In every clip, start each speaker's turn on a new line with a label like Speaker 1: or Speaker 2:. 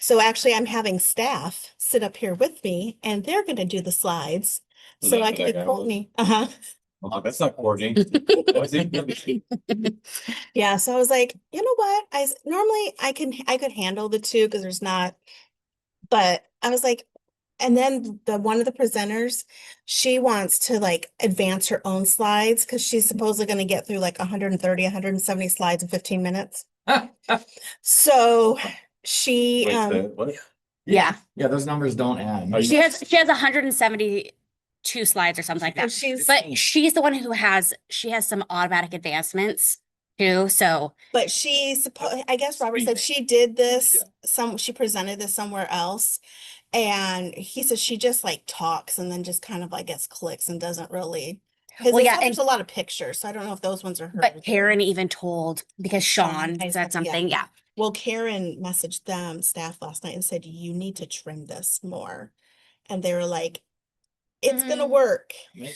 Speaker 1: So actually, I'm having staff sit up here with me, and they're going to do the slides.
Speaker 2: Was
Speaker 1: So
Speaker 2: that
Speaker 1: I
Speaker 2: for
Speaker 1: can
Speaker 2: that guy?
Speaker 1: Courtney. Uh-huh.
Speaker 2: Oh, that's not coordinating.
Speaker 1: Yeah, so I was like, you know what? Normally I could handle the two because there's not, but I was like, and then the one of the presenters, she wants to like advance her own slides because she's supposedly going to get through like 130, 170 slides in 15 minutes. So she
Speaker 2: What?
Speaker 3: Yeah.
Speaker 4: Yeah, those numbers don't add.
Speaker 3: She has 172 slides or something like that. But she's the one who has some automatic advancements too. So
Speaker 1: But I guess Robert said she did this, she presented this somewhere else. And he said she just like talks and then just kind of, I guess, clicks and doesn't really. Because
Speaker 3: Well, yeah,
Speaker 1: there's a lot of pictures, so I don't know if those ones are her.
Speaker 3: but Karen even told because Sean
Speaker 1: I
Speaker 3: said something. Yeah.
Speaker 1: Well, Karen messaged them staff last night and said, you need to trim this more. And they were like, it's gonna work.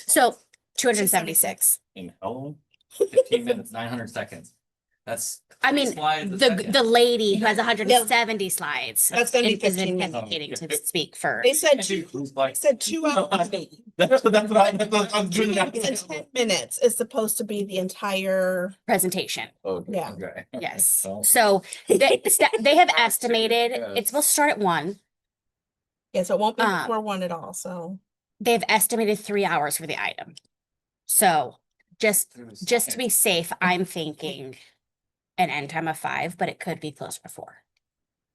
Speaker 3: So 276.
Speaker 2: In how long?
Speaker 4: 15 minutes, 900 seconds. That's
Speaker 3: I mean, the lady who has 170 slides
Speaker 1: That's gonna be
Speaker 3: is
Speaker 1: 15 minutes.
Speaker 3: anticipating to speak for.
Speaker 1: They said 2 hours.
Speaker 2: That's what I'm
Speaker 1: 2
Speaker 2: doing.
Speaker 1: hours and 10 minutes is supposed to be the entire,
Speaker 3: Presentation.
Speaker 2: Okay.
Speaker 1: yeah.
Speaker 4: okay.
Speaker 3: Yes.
Speaker 4: Well,
Speaker 3: So they have estimated it's supposed to start at 1.
Speaker 1: Yeah, so it won't be before 1 at all, so.
Speaker 3: They've estimated 3 hours for the item. So just to be safe, I'm thinking an end time of 5, but it could be closer to 4.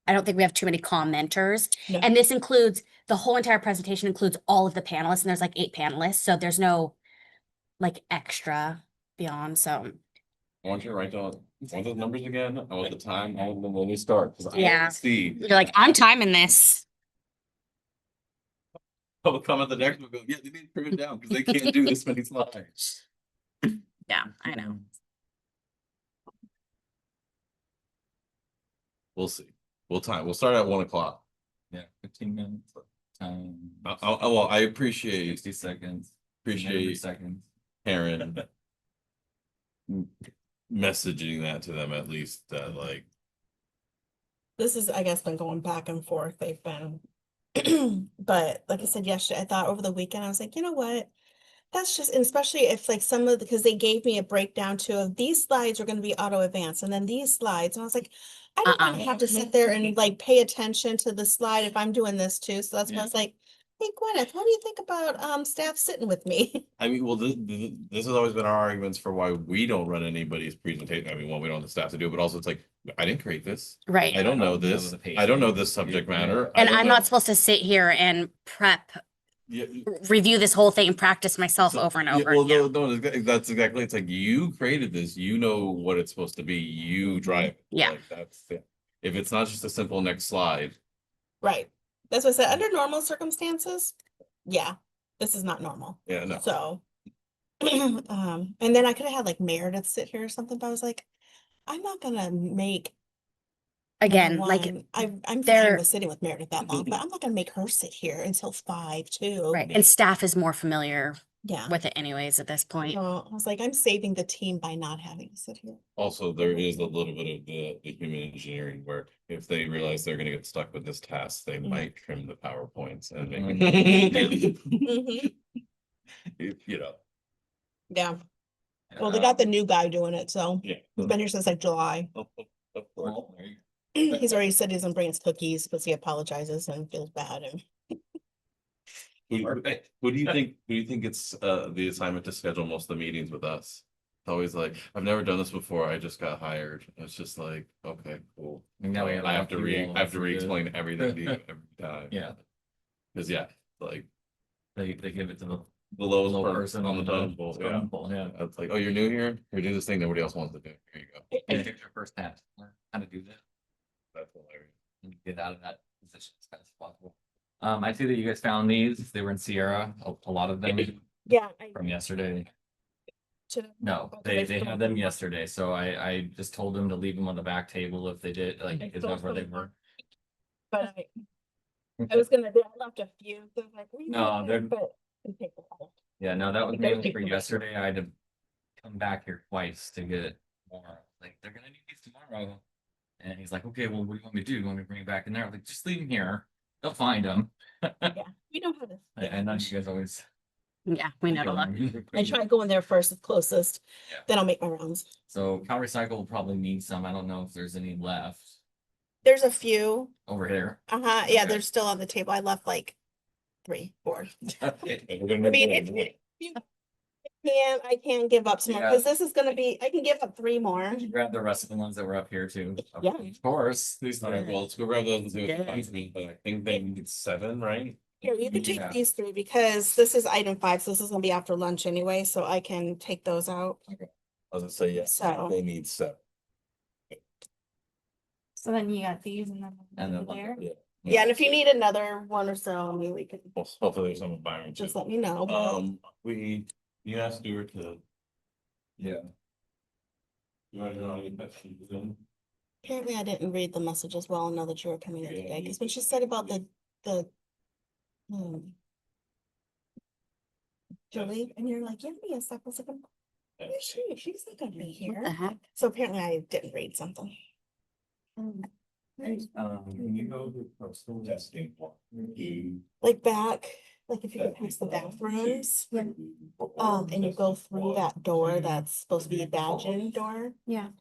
Speaker 3: I don't think we have too many commenters.
Speaker 1: No.
Speaker 3: And this includes the whole entire presentation includes all of the panelists, and there's like 8 panelists. So there's no like extra beyond. So
Speaker 2: I want you to write down all the numbers again, all the time, all of them when we start. Because I
Speaker 3: Yeah.
Speaker 2: want to see.
Speaker 3: you're like, I'm timing this.
Speaker 2: Public comment the next one go, yeah, they need to trim it down because they can't do this many slides.
Speaker 3: Yeah, I know.
Speaker 2: We'll see. We'll start at 1 o'clock.
Speaker 4: yeah, 15 minutes. Time.
Speaker 2: Well, I appreciate
Speaker 4: 60 seconds. 100 seconds.
Speaker 2: Karen messaging that to them at least that like
Speaker 1: This is, I guess, been going back and forth. They've been, but like I said yesterday, I thought over the weekend, I was like, you know what? That's just, and especially if like because they gave me a breakdown too of these slides are going to be auto advanced and then these slides. And I was like, I don't want to have to sit there and like pay attention to the slide if I'm doing this too. So that's why I was like, hey, Gwyneth, what do you think about staff sitting with me?
Speaker 2: I mean, well, this has always been our arguments for why we don't run anybody's presentation. I mean, well, we don't have the staff to do it, but also it's like, I didn't create this.
Speaker 3: Right.
Speaker 2: I don't know this. I don't know this subject matter.
Speaker 3: And I'm not supposed to sit here and review this whole thing and practice myself over and over.
Speaker 2: Well, no, that's exactly. It's like you created this. You know what it's supposed to be. You drive it.
Speaker 3: Yeah.
Speaker 2: Like that's it. If it's not just a simple next slide.
Speaker 1: Right. That's what I said. Under normal circumstances, yeah, this is not normal.
Speaker 2: Yeah, no.
Speaker 1: So, and then I could have had like Meredith sit here or something, but I was like, I'm not gonna make
Speaker 3: Again, like
Speaker 1: I'm fine with sitting with Meredith that long, but I'm not gonna make her sit here until 5 too.
Speaker 3: right. And staff is more familiar
Speaker 1: Yeah.
Speaker 3: with it anyways at this point.
Speaker 1: So I was like, I'm saving the team by not having to sit here.
Speaker 2: Also, there is a little bit of the human engineering where if they realize they're going to get stuck with this task, they might trim the PowerPoints and
Speaker 1: Mhm.
Speaker 2: you know.
Speaker 1: Yeah. Well, they got the new guy doing it, so
Speaker 2: Yeah.
Speaker 1: he's been here since like July.
Speaker 2: Of course.
Speaker 4: Well, there you go.
Speaker 1: He's already said he doesn't bring his cookies because he apologizes and feels bad. And
Speaker 2: Who do you think it's the assignment to schedule most of the meetings with us? It's always like, I've never done this before. I just got hired. It's just like, okay, cool.
Speaker 4: Now we have
Speaker 2: I have to
Speaker 4: people
Speaker 2: I have to
Speaker 4: do it.
Speaker 2: re-explain everything to you every time.
Speaker 4: Yeah,
Speaker 2: Because like
Speaker 4: they give it to the
Speaker 2: the lowest
Speaker 4: low
Speaker 2: person on the totem pole. Yeah.
Speaker 4: totem pole, yeah.
Speaker 2: It's like, oh, you're new here? Here, do this thing nobody else wants to do. Here you go.
Speaker 4: And take your first task, learn how to do that,
Speaker 2: That's hilarious.
Speaker 4: and get out of that position as fast as possible. I see that you guys found these. They were in Sierra, a lot of them
Speaker 1: yeah,
Speaker 4: from yesterday.
Speaker 1: should
Speaker 4: No, they had them yesterday, so I just told them to leave them on the back table if they did, like, is that where they were?
Speaker 1: But I was gonna do. I left a few. So like,
Speaker 4: No, they're-
Speaker 1: but they take a while.
Speaker 4: Yeah, no, that was mainly for yesterday. I had to come back here twice to get more. Like, they're gonna need these tomorrow. And he's like, okay, well, what do you want me to do? You want me to bring it back in there? I'm like, just leave him here. They'll find him.
Speaker 1: Yeah, you know how to.
Speaker 4: I know you guys always.
Speaker 3: Yeah, we know to look.
Speaker 1: I try going there first, the closest,
Speaker 4: Yeah.
Speaker 1: then I'll make my rounds.
Speaker 4: So Cal Recycle will probably need some. I don't know if there's any left
Speaker 1: There's a few,
Speaker 4: over here.
Speaker 1: yeah,
Speaker 4: Okay.
Speaker 1: they're still on the table. I left like 3, 4.
Speaker 4: Okay.
Speaker 1: I mean, if you I can give up some more, because this is gonna be, I can give up 3 more.
Speaker 4: Grab the rest of the ones that were up here too.
Speaker 1: Yeah.
Speaker 4: Of course. These
Speaker 2: All right, well, let's go grab those and see
Speaker 3: Yeah.
Speaker 2: what finds me, but I think they need 7, right?
Speaker 1: Here, you can take
Speaker 4: Yeah.
Speaker 1: these 3 because this is item 5, so this is gonna be after lunch anyway, so I can take those out.
Speaker 2: I was gonna say, yes,
Speaker 1: So-
Speaker 2: they need 7.
Speaker 5: So then you got these and then.
Speaker 4: And then
Speaker 5: over there.
Speaker 2: Yeah.
Speaker 1: Yeah, and if you need another one or so, I mean, we could
Speaker 2: Well, hopefully there's some environment too.
Speaker 1: just let me know.
Speaker 2: You asked Stuart to.
Speaker 4: Yeah.
Speaker 2: You want to know any questions?
Speaker 1: Apparently I didn't read the message as well, now that you were coming in today, because when she said about the Julie, and you're like, give me a sec, I was like, where is she? She's not gonna be
Speaker 3: What the
Speaker 1: here.
Speaker 3: heck?
Speaker 1: So apparently I didn't read something.
Speaker 2: Can you go to postal testing?
Speaker 1: Like back, like if you go past the bathrooms, and you go through that door that's supposed to be a badge-in door,
Speaker 5: Yeah.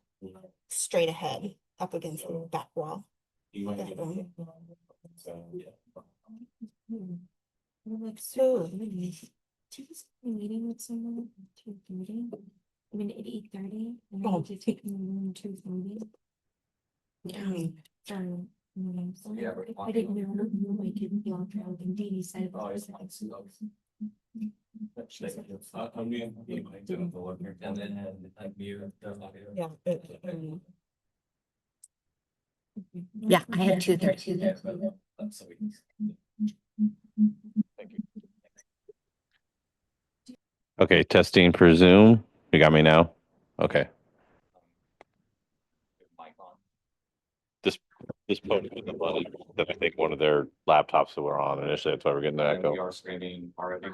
Speaker 1: straight ahead, up against the back wall.
Speaker 5: Like
Speaker 1: So-
Speaker 5: Tuesday meeting with someone at 2:30. I mean, at 8:30, and
Speaker 1: Oh.
Speaker 5: I need to take them to 2:30. So,
Speaker 4: Yeah, but-
Speaker 5: I didn't know I could be on trial, and Dee Dee said.
Speaker 4: Oh, it's fine. I'm being, and then unmute the audio.
Speaker 1: Yeah.
Speaker 3: Yeah, I had 2:30.
Speaker 4: Yeah, but, so we-
Speaker 2: Okay, testing for Zoom. You got me now? Okay.
Speaker 4: Mic on.
Speaker 2: This podium is flooded, that I think one of their laptops that were on initially, that's why we're getting the
Speaker 4: And we
Speaker 2: echo.
Speaker 4: are streaming already.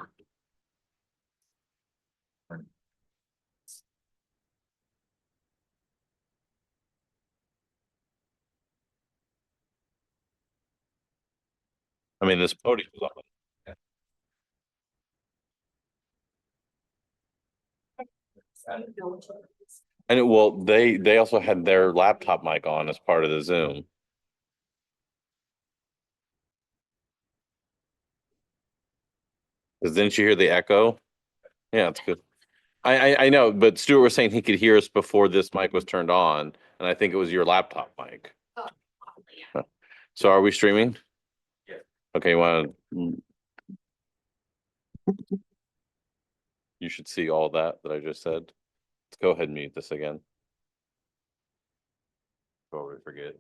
Speaker 2: I mean, this podium is on. And well, they also had their laptop mic on as part of the Zoom. Cause didn't you hear the echo? Yeah, it's good. I know, but Stuart was saying he could hear us before this mic was turned on, and I think it was your laptop mic. So are we streaming?
Speaker 4: Yeah.
Speaker 2: Okay, you should see all that I just said. Let's go ahead and mute this again. Before we forget.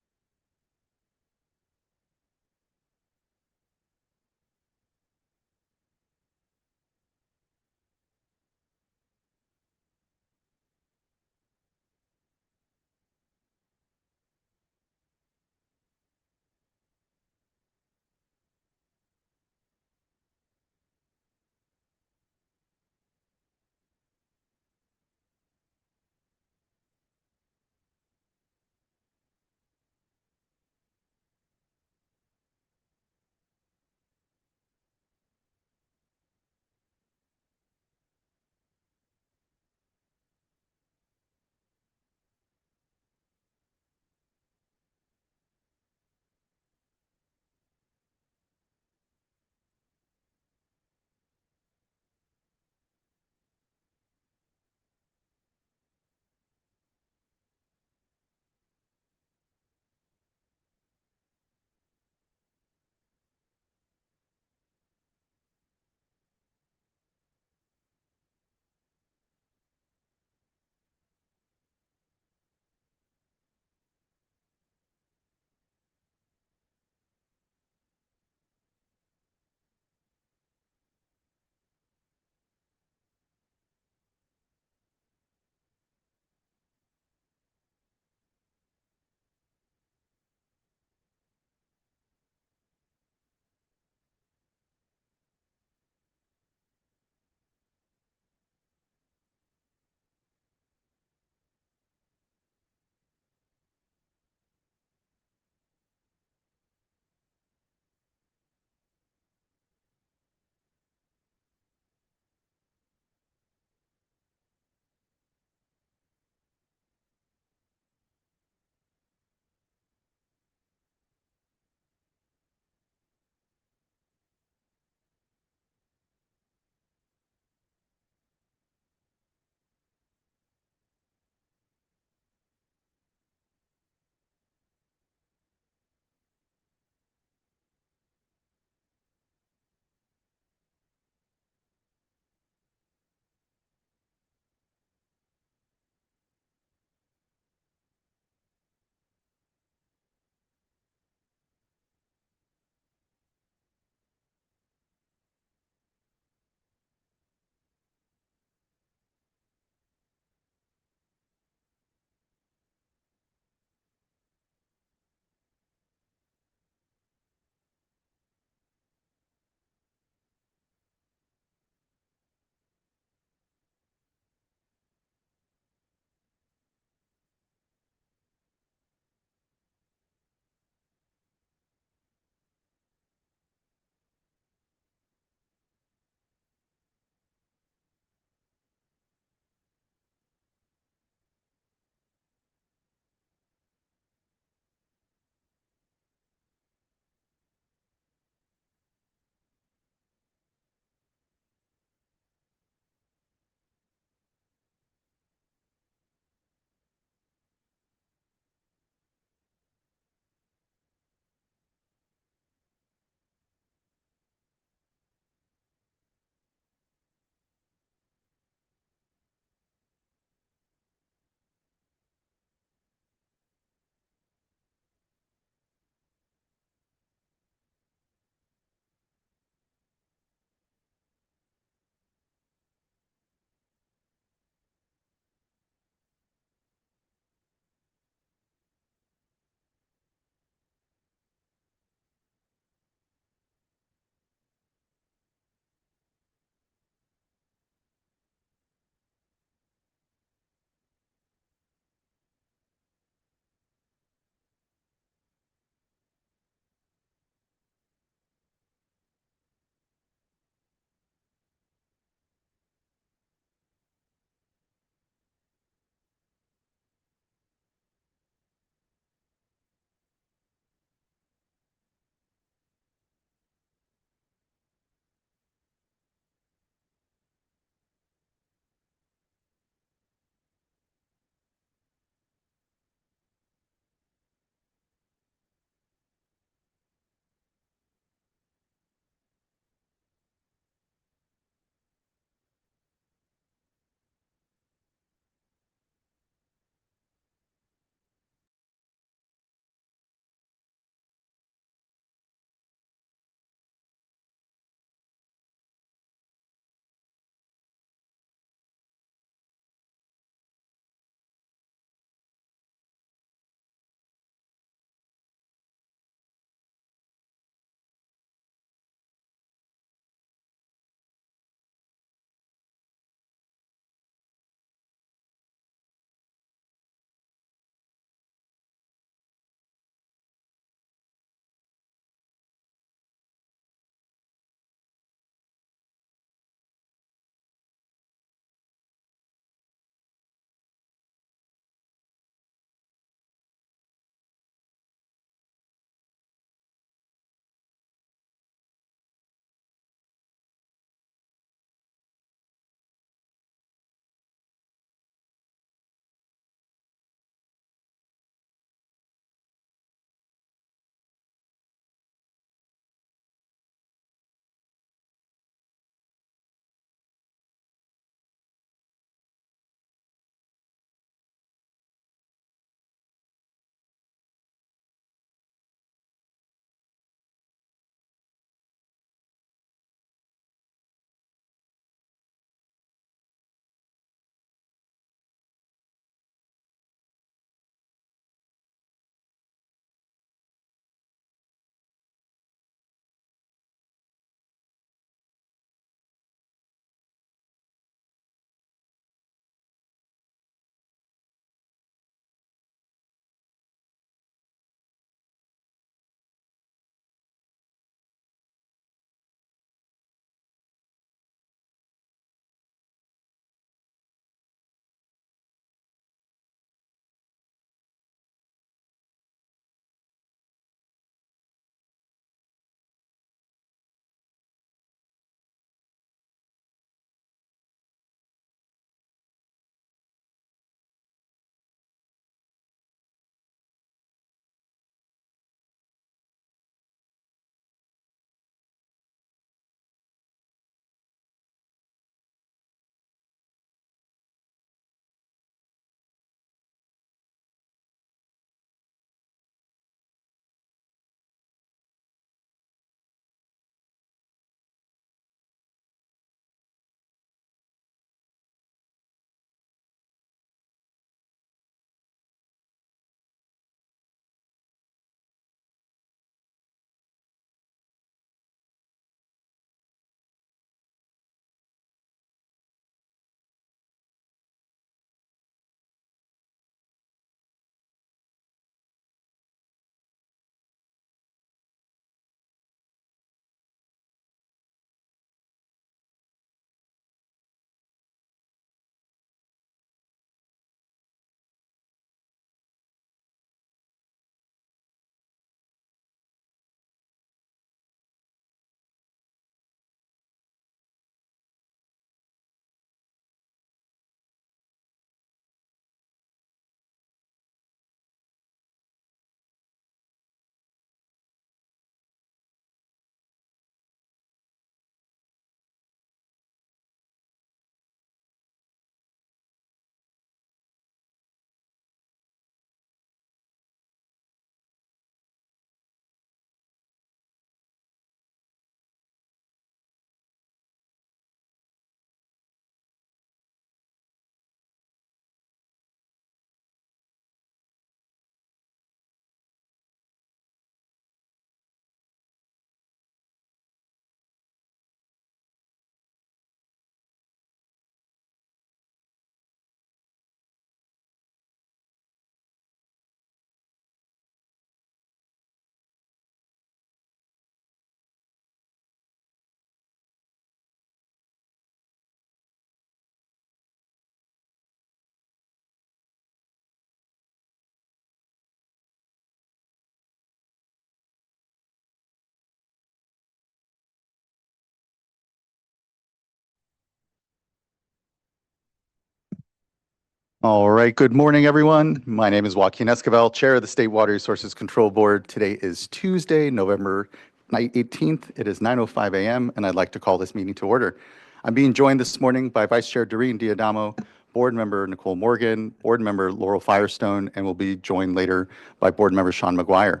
Speaker 6: All right, good morning, everyone. My name is Joaquin Esquivel, Chair of the State Water Resources Control Board. Today is Tuesday, November 18th. It is 9:05 a.m., and I'd like to call this meeting to order. I'm being joined this morning by Vice Chair Doreen Diadamo, Board Member Nicole Morgan, Board Member Laurel Firestone, and we'll be joined later by Board Member Sean McGuire.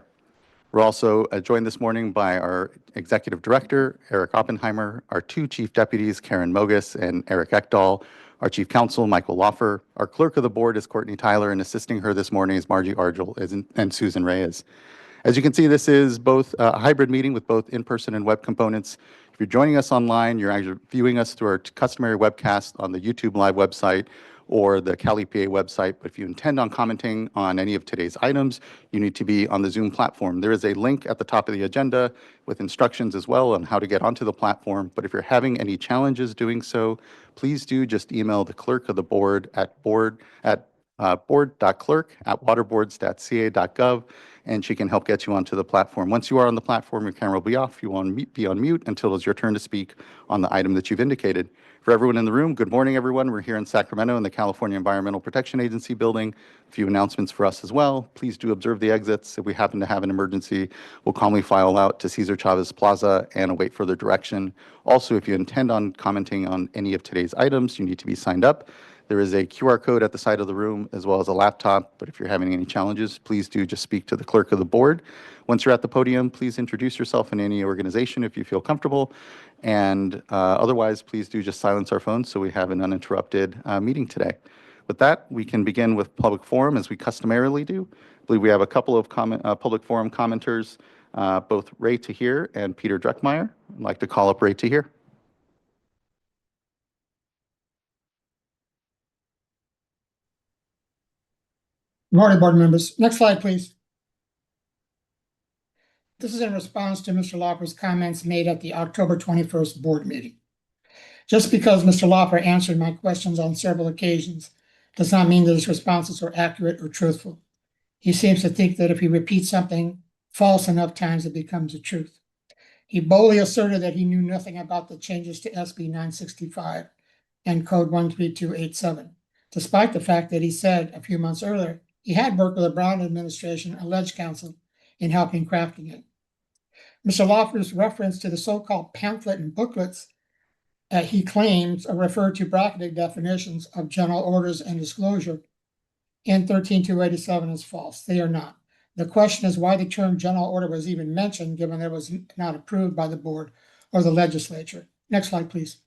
Speaker 6: We're also joined this morning by our Executive Director, Eric Oppenheimer, our two Chief Deputies, Karen Mogus and Eric Ekdahl, our Chief Counsel, Michael Loffer. Our Clerk of the Board is Courtney Tyler, and assisting her this morning is Margie Argel and Susan Reyes. As you can see, this is both a hybrid meeting with both in-person and web components. If you're joining us online, you're actually viewing us through our customary webcast on the YouTube Live website or the Cal EPA website. But if you intend on commenting on any of today's items, you need to be on the Zoom platform. There is a link at the top of the agenda with instructions as well on how to get onto the platform. But if you're having any challenges doing so, please do just email the clerk of the board at board.clerk@waterboards.ca.gov, and she can help get you onto the platform. Once you are on the platform, your camera will be off. You won't be on mute until it's your turn to speak on the item that you've indicated. For everyone in the room, good morning, everyone. We're here in Sacramento in the California Environmental Protection Agency building. A few announcements for us as well. Please do observe the exits. If we happen to have an emergency, we'll calmly file out to Cesar Chavez Plaza and await further direction. Also, if you intend on commenting on any of today's items, you need to be signed up. There is a QR code at the side of the room as well as a laptop, but if you're having any challenges, please do just speak to the clerk of the board. Once you're at the podium, please introduce yourself in any organization if you feel comfortable, and otherwise, please do just silence our phones so we have an uninterrupted meeting today. With that, we can begin with public forum as we customarily do. I believe we have a couple of public forum commenters, both Ray Tahir and Peter Dreckmeyer. I'd like to call up Ray Tahir.
Speaker 7: Good morning, board members. Next slide, please. This is in response to Mr. Loffer's comments made at the October 21st board meeting. Just because Mr. Loffer answered my questions on several occasions does not mean that his responses are accurate or truthful. He seems to think that if he repeats something false enough times, it becomes a truth. He boldly asserted that he knew nothing about the changes to SB 965 and Code 13287, despite the fact that he said a few months earlier he had worked with the Brown administration alleged counsel in helping crafting it. Mr. Loffer's reference to the so-called pamphlet and booklets he claims refer to bracketed definitions of general orders and disclosure in 13287 is false. They are not. The question is why the term general order was even mentioned, given that it was not approved by the board or the legislature. Next slide, please.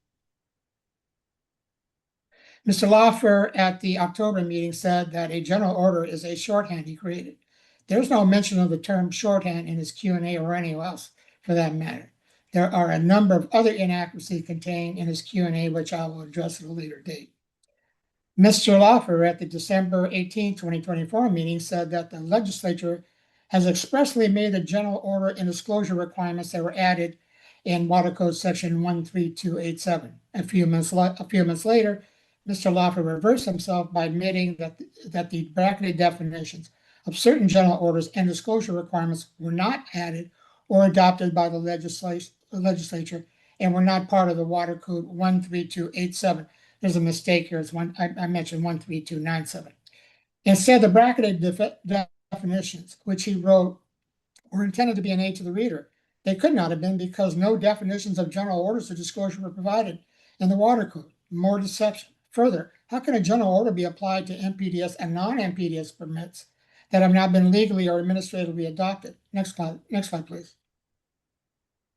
Speaker 7: Mr. Loffer at the October meeting said that a general order is a shorthand he created. There's no mention of the term shorthand in his Q&A or anywhere else for that matter. There are a number of other inaccuracies contained in his Q&A, which I will address at a later date. Mr. Loffer at the December 18, 2024 meeting said that the legislature has expressly made the general order and disclosure requirements that were added in Water Code Section 13287. A few months later, Mr. Loffer reversed himself by admitting that the bracketed definitions of certain general orders and disclosure requirements were not added or adopted by the legislature and were not part of the Water Code 13287. There's a mistake here. I mentioned 13297. Instead, the bracketed definitions, which he wrote, were intended to be an aid to the reader. They could not have been because no definitions of general orders or disclosure were provided in the Water Code. More deception. Further, how can a general order be applied to NPDES and non-NPDES permits that have not been legally or administratively adopted? Next slide, please.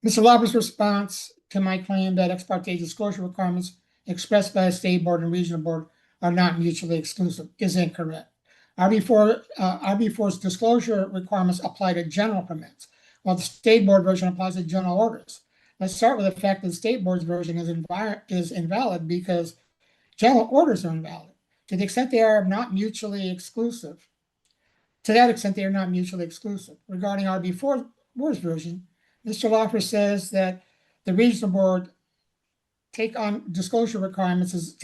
Speaker 7: Mr. Loffer's response to my claim that ex parte disclosure requirements expressed by a state board and regional board are not mutually exclusive is incorrect. RB4's disclosure requirements apply to general permits, while the state board version applies to general orders. Let's start with the fact that the state board's version is invalid because general orders are invalid. To the extent they are not mutually exclusive, to that extent, they are not mutually exclusive. Regarding RB4's version, Mr. Loffer says that the regional board taking on disclosure requirements is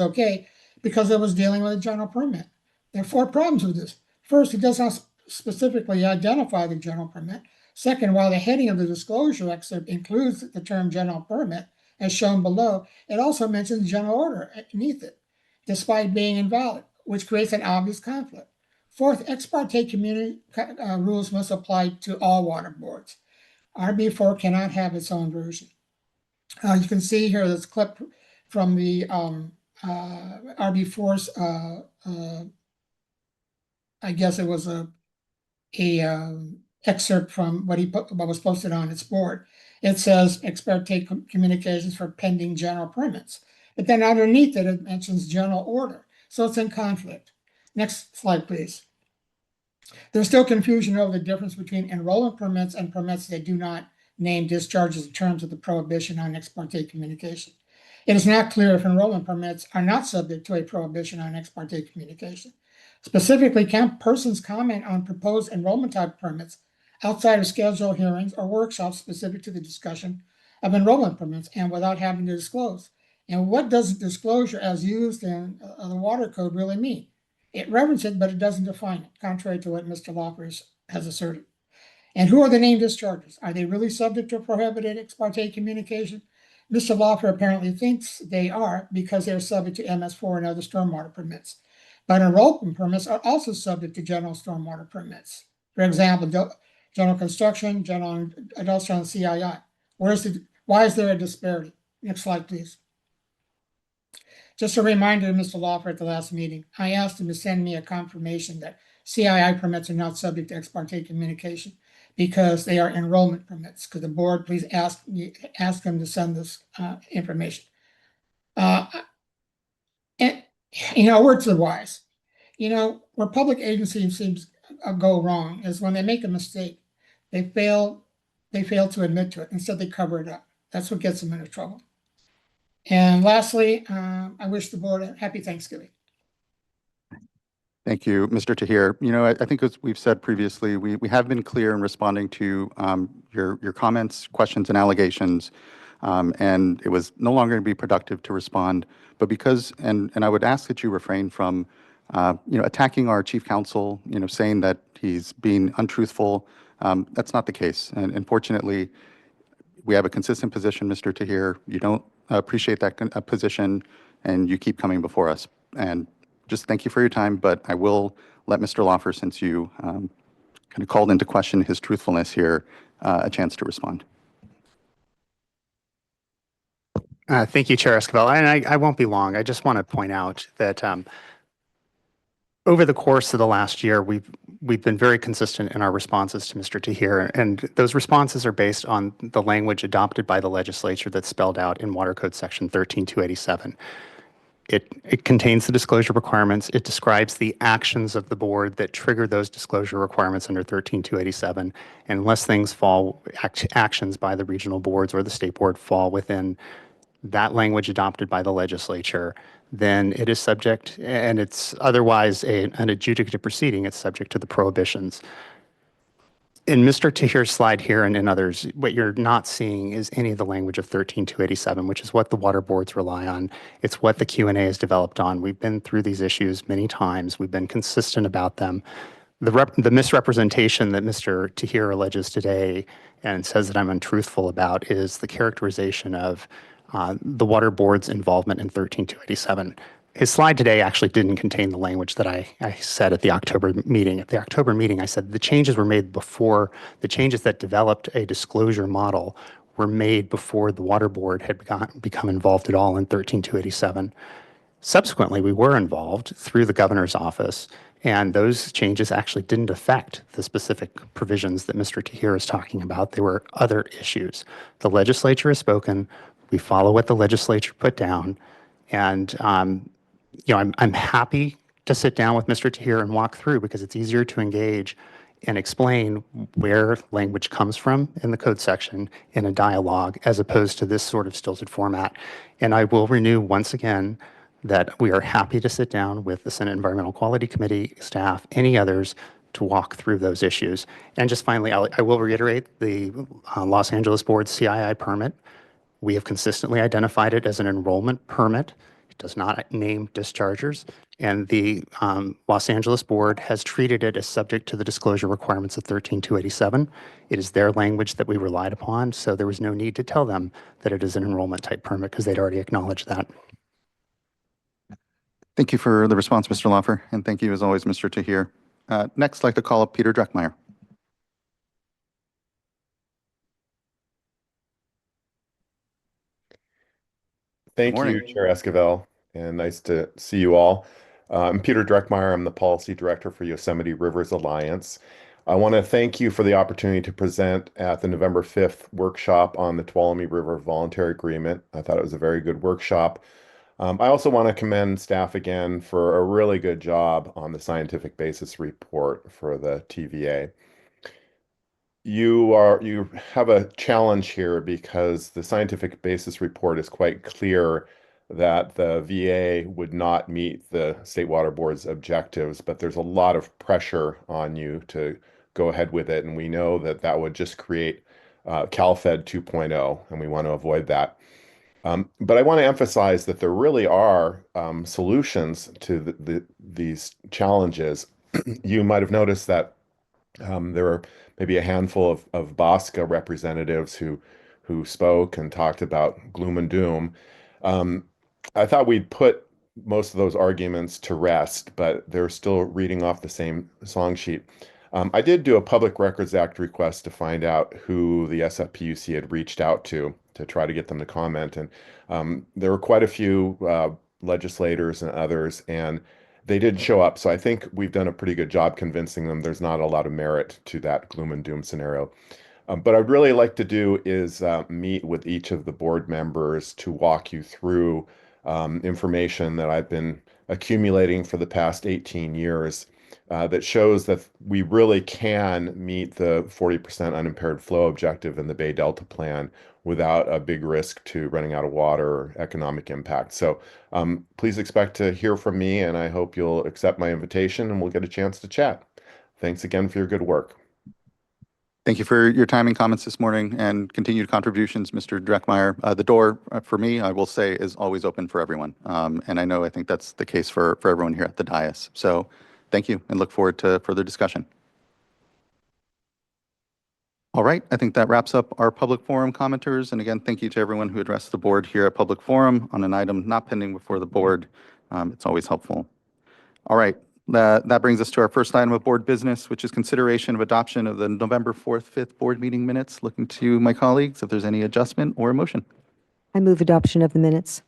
Speaker 7: okay because it was dealing with a general permit. There are four problems with this. First, it does not specifically identify the general permit. Second, while the heading of the disclosure excerpt includes the term general permit, as shown below, it also mentions general order beneath it. despite being invalid, which creates an obvious conflict. Fourth, ex parte rules must apply to all water boards. RB4 cannot have its own version. You can see here this clip from the RB4's, I guess it was a excerpt from what was posted on its board. It says ex parte communications for pending general permits. But then underneath it mentions general order. So it's in conflict. Next slide, please. There's still confusion over the difference between enrollment permits and permits that do not name discharges in terms of the prohibition on ex parte communication. It is not clear if enrollment permits are not subject to a prohibition on ex parte communication. Specifically, can persons comment on proposed enrollment type permits outside of scheduled hearings or workshops specific to the discussion of enrollment permits and without having to disclose? And what does disclosure as used in the water code really mean? It references it, but it doesn't define it, contrary to what Mr. Loffer has asserted. And who are the named discharges? Are they really subject to prohibited ex parte communication? Mr. Loffer apparently thinks they are because they're subject to MS4 and other stormwater permits. But enrollment permits are also subject to general stormwater permits. For example, general construction, general industrial, and CII. Why is there a disparity? Next slide, please. Just a reminder to Mr. Loffer at the last meeting, I asked him to send me a confirmation that CII permits are not subject to ex parte communication because they are enrollment permits. Could the board please ask him to send this information? And words are wise. Where public agencies seems go wrong is when they make a mistake, they fail to admit to it. Instead, they cover it up. That's what gets them into trouble. And lastly, I wish the board a happy Thanksgiving.
Speaker 6: Thank you, Mr. Tahir. I think as we've said previously, we have been clear in responding to your comments, questions, and allegations, and it was no longer going to be productive to respond. But because, and I would ask that you refrain from, attacking our chief counsel, saying that he's being untruthful. That's not the case. And unfortunately, we have a consistent position, Mr. Tahir. You don't appreciate that position, and you keep coming before us. And just thank you for your time, but I will let Mr. Loffer, since you kind of called into question his truthfulness here, a chance to respond.
Speaker 8: Thank you, Chair Esquivel. And I won't be long. I just want to point out that over the course of the last year, we've been very consistent in our responses to Mr. Tahir, and those responses are based on the language adopted by the legislature that's spelled out in Water Code Section 13287. It contains the disclosure requirements. It describes the actions of the board that trigger those disclosure requirements under 13287. And unless things actions by the regional boards or the state board fall within that language adopted by the legislature, then it is subject, and it's otherwise an adjudicative proceeding, it's subject to the prohibitions. In Mr. Tahir's slide here and in others, what you're not seeing is any of the language of 13287, which is what the water boards rely on. It's what the Q&A is developed on. We've been through these issues many times. We've been consistent about them. The misrepresentation that Mr. Tahir alleges today and says that I'm untruthful about is the characterization of the water board's involvement in 13287. His slide today actually didn't contain the language that I said at the October meeting. At the October meeting, I said the changes were made before, the changes that developed a disclosure model were made before the water board had become involved at all in 13287. Subsequently, we were involved through the governor's office, and those changes actually didn't affect the specific provisions that Mr. Tahir is talking about. There were other issues. The legislature has spoken. We follow what the legislature put down, and I'm happy to sit down with Mr. Tahir and walk through, because it's easier to engage and explain where language comes from in the code section in a dialogue, as opposed to this sort of stilted format. And I will renew once again that we are happy to sit down with the Senate Environmental Quality Committee staff, any others, to walk through those issues. And just finally, I will reiterate the Los Angeles Board CII permit. We have consistently identified it as an enrollment permit. It does not name dischargers. And the Los Angeles Board has treated it as subject to the disclosure requirements of 13287. It is their language that we relied upon, so there was no need to tell them that it is an enrollment type permit because they'd already acknowledged that.
Speaker 6: Thank you for the response, Mr. Lawfer, and thank you as always, Mr. Tahir. Next, I'd like to call up Peter Dreckmeyer.
Speaker 9: Thank
Speaker 6: morning.
Speaker 9: you, Chair Esquivel, and nice to see you all. I'm Peter Dreckmeyer. I'm the Policy Director for Yosemite Rivers Alliance. I want to thank you for the opportunity to present at the November 5th workshop on the Tuolumne River Voluntary Agreement. I thought it was a very good workshop. I also want to commend staff again for a really good job on the scientific basis report for the TVA. You have a challenge here because the scientific basis report is quite clear that the VA would not meet the State Water Board's objectives, but there's a lot of pressure on you to go ahead with it, and we know that that would just create CalFed 2.0, and we want to avoid that. But I want to emphasize that there really are solutions to these challenges. You might have noticed that there are maybe a handful of BOSCA representatives who spoke and talked about gloom and doom. I thought we'd put most of those arguments to rest, but they're still reading off the same song sheet. I did do a Public Records Act request to find out who the SFPUC had reached out to try to get them to comment, and there were quite a few legislators and others, and they didn't show up. So I think we've done a pretty good job convincing them there's not a lot of merit to that gloom and doom scenario. But I'd really like to do is meet with each of the board members to walk you through information that I've been accumulating for the past 18 years that shows that we really can meet the 40% unimpaired flow objective in the Bay Delta Plan without a big risk to running out of water or economic impact. So please expect to hear from me, and I hope you'll accept my invitation and we'll get a chance to chat. Thanks again for your good work.
Speaker 6: Thank you for your time and comments this morning and continued contributions, Mr. Dreckmeyer. The door for me, I will say, is always open for everyone. And I think that's the case for everyone here at the dais. So thank you and look forward to further discussion. All right, I think that wraps up our public forum commenters. And again, thank you to everyone who addressed the board here at public forum on an item not pending before the board. It's always helpful. All right, that brings us to our first item of board business, which is consideration of adoption of the November 4th, 5th board meeting minutes. Looking to my colleagues if there's any adjustment or a motion.
Speaker 10: I move adoption of the minutes.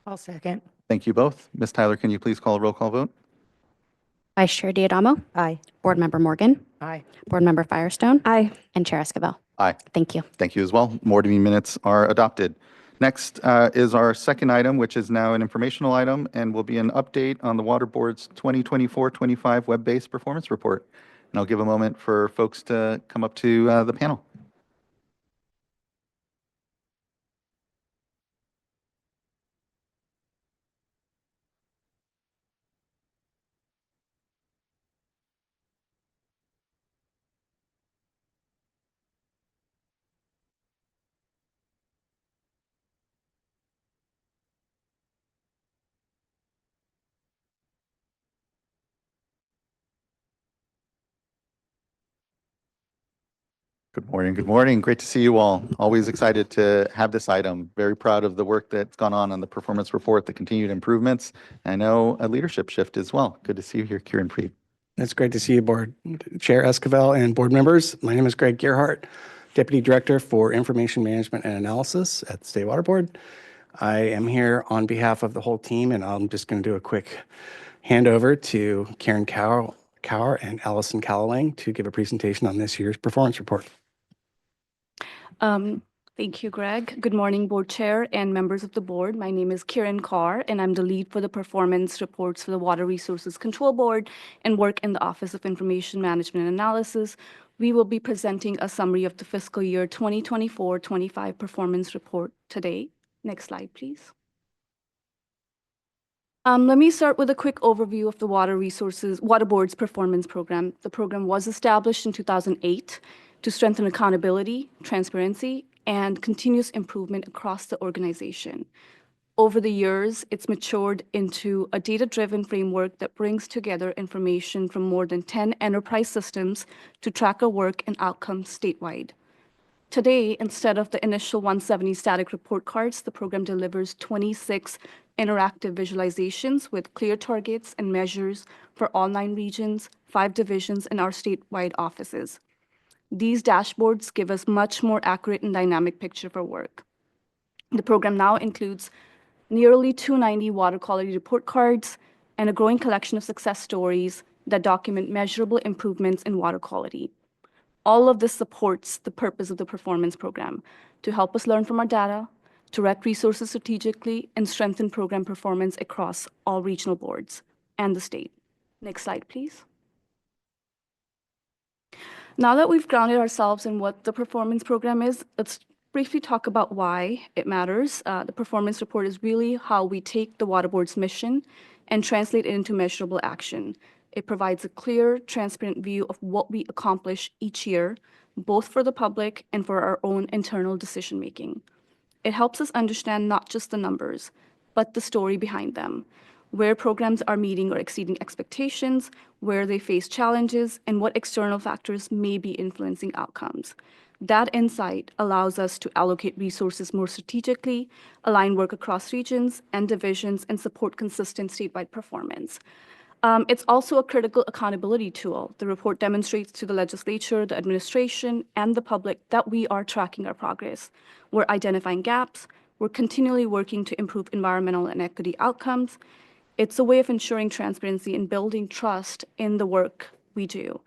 Speaker 3: I'll second.
Speaker 6: Thank you both. Ms. Tyler, can you please call a roll call vote?
Speaker 11: Vice Chair Diadamo,
Speaker 10: Aye.
Speaker 11: Board Member Morgan,
Speaker 3: Aye.
Speaker 11: Board Member Firestone,
Speaker 10: Aye.
Speaker 11: and Chair Esquivel.
Speaker 6: Aye.
Speaker 11: Thank you.
Speaker 6: Thank you as well. Board meeting minutes are adopted. Next is our second item, which is now an informational item and will be an update on the Water Board's 2024-25 web-based performance report. And I'll give a moment for folks to come up to the panel. Good morning. Good morning. Great to see you all. Always excited to have this item. Very proud of the work that's gone on the performance report, the continued improvements. I know a leadership shift as well. Good to see you here, Kieran Preet.
Speaker 12: It's great to see you, Board Chair Esquivel and board members. My name is Greg Gerhart, Deputy Director for Information Management and Analysis at the State Water Board. I am here on behalf of the whole team, and I'm just going to do a quick handover to Karen Cower and Allison Calloway to give a presentation on this year's performance report.
Speaker 13: Thank you, Greg. Good morning, Board Chair and members of the board. My name is Kieran Carr, and I'm the lead for the performance reports for the Water Resources Control Board and work in the Office of Information Management and Analysis. We will be presenting a summary of the fiscal year 2024-25 performance report today. Next slide, please. Let me start with a quick overview of the Water Board's performance program. The program was established in 2008 to strengthen accountability, transparency, and continuous improvement across the organization. Over the years, it's matured into a data-driven framework that brings together information from more than 10 enterprise systems to track our work and outcomes statewide. Today, instead of the initial 170 static report cards, the program delivers 26 interactive visualizations with clear targets and measures for all 9 regions, 5 divisions, and our statewide offices. These dashboards give us much more accurate and dynamic picture of our work. The program now includes nearly 290 water quality report cards and a growing collection of success stories that document measurable improvements in water quality. All of this supports the purpose of the performance program to help us learn from our data, direct resources strategically, and strengthen program performance across all regional boards and the state. Next slide, please. Now that we've grounded ourselves in what the performance program is, let's briefly talk about why it matters. The performance report is really how we take the Water Board's mission and translate it into measurable action. It provides a clear, transparent view of what we accomplish each year, both for the public and for our own internal decision-making. It helps us understand not just the numbers, but the story behind them, where programs are meeting or exceeding expectations, where they face challenges, and what external factors may be influencing outcomes. That insight allows us to allocate resources more strategically, align work across regions and divisions, and support consistent statewide performance. It's also a critical accountability tool. The report demonstrates to the legislature, the administration, and the public that we are tracking our progress. We're identifying gaps. We're continually working to improve environmental and equity outcomes. It's a way of ensuring transparency and building trust in the work we do.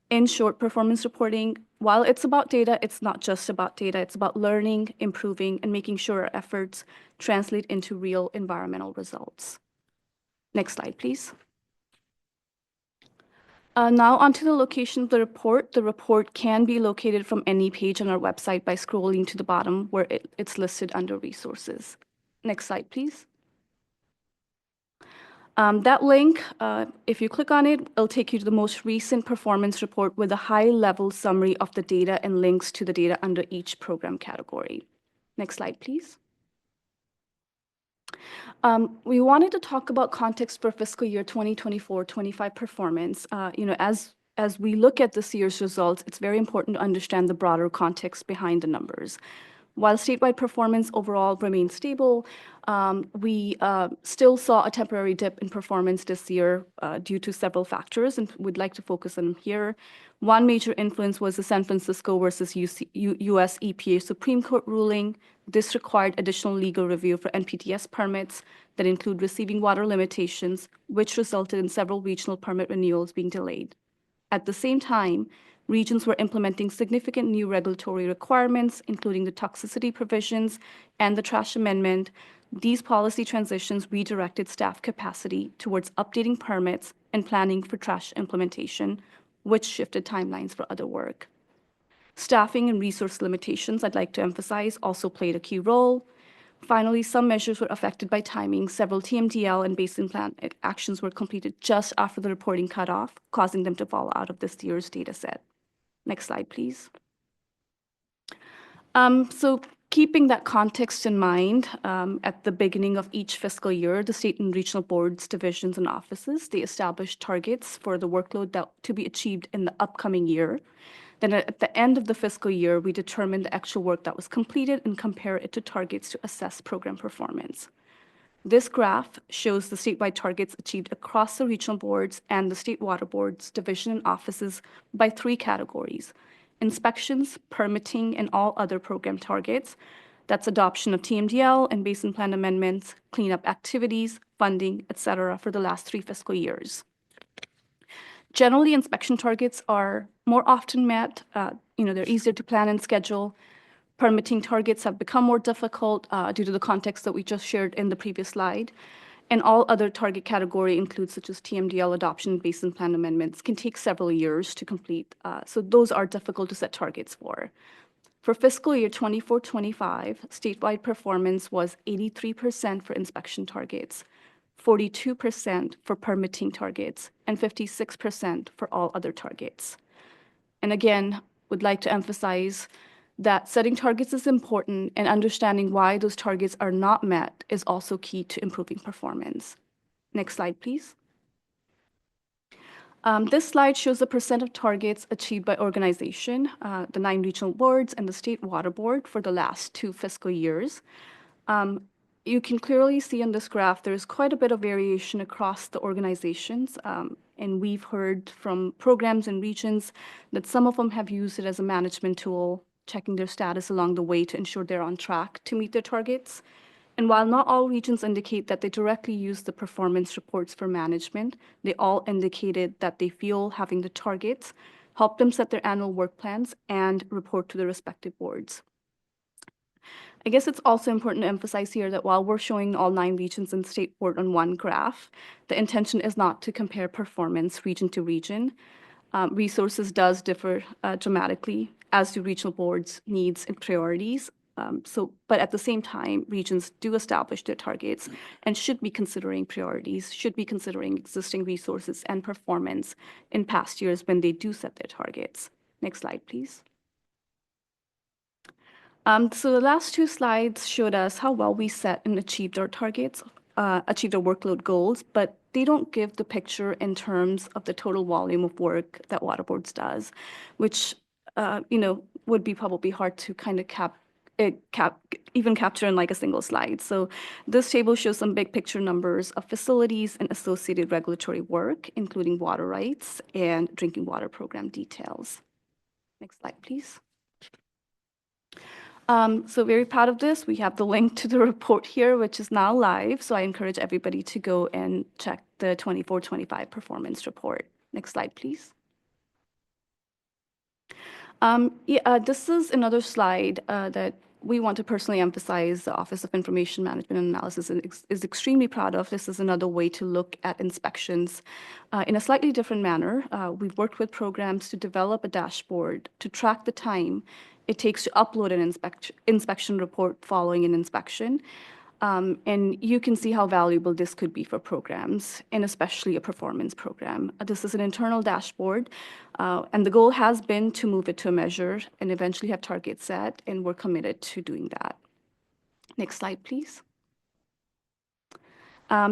Speaker 13: In short, performance reporting, while it's about data, it's not just about data. It's about learning, improving, and making sure our efforts translate into real environmental results. Next slide, please. Now onto the location of the report. The report can be located from any page on our website by scrolling to the bottom where it's listed under resources. Next slide, please. That link, if you click on it, it'll take you to the most recent performance report with a high-level summary of the data and links to the data under each program category. Next slide, please. We wanted to talk about context for fiscal year 2024-25 performance. As we look at this year's results, it's very important to understand the broader context behind the numbers. While statewide performance overall remained stable, we still saw a temporary dip in performance this year due to several factors, and we'd like to focus on them here. One major influence was the San Francisco versus US EPA Supreme Court ruling. This required additional legal review for NPDES permits that include receiving water limitations, which resulted in several regional permit renewals being delayed. At the same time, regions were implementing significant new regulatory requirements, including the toxicity provisions and the trash amendment. These policy transitions redirected staff capacity towards updating permits and planning for trash implementation, which shifted timelines for other work. Staffing and resource limitations, I'd like to emphasize, also played a key role. Finally, some measures were affected by timing. Several TMDL and basin plan actions were completed just after the reporting cutoff, causing them to fall out of this year's data set. Next slide, please. So keeping that context in mind, at the beginning of each fiscal year, the state and regional boards, divisions, and offices, they established targets for the workload to be achieved in the upcoming year. Then at the end of the fiscal year, we determine the actual work that was completed and compare it to targets to assess program performance. This graph shows the statewide targets achieved across the regional boards and the state water boards, division, and offices by 3 categories: inspections, permitting, and all other program targets. That's adoption of TMDL and basin plan amendments, cleanup activities, funding, etc., for the last 3 fiscal years. Generally, inspection targets are more often met. They're easier to plan and schedule. Permitting targets have become more difficult due to the context that we just shared in the previous slide. And all other target category includes, such as TMDL adoption, basin plan amendments, can take several years to complete. So those are difficult to set targets for. For fiscal year 24-25, statewide performance was 83% for inspection targets, 42% for permitting targets, and 56% for all other targets. And again, would like to emphasize that setting targets is important, and understanding why those targets are not met is also key to improving performance. Next slide, please. This slide shows the percent of targets achieved by organization, the 9 regional boards and the state water board for the last 2 fiscal years. you can clearly see in this graph, there's quite a bit of variation across the organizations. And we've heard from programs and regions that some of them have used it as a management tool, checking their status along the way to ensure they're on track to meet their targets. And while not all regions indicate that they directly use the performance reports for management, they all indicated that they feel having the targets help them set their annual work plans and report to their respective boards. I guess it's also important to emphasize here that while we're showing all 9 regions and state board on one graph, the intention is not to compare performance region to region. Resources does differ dramatically, as do regional boards' needs and priorities. But at the same time, regions do establish their targets and should be considering priorities, should be considering existing resources and performance in past years when they do set their targets. Next slide, please. So the last 2 slides showed us how well we set and achieved our targets, achieved our workload goals, but they don't give the picture in terms of the total volume of work that water boards does, which would be probably hard to kind of even capture in like a single slide. So this table shows some big picture numbers of facilities and associated regulatory work, including water rights and drinking water program details. Next slide, please. So very proud of this. We have the link to the report here, which is now live. So I encourage everybody to go and check the 24-25 performance report. Next slide, please. This is another slide that we want to personally emphasize the Office of Information Management and Analysis is extremely proud of. This is another way to look at inspections in a slightly different manner. We've worked with programs to develop a dashboard to track the time it takes to upload an inspection report following an inspection. And you can see how valuable this could be for programs, and especially a performance program. This is an internal dashboard, and the goal has been to move it to a measure and eventually have targets set, and we're committed to doing that. Next slide, please.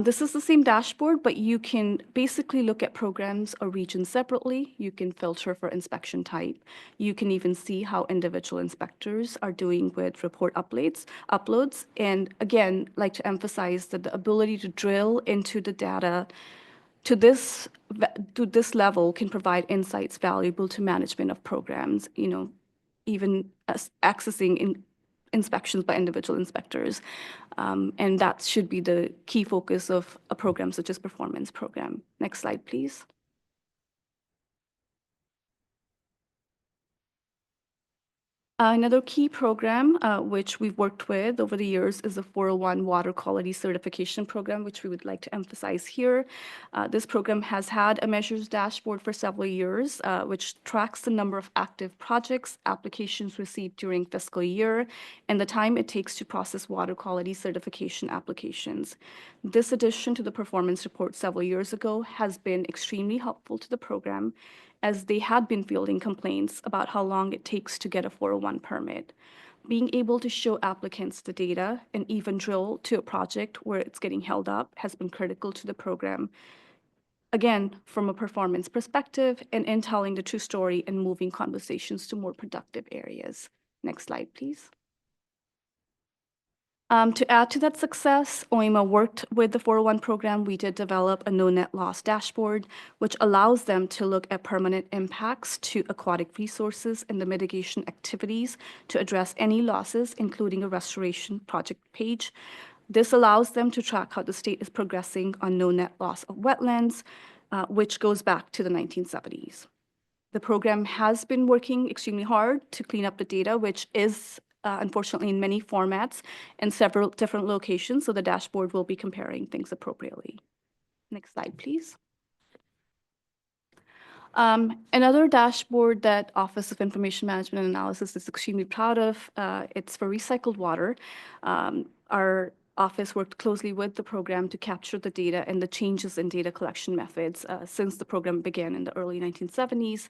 Speaker 13: This is the same dashboard, but you can basically look at programs or regions separately. You can filter for inspection type. You can even see how individual inspectors are doing with report uploads. And again, like to emphasize that the ability to drill into the data to this level can provide insights valuable to management of programs, even accessing inspections by individual inspectors. And that should be the key focus of a program such as performance program. Next slide, please. Another key program which we've worked with over the years is the 401 Water Quality Certification Program, which we would like to emphasize here. This program has had a measures dashboard for several years, which tracks the number of active projects, applications received during fiscal year, and the time it takes to process water quality certification applications. This addition to the performance report several years ago has been extremely helpful to the program, as they had been fielding complaints about how long it takes to get a 401 permit. Being able to show applicants the data and even drill to a project where it's getting held up has been critical to the program. Again, from a performance perspective and in telling the true story and moving conversations to more productive areas. Next slide, please. To add to that success, OIMA worked with the 401 program. We did develop a no net loss dashboard, which allows them to look at permanent impacts to aquatic resources and the mitigation activities to address any losses, including a restoration project page. This allows them to track how the state is progressing on no net loss of wetlands, which goes back to the 1970s. The program has been working extremely hard to clean up the data, which is unfortunately in many formats and several different locations, so the dashboard will be comparing things appropriately. Next slide, please. Another dashboard that Office of Information Management and Analysis is extremely proud of, it's for recycled water. Our office worked closely with the program to capture the data and the changes in data collection methods since the program began in the early 1970s.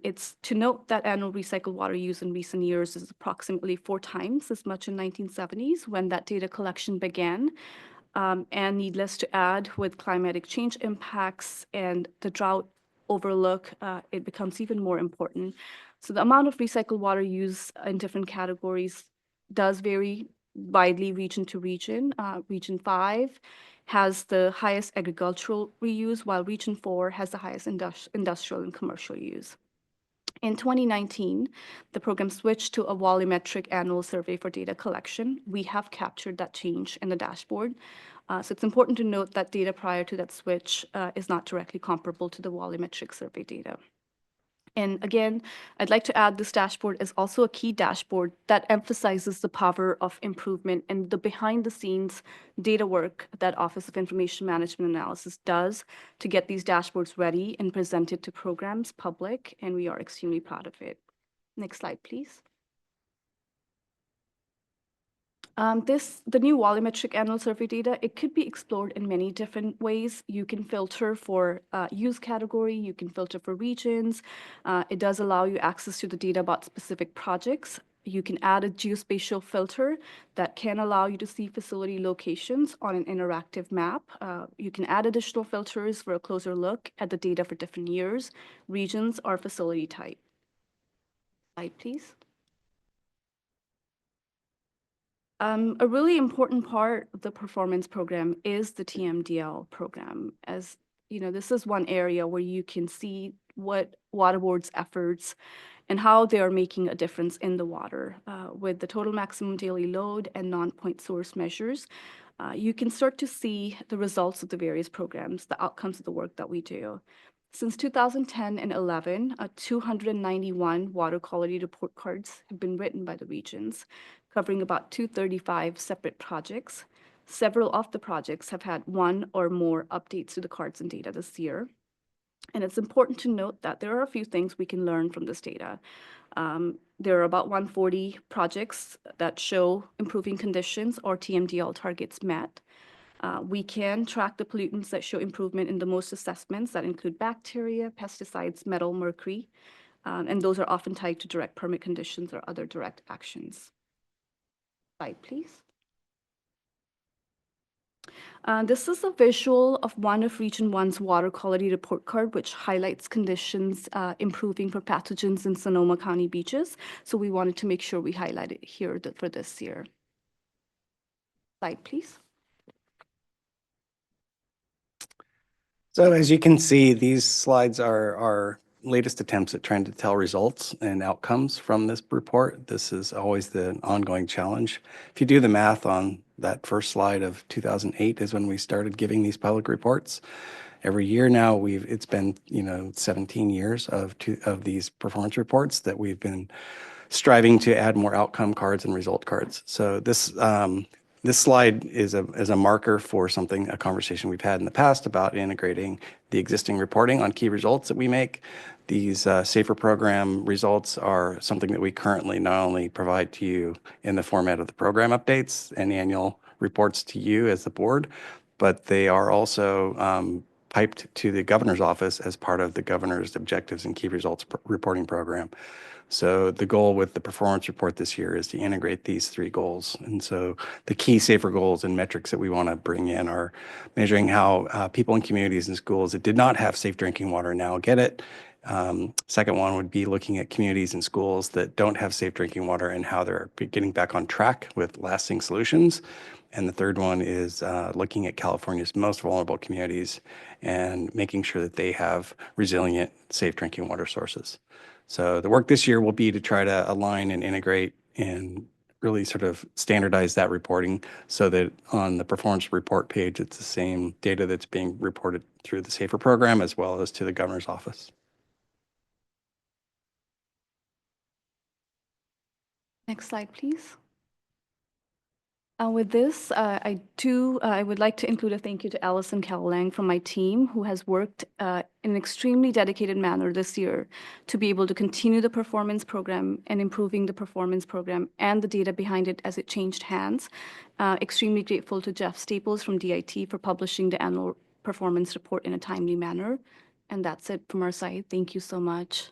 Speaker 13: It's to note that annual recycled water use in recent years is approximately 4 times as much in 1970s when that data collection began. And needless to add, with climatic change impacts and the drought overlook, it becomes even more important. So the amount of recycled water used in different categories does vary widely region to region. Region 5 has the highest agricultural reuse, while Region 4 has the highest industrial and commercial use. In 2019, the program switched to a volumetric annual survey for data collection. We have captured that change in the dashboard. So it's important to note that data prior to that switch is not directly comparable to the volumetric survey data. And again, I'd like to add this dashboard is also a key dashboard that emphasizes the power of improvement and the behind the scenes data work that Office of Information Management Analysis does to get these dashboards ready and presented to programs, public, and we are extremely proud of it. Next slide, please. The new volumetric annual survey data, it could be explored in many different ways. You can filter for use category, you can filter for regions. It does allow you access to the data about specific projects. You can add a geospatial filter that can allow you to see facility locations on an interactive map. You can add additional filters for a closer look at the data for different years, regions, or facility type. Slide, please. A really important part of the performance program is the TMDL program. As you know, this is one area where you can see what water boards' efforts and how they are making a difference in the water. With the total maximum daily load and non-point source measures, you can start to see the results of the various programs, the outcomes of the work that we do. Since 2010 and 11, 291 water quality report cards have been written by the regions, covering about 235 separate projects. Several of the projects have had one or more updates to the cards and data this year. And it's important to note that there are a few things we can learn from this data. There are about 140 projects that show improving conditions or TMDL targets met. We can track the pollutants that show improvement in the most assessments that include bacteria, pesticides, metal, mercury, and those are often tied to direct permit conditions or other direct actions. Slide, please. This is a visual of one of Region 1's water quality report card, which highlights conditions improving for pathogens in Sonoma County beaches. So we wanted to make sure we highlight it here for this year. Slide, please.
Speaker 12: So as you can see, these slides are our latest attempts at trying to tell results and outcomes from this report. This is always the ongoing challenge. If you do the math on that first slide of 2008 is when we started giving these public reports. Every year now, it's been 17 years of these performance reports that we've been striving to add more outcome cards and result cards. So this slide is a marker for a conversation we've had in the past about integrating the existing reporting on key results that we make. These SAFER program results are something that we currently not only provide to you in the format of the program updates and annual reports to you as the board, but they are also piped to the governor's office as part of the governor's objectives and key results reporting program. So the goal with the performance report this year is to integrate these three goals. And so the key SAFER goals and metrics that we want to bring in are measuring how people in communities and schools that did not have safe drinking water now get it. Second one would be looking at communities and schools that don't have safe drinking water and how they're getting back on track with lasting solutions. And the third one is looking at California's most vulnerable communities and making sure that they have resilient, safe drinking water sources. So the work this year will be to try to align and integrate and really sort of standardize that reporting so that on the performance report page, it's the same data that's being reported through the SAFER program as well as to the governor's office.
Speaker 13: Next slide, please. With this, I would like to include a thank you to Allison Callalang from my team, who has worked in an extremely dedicated manner this year to be able to continue the performance program and improving the performance program and the data behind it as it changed hands. Extremely grateful to Jeff Staples from DIT for publishing the annual performance report in a timely manner. And that's it from our side. Thank you so much.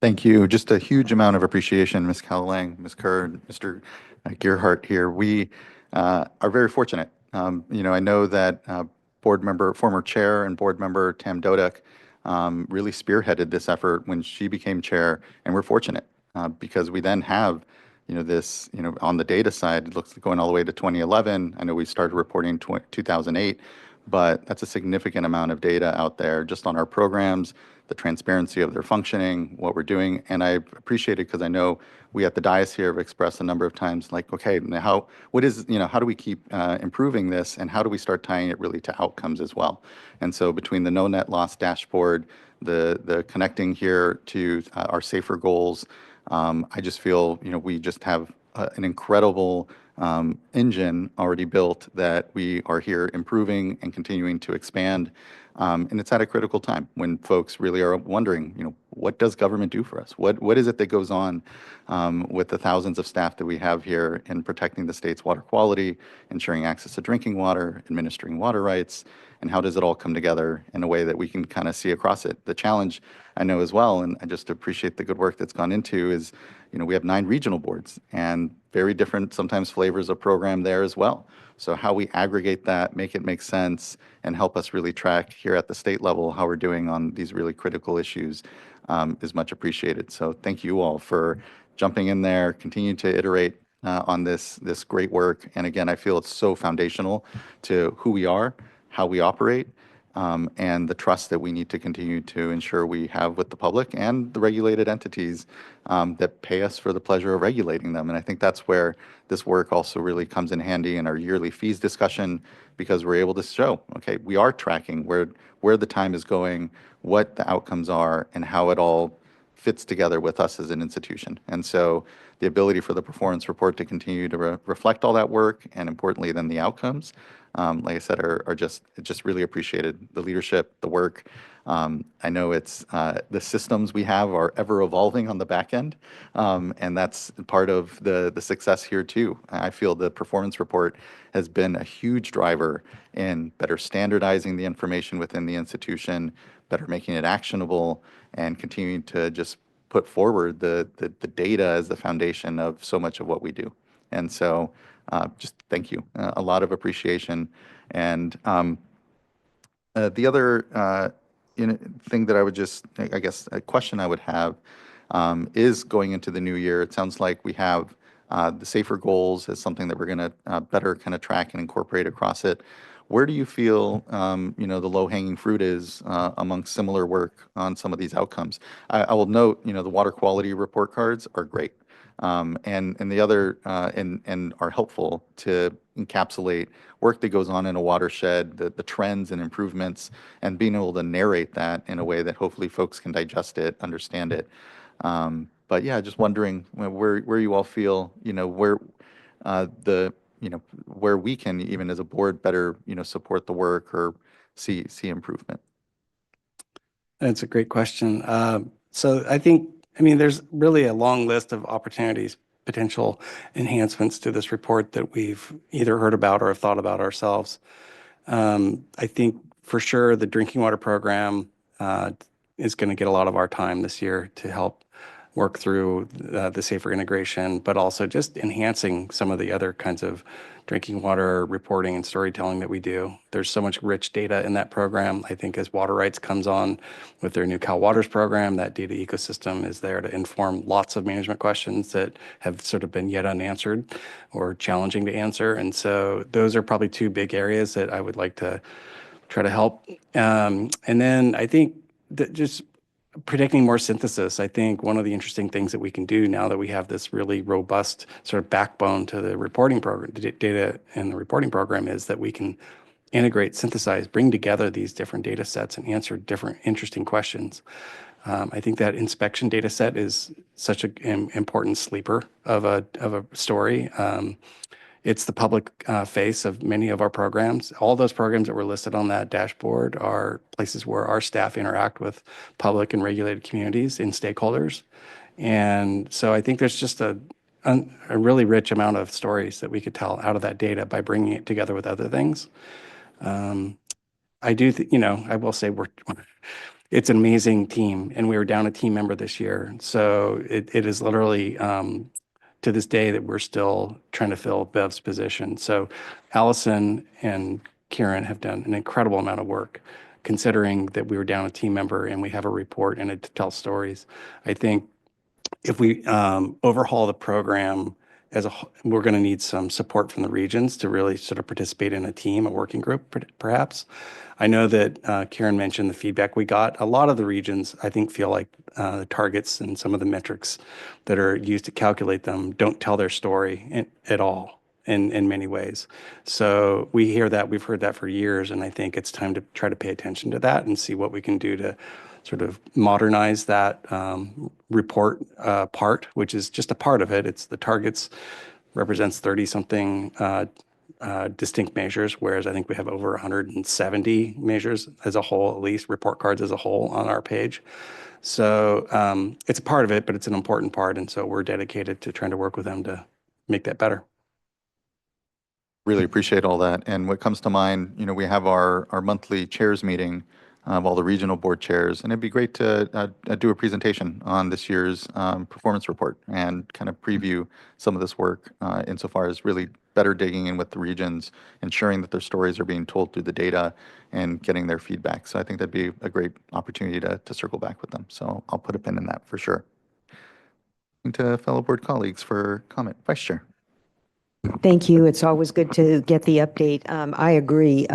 Speaker 6: Thank you. Just a huge amount of appreciation, Ms. Callalang, Ms. Kerr, Mr. Gearhart here. We are very fortunate. I know that former chair and board member Tam Dodek really spearheaded this effort when she became chair, and we're fortunate because we then have this, on the data side, it looks like going all the way to 2011. I know we started reporting in 2008, but that's a significant amount of data out there just on our programs, the transparency of their functioning, what we're doing. And I appreciate it because I know we at the dais here have expressed a number of times, like, okay, now how do we keep improving this, and how do we start tying it really to outcomes as well? And so between the no net loss dashboard, the connecting here to our safer goals, I just feel, we just have an incredible engine already built that we are here improving and continuing to expand. And it's at a critical time when folks really are wondering, what does government do for us? What is it that goes on with the thousands of staff that we have here in protecting the state's water quality, ensuring access to drinking water, administering water rights, and how does it all come together in a way that we can kind of see across it? The challenge I know as well, and I just appreciate the good work that's gone into, is, we have 9 regional boards and very different sometimes flavors of program there as well. So how we aggregate that, make it make sense, and help us really track here at the state level how we're doing on these really critical issues is much appreciated. So thank you all for jumping in there, continue to iterate on this great work. And again, I feel it's so foundational to who we are, how we operate, and the trust that we need to continue to ensure we have with the public and the regulated entities that pay us for the pleasure of regulating them. And I think that's where this work also really comes in handy in our yearly fees discussion, because we're able to show, okay, we are tracking where the time is going, what the outcomes are, and how it all fits together with us as an institution. And so the ability for the performance report to continue to reflect all that work, and importantly then the outcomes, like I said, are just really appreciated. The leadership, the work. I know it's the systems we have are ever evolving on the back end, and that's part of the success here too. I feel the performance report has been a huge driver in better standardizing the information within the institution, better making it actionable, and continuing to just put forward the data as the foundation of so much of what we do. And so just thank you. A lot of appreciation. And the other thing that I would just, I guess, a question I would have is going into the new year. It sounds like we have the safer goals as something that we're going to better kind of track and incorporate across it. Where do you feel, the low-hanging fruit is amongst similar work on some of these outcomes? I will note, the water quality report cards are great. And the other, and are helpful to encapsulate work that goes on in a watershed, the trends and improvements, and being able to narrate that in a way that hopefully folks can digest it, understand it. But yeah, just wondering where you all feel, where where we can, even as a board, better, support the work or see improvement.
Speaker 12: That's a great question. So I think, there's really a long list of opportunities, potential enhancements to this report that we've either heard about or have thought about ourselves. I think for sure the drinking water program is going to get a lot of our time this year to help work through the safer integration, but also just enhancing some of the other kinds of drinking water reporting and storytelling that we do. There's so much rich data in that program. I think as water rights comes on with their new Cal Waters program, that data ecosystem is there to inform lots of management questions that have sort of been yet unanswered or challenging to answer. And so those are probably 2 big areas that I would like to try to help. And then I think that just predicting more synthesis. I think one of the interesting things that we can do now that we have this really robust sort of backbone to the reporting program, data in the reporting program, is that we can integrate, synthesize, bring together these different data sets and answer different interesting questions. I think that inspection data set is such an important sleeper of a story. It's the public face of many of our programs. All those programs that were listed on that dashboard are places where our staff interact with public and regulated communities and stakeholders. And so I think there's just a really rich amount of stories that we could tell out of that data by bringing it together with other things. I do, I will say it's an amazing team, and we were down a team member this year. So it is literally to this day that we're still trying to fill Bev's position. So Allison and Kieran have done an incredible amount of work, considering that we were down a team member and we have a report and it tells stories. I think if we overhaul the program we're going to need some support from the regions to really sort of participate in a team, a working group, perhaps. I know that Karen mentioned the feedback we got. A lot of the regions, I think, feel like the targets and some of the metrics that are used to calculate them don't tell their story at all in many ways. So we hear that, we've heard that for years, and I think it's time to try to pay attention to that and see what we can do to sort of modernize that report part, which is just a part of it. It's the targets represents 30-something distinct measures, whereas I think we have over 170 measures as a whole, at least report cards as a whole on our page. So it's a part of it, but it's an important part. And so we're dedicated to trying to work with them to make that better.
Speaker 6: Really appreciate all that. And what comes to mind, we have our monthly chairs meeting of all the regional board chairs, and it'd be great to do a presentation on this year's performance report and kind of preview some of this work insofar as really better digging in with the regions, ensuring that their stories are being told through the data and getting their feedback. So I think that'd be a great opportunity to circle back with them. So I'll put a pin in that for sure. To fellow board colleagues for comment. Vice Chair.
Speaker 10: Thank you. It's always good to get the update. I agree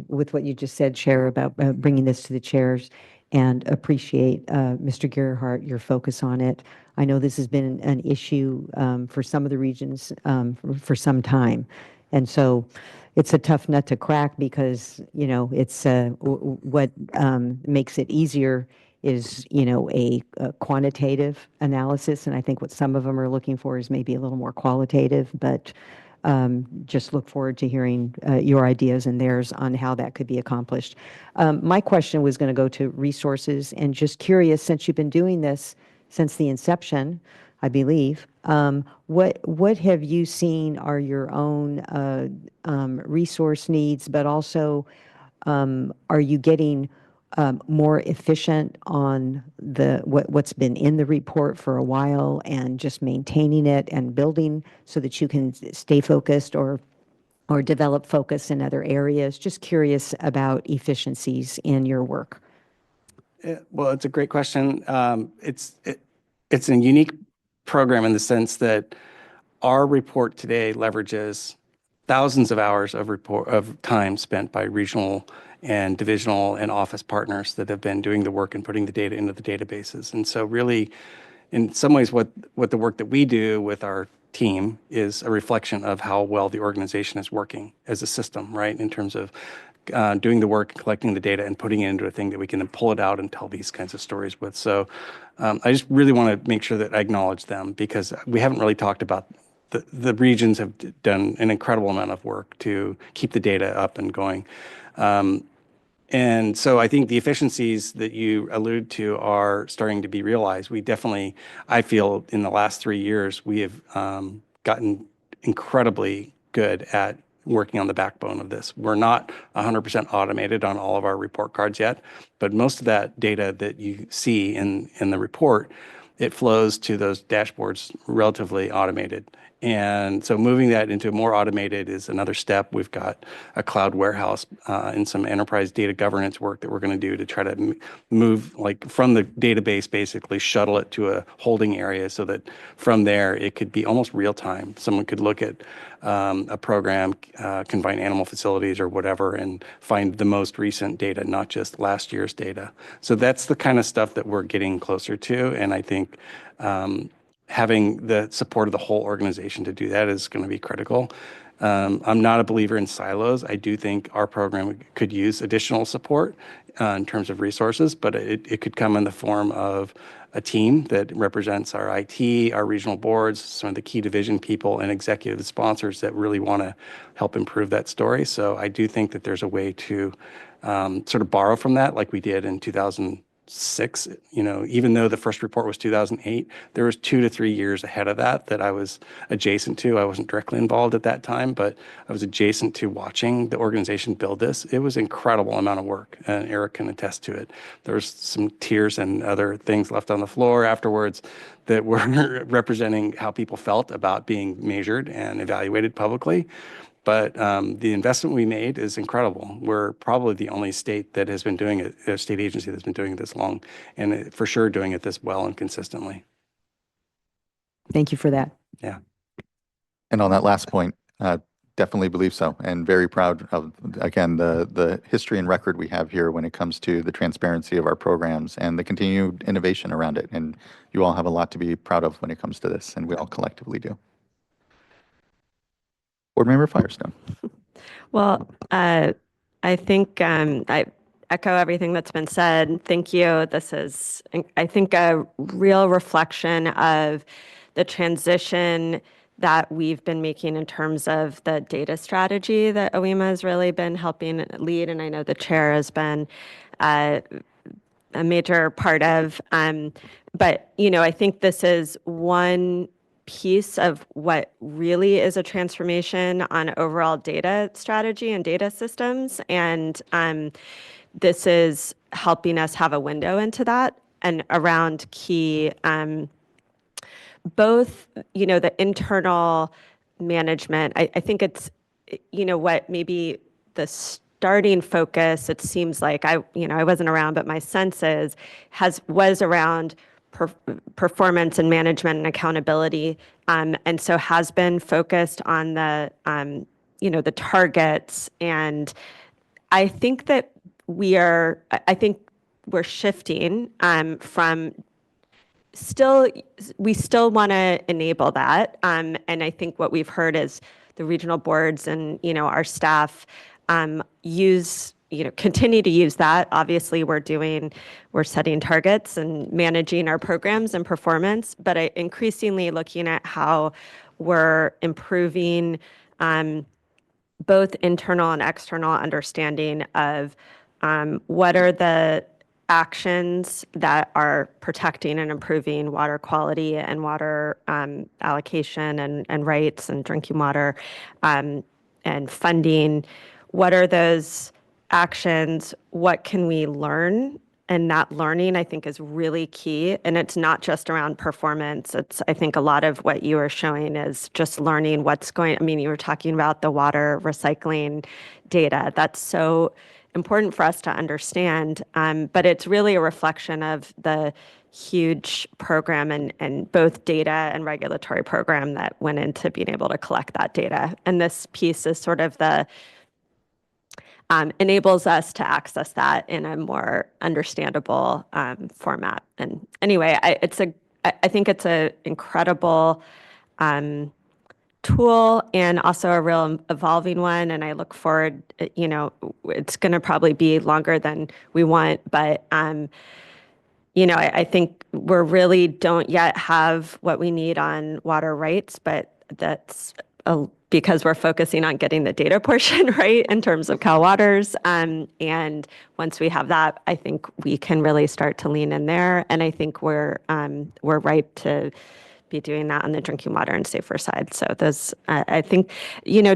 Speaker 10: with what you just said, Chair, about bringing this to the chairs, and appreciate, Mr. Gerhardt, your focus on it. I know this has been an issue for some of the regions for some time. And so it's a tough nut to crack because, it's what makes it easier is, a quantitative analysis. And I think what some of them are looking for is maybe a little more qualitative, but just look forward to hearing your ideas and theirs on how that could be accomplished. My question was going to go to resources, and just curious, since you've been doing this since the inception, I believe, what have you seen are your own resource needs, but also are you getting more efficient on what's been in the report for a while and just maintaining it and building so that you can stay focused or develop focus in other areas? Just curious about efficiencies in your work.
Speaker 12: Well, it's a great question. It's a unique program in the sense that our report today leverages thousands of hours of time spent by regional and divisional and office partners that have been doing the work and putting the data into the databases. And so really, in some ways, what the work that we do with our team is a reflection of how well the organization is working as a system, right? In terms of doing the work, collecting the data, and putting it into a thing that we can then pull it out and tell these kinds of stories with. So I just really want to make sure that I acknowledge them, because we haven't really talked about the regions have done an incredible amount of work to keep the data up and going. And so I think the efficiencies that you allude to are starting to be realized. We definitely, I feel in the last 3 years, we have gotten incredibly good at working on the backbone of this. We're not 100% automated on all of our report cards yet, but most of that data that you see in the report, it flows to those dashboards relatively automated. And so moving that into more automated is another step. We've got a cloud warehouse and some enterprise data governance work that we're going to do to try to move from the database, basically shuttle it to a holding area so that from there it could be almost real time. Someone could look at a program, confined animal facilities or whatever, and find the most recent data, not just last year's data. So that's the kind of stuff that we're getting closer to. And I think having the support of the whole organization to do that is going to be critical. I'm not a believer in silos. I do think our program could use additional support in terms of resources, but it could come in the form of a team that represents our IT, our regional boards, some of the key division people, and executive sponsors that really want to help improve that story. So I do think that there's a way to sort of borrow from that, like we did in 2006. Even though the first report was 2008, there was 2 to 3 years ahead of that I was adjacent to. I wasn't directly involved at that time, but I was adjacent to watching the organization build this. It was an incredible amount of work, and Eric can attest to it. There was some tears and other things left on the floor afterwards that were representing how people felt about being measured and evaluated publicly. But the investment we made is incredible. We're probably the only state that has been doing it, a state agency that's been doing it this long, and for sure doing it this well and consistently.
Speaker 10: Thank you for that.
Speaker 6: And on that last point, definitely believe so, and very proud of, again, the history and record we have here when it comes to the transparency of our programs and the continued innovation around it. And you all have a lot to be proud of when it comes to this, and we all collectively do. Board Member Firestone.
Speaker 14: Well, I think I echo everything that's been said. Thank you. This is, I think, a real reflection of the transition that we've been making in terms of the data strategy that OEMA has really been helping lead, and I know the chair has been a major part of. But, you know, I think this is one piece of what really is a transformation on overall data strategy and data systems. And this is helping us have a window into that and around key, both, you know, the internal management. I think it's, you know, what maybe the starting focus, it seems like, I wasn't around, but my sense is, was around performance and management and accountability, and so has been focused on the the targets. And I think that I think we're shifting from we still want to enable that, and I think what we've heard is the regional boards and our staff continue to use that. Obviously, we're setting targets and managing our programs and performance, but increasingly looking at how we're improving both internal and external understanding of what are the actions that are protecting and improving water quality and water allocation and rights and drinking water and funding. What are those actions? What can we learn? And that learning, I think, is really key. And it's not just around performance. I think a lot of what you are showing is just learning you were talking about the water recycling data. That's so important for us to understand. But it's really a reflection of the huge program and both data and regulatory program that went into being able to collect that data. And this piece is sort of enables us to access that in a more understandable format. And anyway, I think it's an incredible tool and also a real evolving one. And I look forward, it's going to probably be longer than we want, but I think we really don't yet have what we need on water rights, but that's because we're focusing on getting the data portion right in terms of Cal Waters. And once we have that, I think we can really start to lean in there. And I think we're ripe to be doing that on the drinking water and safer side. So those, I think,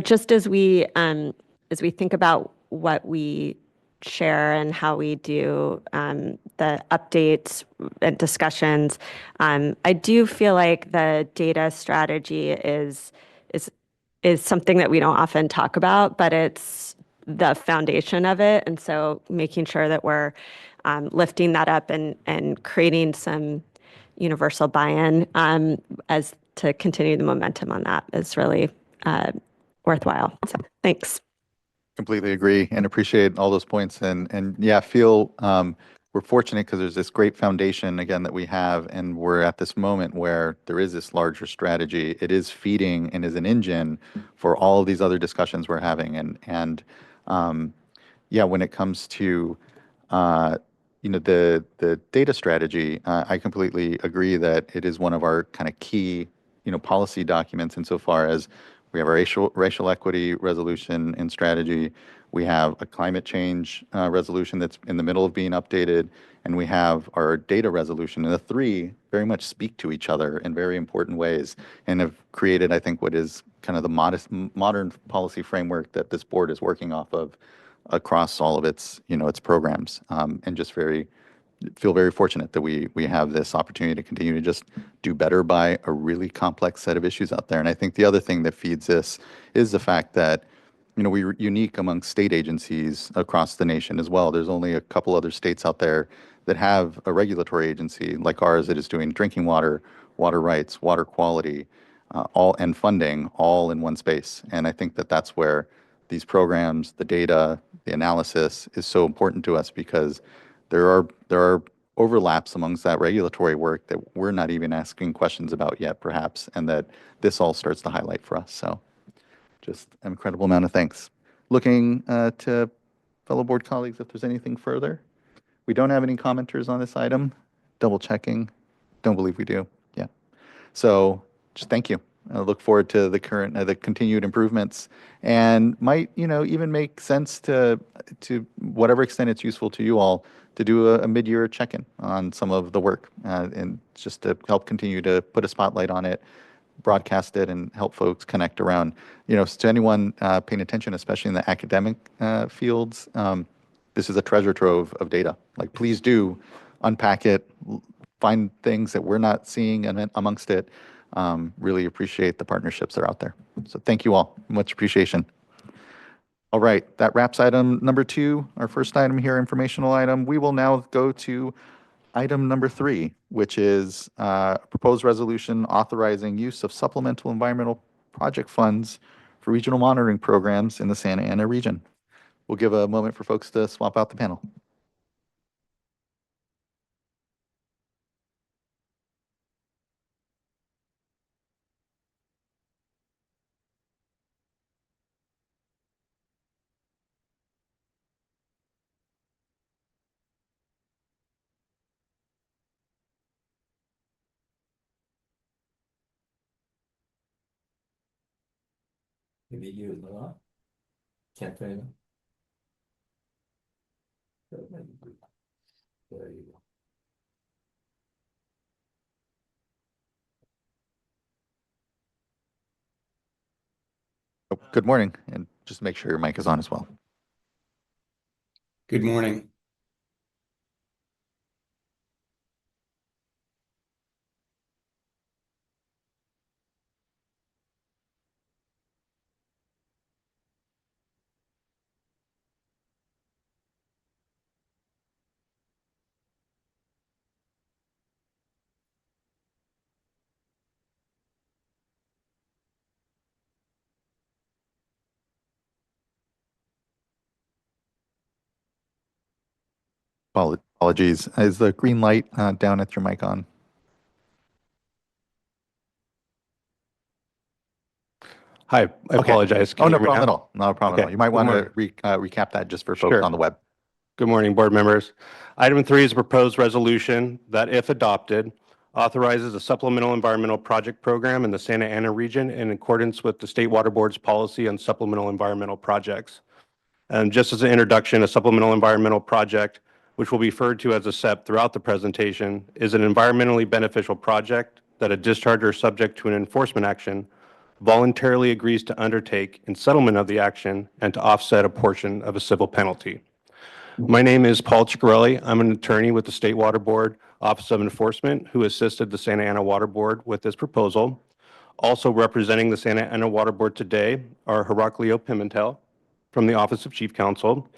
Speaker 14: just as we think about what we share and how we do the updates and discussions, I do feel like the data strategy is something that we don't often talk about, but it's the foundation of it. And so making sure that we're lifting that up and creating some universal buy-in as to continue the momentum on that is really worthwhile. So thanks.
Speaker 6: Completely agree and appreciate all those points. And yeah, feel we're fortunate because there's this great foundation again that we have, and we're at this moment where there is this larger strategy. It is feeding and is an engine for all of these other discussions we're having. And yeah, when it comes to the data strategy, I completely agree that it is one of our kind of key policy documents insofar as we have our racial equity resolution and strategy. We have a climate change resolution that's in the middle of being updated, and we have our data resolution. And the three very much speak to each other in very important ways and have created, I think, what is kind of the modern policy framework that this board is working off of across all of its, its programs. And just feel very fortunate that we have this opportunity to continue to just do better by a really complex set of issues out there. And I think the other thing that feeds this is the fact that we're unique among state agencies across the nation as well. There's only a couple other states out there that have a regulatory agency like ours that is doing drinking water water rights, water quality, all and funding all in one space. And I think that that's where these programs, the data, the analysis is so important to us because there are overlaps amongst that regulatory work that we're not even asking questions about yet, perhaps, and that this all starts to highlight for us. So just an incredible amount of thanks. Looking to fellow board colleagues if there's anything further. We don't have any commenters on this item. Double checking. Don't believe we do. Yeah. So just thank you. I look forward to the continued improvements, and might, even make sense to whatever extent it's useful to you all to do a mid-year check-in on some of the work, and just to help continue to put a spotlight on it, broadcast it, and help folks connect around. To anyone paying attention, especially in the academic fields, this is a treasure trove of data. Like, please do unpack it, find things that we're not seeing amongst it. Really appreciate the partnerships that are out there. So thank you all. Much appreciation. All right, that wraps item number 2, our first item here, informational item. We will now go to item number 3, which is a proposed resolution authorizing use of supplemental environmental project funds for regional monitoring programs in the Santa Ana region. We'll give a moment for folks to swap out the panel.
Speaker 4: Maybe you as well. Can't tell you. There you go.
Speaker 6: Oh, good morning, and just make sure your mic is on as well.
Speaker 12: Good morning.
Speaker 6: Apologies. Is the green light down at your mic on?
Speaker 12: Hi, I
Speaker 6: Okay.
Speaker 12: apologize.
Speaker 6: Oh,
Speaker 12: Can
Speaker 6: no
Speaker 12: you hear me
Speaker 6: problem
Speaker 12: now?
Speaker 6: at all. No problem at all.
Speaker 12: Okay.
Speaker 6: You might
Speaker 12: Good
Speaker 6: want to
Speaker 12: morning.
Speaker 6: recap that just for folks
Speaker 12: Sure.
Speaker 6: on the web.
Speaker 12: Good morning, board members. Item 3 is a proposed resolution that, if adopted, authorizes a supplemental environmental project program in the Santa Ana region in accordance with the State Water Board's policy on supplemental environmental projects. And just as an introduction, a supplemental environmental project, which will be referred to as a SEP throughout the presentation, is an environmentally beneficial project that a discharger subject to an enforcement action voluntarily agrees to undertake in settlement of the action and to offset a portion of a civil penalty. My name is Paul Ciccarelli. I'm an attorney with the State Water Board Office of Enforcement who assisted the Santa Ana Water Board with this proposal. Also representing the Santa Ana Water Board today are Heraclio Pimentel from the Office of Chief Counsel,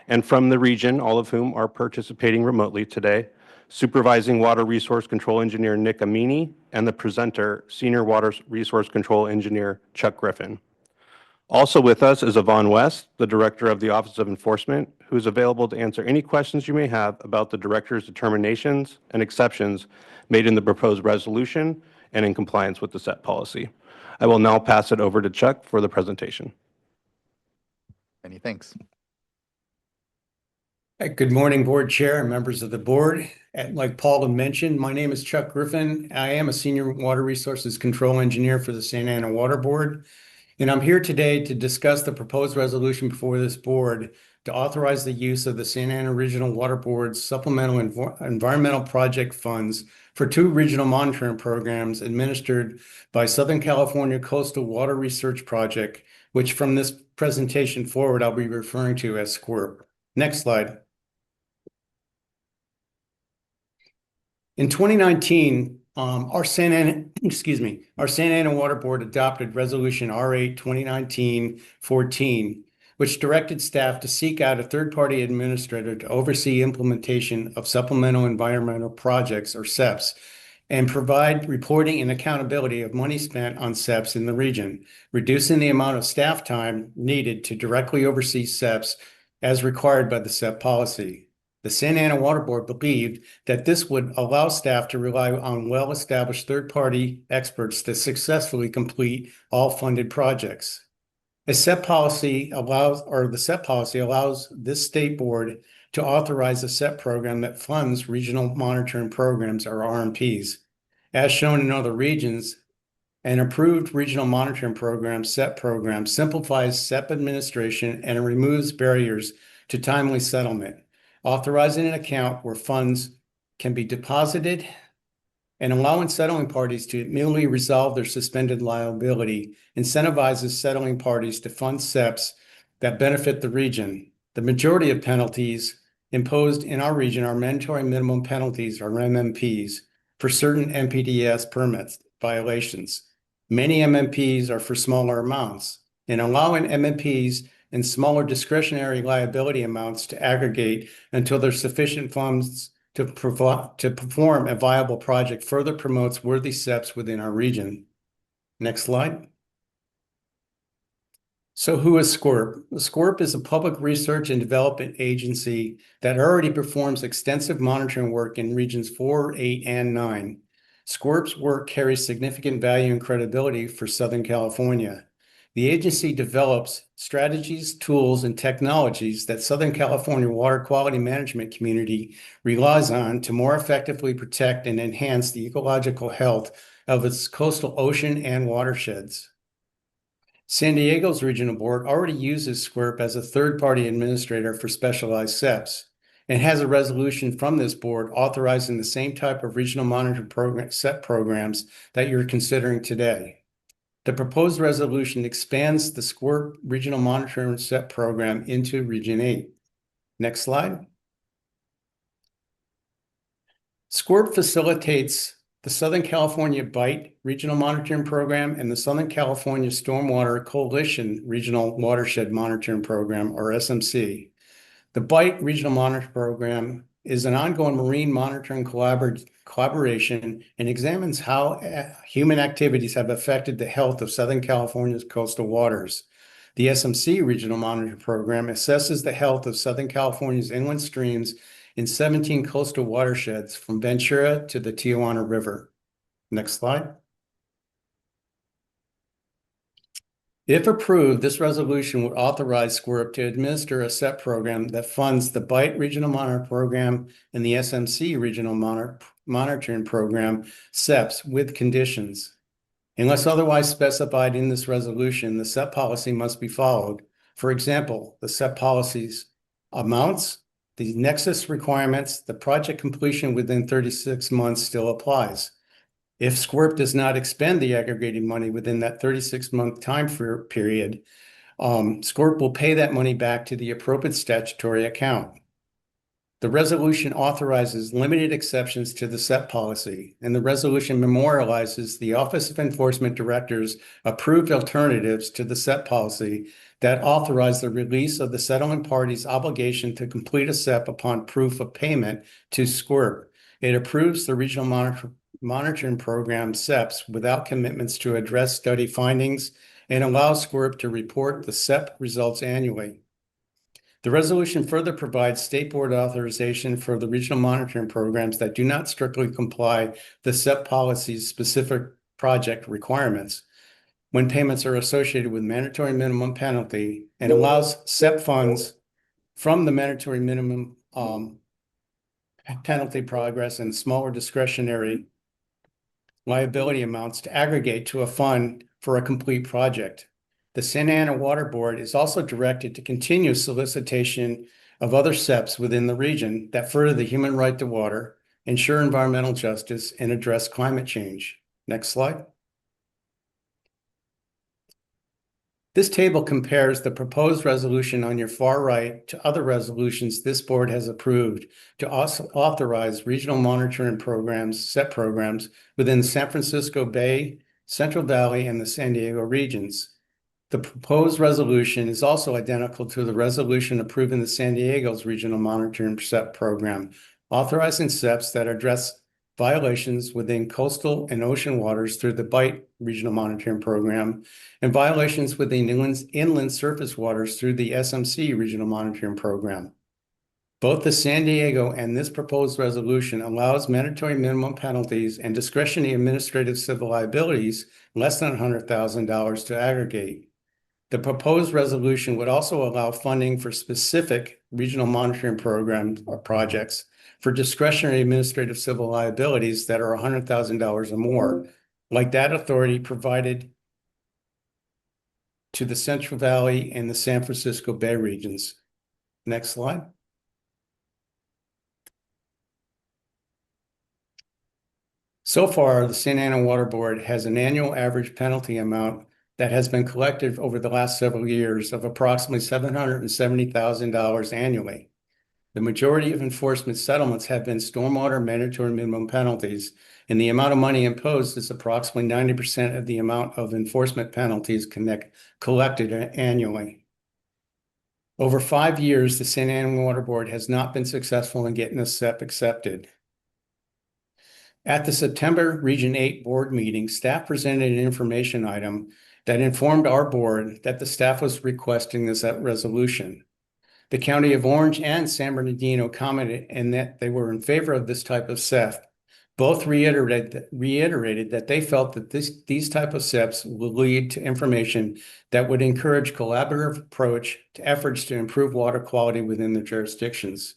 Speaker 12: and from the region, all of whom are participating remotely today, Supervising Water Resource Control Engineer Nick Amini, and the presenter, Senior Water Resource Control Engineer Chuck Griffin. Also with us is Yvonne West, the Director of the Office of Enforcement, who is available to answer any questions you may have about the Director's determinations and exceptions made in the proposed resolution and in compliance with the SET policy. I will now pass it over to Chuck for the presentation.
Speaker 6: Many thanks.
Speaker 15: Good morning, Board Chair and members of the board. Like Paul had mentioned, my name is Chuck Griffin. I am a Senior Water Resources Control Engineer for the Santa Ana Water Board. And I'm here today to discuss the proposed resolution before this board to authorize the use of the Santa Ana Regional Water Board's supplemental environmental project funds for 2 regional monitoring programs administered by Southern California Coastal Water Research Project, which from this presentation forward, I'll be referring to as SWRCB. Next slide. In 2019, our Santa Ana Water Board adopted Resolution R8 2019-14, which directed staff to seek out a third-party administrator to oversee implementation of supplemental environmental projects, or SEPs, and provide reporting and accountability of money spent on SEPs in the region, reducing the amount of staff time needed to directly oversee SEPs as required by the SEP policy. The Santa Ana Water Board believed that this would allow staff to rely on well-established third-party experts to successfully complete all funded projects. The SEP policy allows this state board to authorize a SEP program that funds regional monitoring programs, or RMPs. As shown in other regions, an approved regional monitoring program, SEP program, simplifies SEP administration and removes barriers to timely settlement, authorizing an account where funds can be deposited and allowing settling parties to immediately resolve their suspended liability incentivizes settling parties to fund SEPs that benefit the region. The majority of penalties imposed in our region are mandatory minimum penalties, or MMPs, for certain MPDS permits violations. Many MMPs are for smaller amounts, and allowing MMPs and smaller discretionary liability amounts to aggregate until there's sufficient funds to perform a viable project further promotes worthy SEPs within our region. Next slide. So who is SWRCB? SWRCB is a public research and development agency that already performs extensive monitoring work in regions 4, 8, and 9. SWRCB's work carries significant value and credibility for Southern California. The agency develops strategies, tools, and technologies that Southern California water quality management community relies on to more effectively protect and enhance the ecological health of its coastal ocean and watersheds. San Diego's regional board already uses SWRCB as a third-party administrator for specialized SEPs and has a resolution from this board authorizing the same type of regional monitoring program, SEP programs that you're considering today. The proposed resolution expands the SWRCB Regional Monitoring SEP program into Region 8. Next slide. SWRCB facilitates the Southern California BITE Regional Monitoring Program and the Southern California Stormwater Coalition Regional Watershed Monitoring Program, or SMC. The BITE Regional Monitoring Program is an ongoing marine monitoring collaboration and examines how human activities have affected the health of Southern California's coastal waters. The SMC Regional Monitoring Program assesses the health of Southern California's inland streams in 17 coastal watersheds from Ventura to the Tijuana River. Next slide. If approved, this resolution would authorize SWRCB to administer a SEP program that funds the BITE Regional Monitoring Program and the SMC Regional Monitoring Program SEPs with conditions. Unless otherwise specified in this resolution, the SEP policy must be followed. For example, the SEP policy's amounts, the nexus requirements, the project completion within 36 months still applies. If SWRCB does not expend the aggregated money within that 36-month time period, SWRCB will pay that money back to the appropriate statutory account. The resolution authorizes limited exceptions to the SEP policy, and the resolution memorializes the Office of Enforcement Director's approved alternatives to the SEP policy that authorize the release of the settling party's obligation to complete a SEP upon proof of payment to SWRCB. It approves the Regional Monitoring Program SEPs without commitments to address study findings and allows SWRCB to report the SEP results annually. The resolution further provides state board authorization for the regional monitoring programs that do not strictly comply the SEP policy's specific project requirements when payments are associated with mandatory minimum penalty, and allows SEP funds from the mandatory minimum penalty progress and smaller discretionary liability amounts to aggregate to a fund for a complete project. The Santa Ana Water Board is also directed to continue solicitation of other SEPs within the region that further the human right to water, ensure environmental justice, and address climate change. Next slide. This table compares the proposed resolution on your far right to other resolutions this board has approved to also authorize regional monitoring programs, SEP programs, within the San Francisco Bay, Central Valley, and the San Diego regions. The proposed resolution is also identical to the resolution approving the San Diego's regional monitoring SEP program, authorizing SEPs that address violations within coastal and ocean waters through the BITE Regional Monitoring Program, and violations within inland surface waters through the SMC Regional Monitoring Program. Both the San Diego and this proposed resolution allows mandatory minimum penalties and discretionary administrative civil liabilities less than $100,000 to aggregate. The proposed resolution would also allow funding for specific regional monitoring programs or projects for discretionary administrative civil liabilities that are $100,000 or more, like that authority provided to the Central Valley and the San Francisco Bay regions. Next slide. So far, the Santa Ana Water Board has an annual average penalty amount that has been collected over the last several years of approximately $770,000 annually. The majority of enforcement settlements have been stormwater mandatory minimum penalties, and the amount of money imposed is approximately 90% of the amount of enforcement penalties collected annually. Over 5 years, the Santa Ana Water Board has not been successful in getting a SEP accepted. At the September Region 8 board meeting, staff presented an information item that informed our board that the staff was requesting this resolution. The County of Orange and San Bernardino commented and that they were in favor of this type of SEP. Both reiterated that they felt that these type of SEPs will lead to information that would encourage collaborative approach to efforts to improve water quality within their jurisdictions.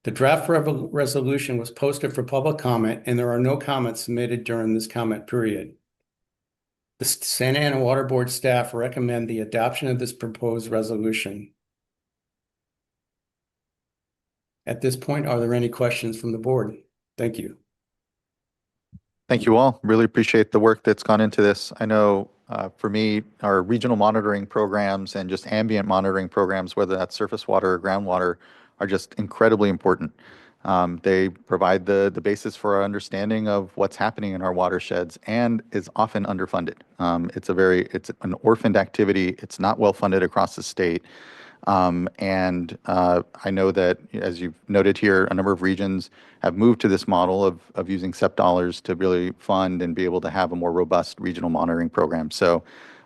Speaker 15: The draft resolution was posted for public comment, and there are no comments submitted during this comment period. The Santa Ana Water Board staff recommend the adoption of this proposed resolution. At this point, are there any questions from the board? Thank you.
Speaker 6: Thank you all. Really appreciate the work that's gone into this. I know for me, our regional monitoring programs and just ambient monitoring programs, whether that's surface water or groundwater, are just incredibly important. They provide the basis for our understanding of what's happening in our watersheds and is often underfunded. It's an orphaned activity. It's not well funded across the state. I know that, as you've noted here, a number of regions have moved to this model of using SEP dollars to really fund and be able to have a more robust regional monitoring program. So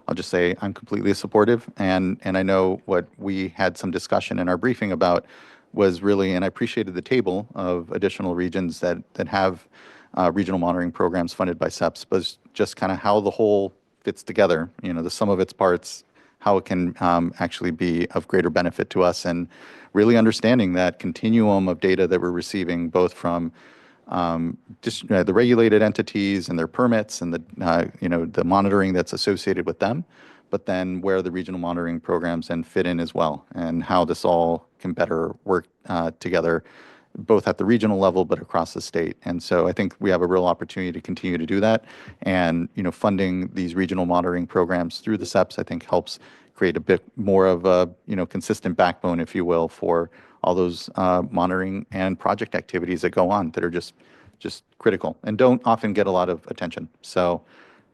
Speaker 6: I'll just say I'm completely supportive, and I know what we had some discussion in our briefing about was really, and I appreciated the table of additional regions that have regional monitoring programs funded by SEPs, but just kind of how the whole fits together, the sum of its parts, how it can actually be of greater benefit to us, and really understanding that continuum of data that we're receiving, both from the regulated entities and their permits and the monitoring that's associated with them, but then where the regional monitoring programs then fit in as well, and how this all can better work together, both at the regional level but across the state. And so I think we have a real opportunity to continue to do that. And funding these regional monitoring programs through the SEPs, I think, helps create a bit more of a consistent backbone, if you will, for all those monitoring and project activities that go on that are just critical and don't often get a lot of attention. So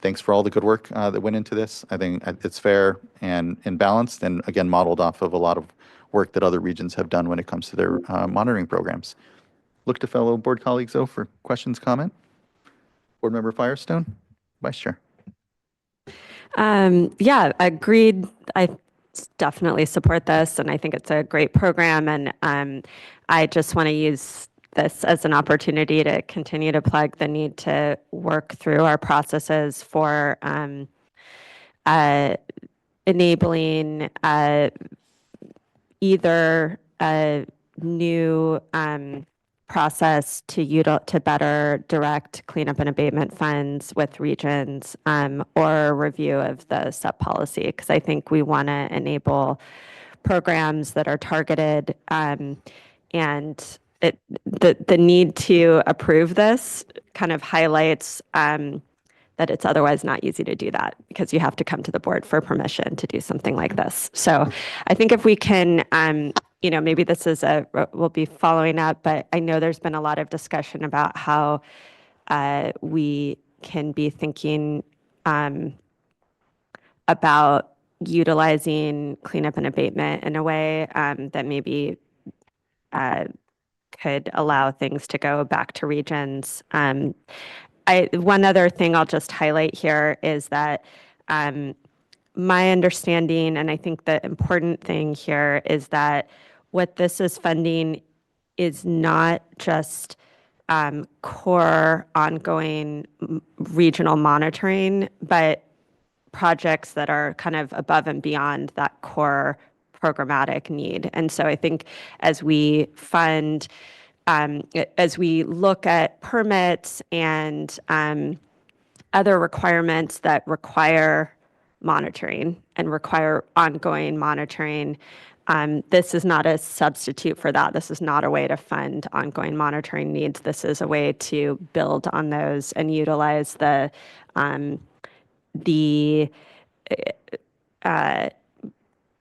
Speaker 6: thanks for all the good work that went into this. I think it's fair and balanced, and again, modeled off of a lot of work that other regions have done when it comes to their monitoring programs. Look to fellow board colleagues, though, for questions, comment. Board Member Firestone, Vice Chair.
Speaker 14: Yeah, agreed. I definitely support this, and I think it's a great program. And I just want to use this as an opportunity to continue to plug the need to work through our processes for enabling either a new process to better direct cleanup and abatement funds with regions, or a review of the SEP policy, because I think we want to enable programs that are targeted, and the need to approve this kind of highlights that it's otherwise not easy to do that, because you have to come to the board for permission to do something like this. So I think if we can, maybe this is we'll be following up, but I know there's been a lot of discussion about how we can be thinking about utilizing cleanup and abatement in a way that maybe could allow things to go back to regions. One other thing I'll just highlight here is that my understanding, and I think the important thing here is that what this is funding is not just core ongoing regional monitoring, but projects that are kind of above and beyond that core programmatic need. And so I think as we fund, as we look at permits and other requirements that require monitoring and require ongoing monitoring, this is not a substitute for that. This is not a way to fund ongoing monitoring needs. This is a way to build on those and utilize the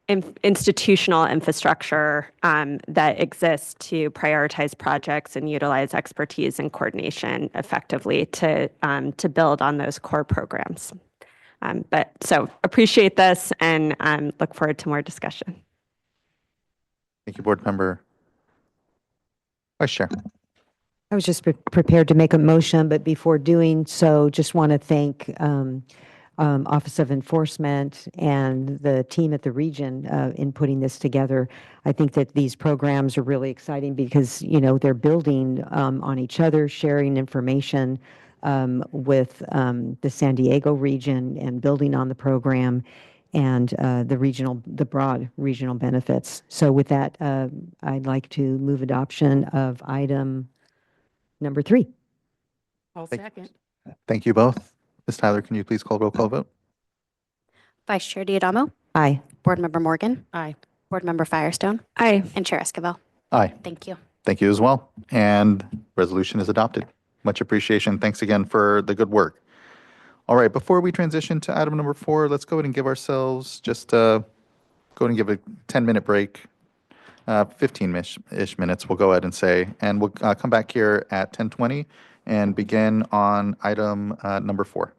Speaker 14: institutional infrastructure that exists to prioritize projects and utilize expertise and coordination effectively to build on those core programs. But so appreciate this and look forward to more discussion.
Speaker 6: Thank you, Board Member Vice Chair.
Speaker 10: I was just prepared to make a motion, but before doing so, just want to thank Office of Enforcement and the team at the region in putting this together. I think that these programs are really exciting because, you know, they're building on each other, sharing information with the San Diego region and building on the program and the broad regional benefits. So with that, I'd like to move adoption of item number 3.
Speaker 3: I'll
Speaker 6: Thank-
Speaker 3: second.
Speaker 6: Thank you both. Ms. Tyler, can you please call roll call vote?
Speaker 11: Vice Chair Diadamo,
Speaker 10: Aye.
Speaker 11: Board Member Morgan,
Speaker 3: Aye.
Speaker 11: Board Member Firestone,
Speaker 14: Aye.
Speaker 11: and Chair Esquivel.
Speaker 6: Aye.
Speaker 11: Thank you.
Speaker 6: Thank you as well. And resolution is adopted. Much appreciation. Thanks again for the good work. All right, before we transition to item number 4, let's go ahead and give ourselves just go ahead and give a 10-minute break, 15-ish minutes, we'll go ahead and say, and we'll come back here at 10:20 and begin on item number 4.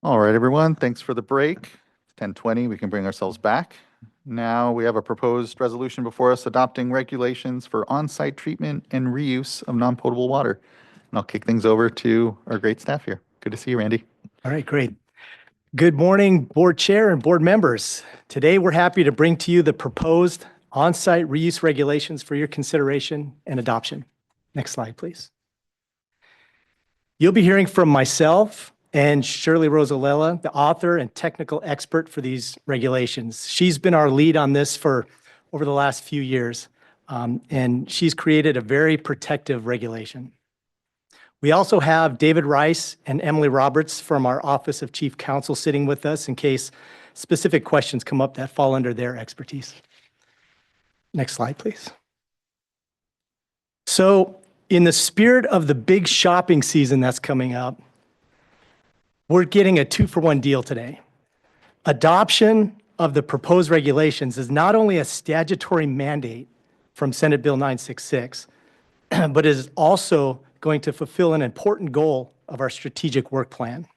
Speaker 6: All right, everyone, thanks for the break. 10:20, we can bring ourselves back. Now we have a proposed resolution before us adopting regulations for on-site treatment and reuse of non-potable water. And I'll kick things over to our great staff here. Good to see you, Randy.
Speaker 16: All right, great. Good morning, board chair and board members. Today, we're happy to bring to you the proposed on-site reuse regulations for your consideration and adoption. Next slide, please. You'll be hearing from myself and Shirley Rosalella, the author and technical expert for these regulations. She's been our lead on this for over the last few years, and she's created a very protective regulation. We also have David Rice and Emily Roberts from our Office of Chief Counsel sitting with us in case specific questions come up that fall under their expertise. Next slide, please. So, in the spirit of the big shopping season that's coming up, we're getting a 2-for-1 deal today. Adoption of the proposed regulations is not only a statutory mandate from Senate Bill 966, but is also going to fulfill an important goal of our strategic work plan,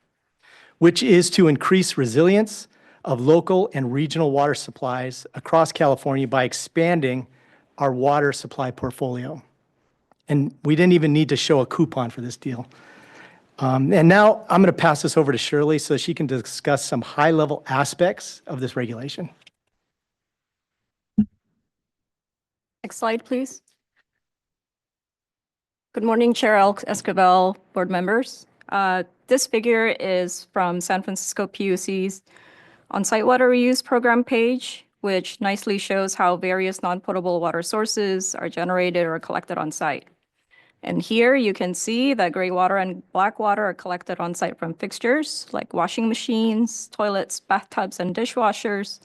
Speaker 16: which is to increase resilience of local and regional water supplies across California by expanding our water supply portfolio. And we didn't even need to show a coupon for this deal. And now I'm going to pass this over to Shirley so she can discuss some high-level aspects of this regulation.
Speaker 17: Next slide, please. Good morning, Chair Esquivel, board members. This figure is from San Francisco PUC's on-site water reuse program page, which nicely shows how various non-potable water sources are generated or collected on site. And here you can see that gray water and black water are collected on site from fixtures like washing machines, toilets, bathtubs, and dishwashers.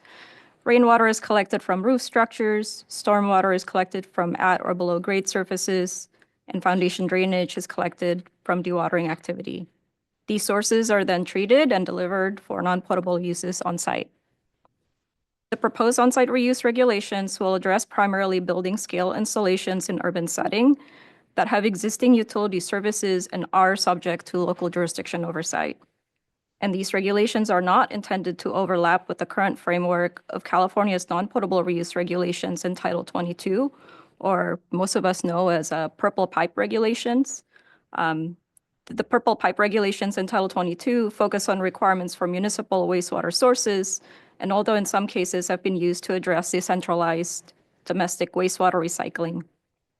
Speaker 17: Rainwater is collected from roof structures. Stormwater is collected from at or below grade surfaces. And foundation drainage is collected from dewatering activity. These sources are then treated and delivered for non-potable uses on site. The proposed on-site reuse regulations will address primarily building scale installations in urban setting that have existing utility services and are subject to local jurisdiction oversight. And these regulations are not intended to overlap with the current framework of California's non-potable reuse regulations in Title 22, or most of us know as purple pipe regulations. The purple pipe regulations in Title 22 focus on requirements for municipal wastewater sources, and although in some cases have been used to address decentralized domestic wastewater recycling.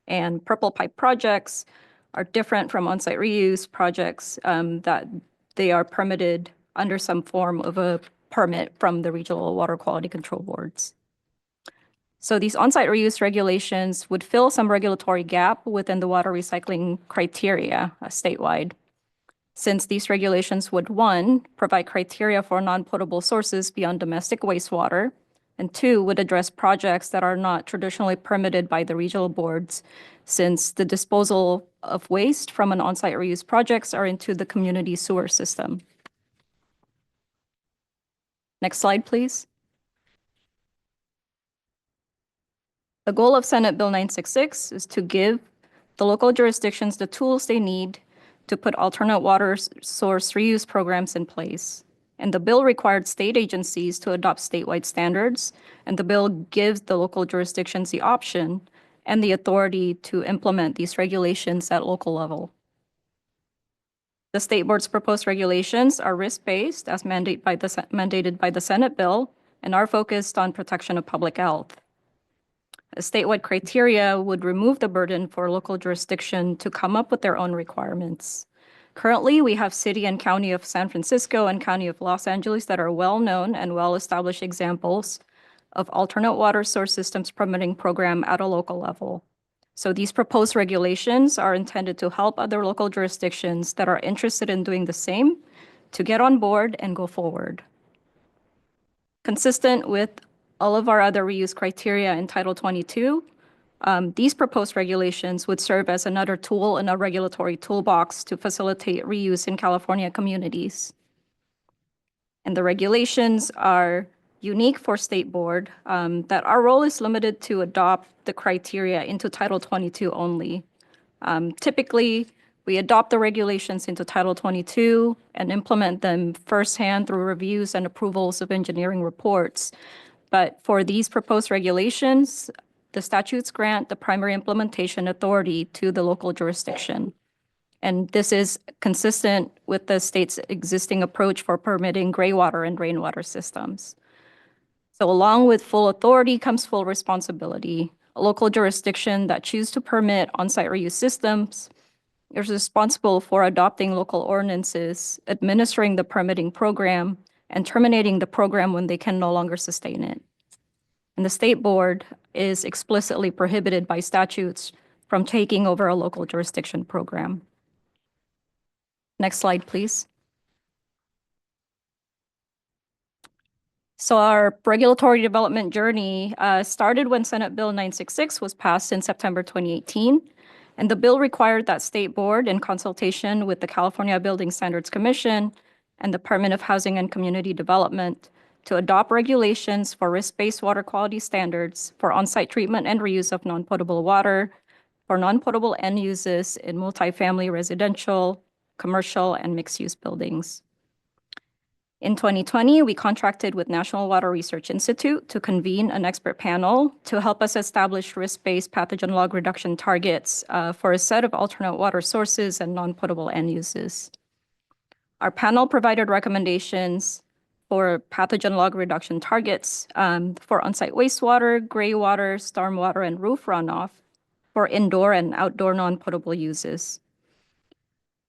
Speaker 17: And purple pipe projects are different from on-site reuse projects that they are permitted under some form of a permit from the regional water quality control boards. So these on-site reuse regulations would fill some regulatory gap within the water recycling criteria statewide, since these regulations would, 1, provide criteria for non-potable sources beyond domestic wastewater, and 2, would address projects that are not traditionally permitted by the regional boards, since the disposal of waste from an on-site reuse projects are into the community sewer system. Next slide, please. The goal of Senate Bill 966 is to give the local jurisdictions the tools they need to put alternate water source reuse programs in place. And the bill required state agencies to adopt statewide standards, and the bill gives the local jurisdictions the option and the authority to implement these regulations at local level. The state board's proposed regulations are risk-based as mandated by the Senate bill and are focused on protection of public health. A statewide criteria would remove the burden for local jurisdiction to come up with their own requirements. Currently, we have City and County of San Francisco and County of Los Angeles that are well-known and well-established examples of alternate water source systems permitting program at a local level. So these proposed regulations are intended to help other local jurisdictions that are interested in doing the same to get on board and go forward. Consistent with all of our other reuse criteria in Title 22, these proposed regulations would serve as another tool in a regulatory toolbox to facilitate reuse in California communities. And the regulations are unique for State Board, that our role is limited to adopt the criteria into Title 22 only. Typically, We adopt the regulations into Title 22 and implement them firsthand through reviews and approvals of engineering reports. But for these proposed regulations, the statutes grant the primary implementation authority to the local jurisdiction. And this is consistent with the state's existing approach for permitting gray water and rainwater systems. So along with full authority comes full responsibility. A local jurisdiction that chooses to permit on-site reuse systems is responsible for adopting local ordinances, administering the permitting program, and terminating the program when they can no longer sustain it. And the state board is explicitly prohibited by statutes from taking over a local jurisdiction program. Next slide, please. So our regulatory development journey started when Senate Bill 966 was passed in September 2018. And the bill required that state board, in consultation with the California Building Standards Commission and the Department of Housing and Community Development, to adopt regulations for risk-based water quality standards for on-site treatment and reuse of non-potable water for non-potable end uses in multifamily residential, commercial, and mixed-use buildings. In 2020, we contracted with National Water Research Institute to convene an expert panel to help us establish risk-based pathogen log reduction targets for a set of alternate water sources and non-potable end uses. Our panel provided recommendations for pathogen log reduction targets for on-site wastewater, gray water, stormwater, and roof runoff for indoor and outdoor non-potable uses.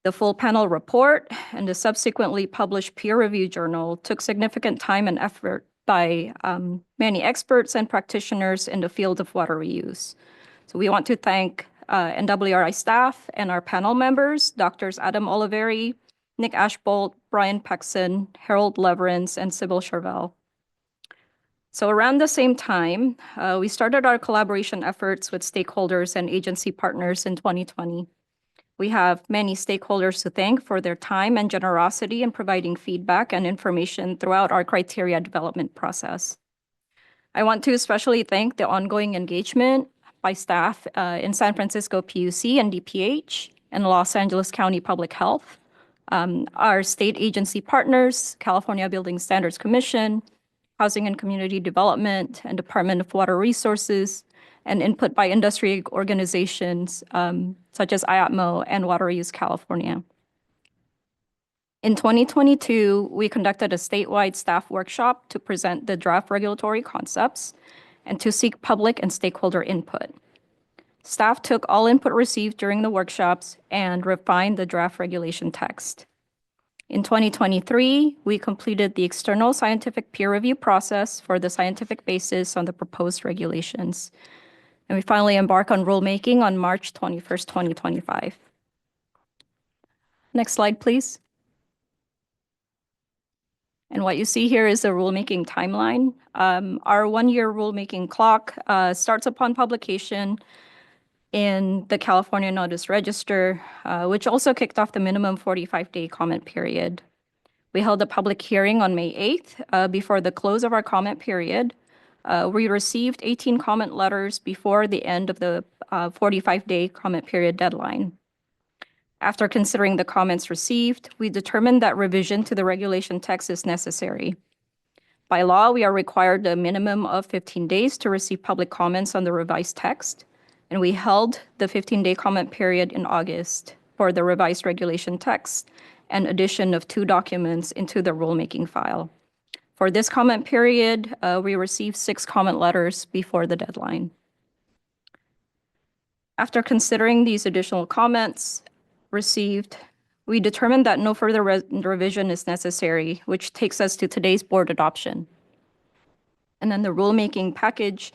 Speaker 17: The full panel report and the subsequently published peer-reviewed journal took significant time and effort by many experts and practitioners in the field of water reuse. So we want to thank NWRI staff and our panel members, Drs. Adam Oliveri, Nick Ashbolt, Brian Pexon, Harold Leverins, and Sybil Chervell. So around the same time, we started our collaboration efforts with stakeholders and agency partners in 2020. We have many stakeholders to thank for their time and generosity in providing feedback and information throughout our criteria development process. I want to especially thank the ongoing engagement by staff in San Francisco PUC and DPH and Los Angeles County Public Health, our state agency partners, California Building Standards Commission, Housing and Community Development, and Department of Water Resources, and input by industry organizations such as IAPMO and Water Reuse California. In 2022, we conducted a statewide staff workshop to present the draft regulatory concepts and to seek public and stakeholder input. Staff took all input received during the workshops and refined the draft regulation text. In 2023, we completed the external scientific peer review process for the scientific basis on the proposed regulations. And we finally embark on rulemaking on March 21st, 2025. Next slide, please. And what you see here is the rulemaking timeline. Our one-year rulemaking clock starts upon publication in the California Notice Register, which also kicked off the minimum 45-day comment period. We held a public hearing on May 8th before the close of our comment period. We received 18 comment letters before the end of the 45-day comment period deadline. After considering the comments received, we determined that revision to the regulation text is necessary. By law, we are required a minimum of 15 days to receive public comments on the revised text, and we held the 15-day comment period in August for the revised regulation text and addition of 2 documents into the rulemaking file. For this comment period, we received 6 comment letters before the deadline. After considering these additional comments received, we determined that no further revision is necessary, which takes us to today's board adoption. And then the rulemaking package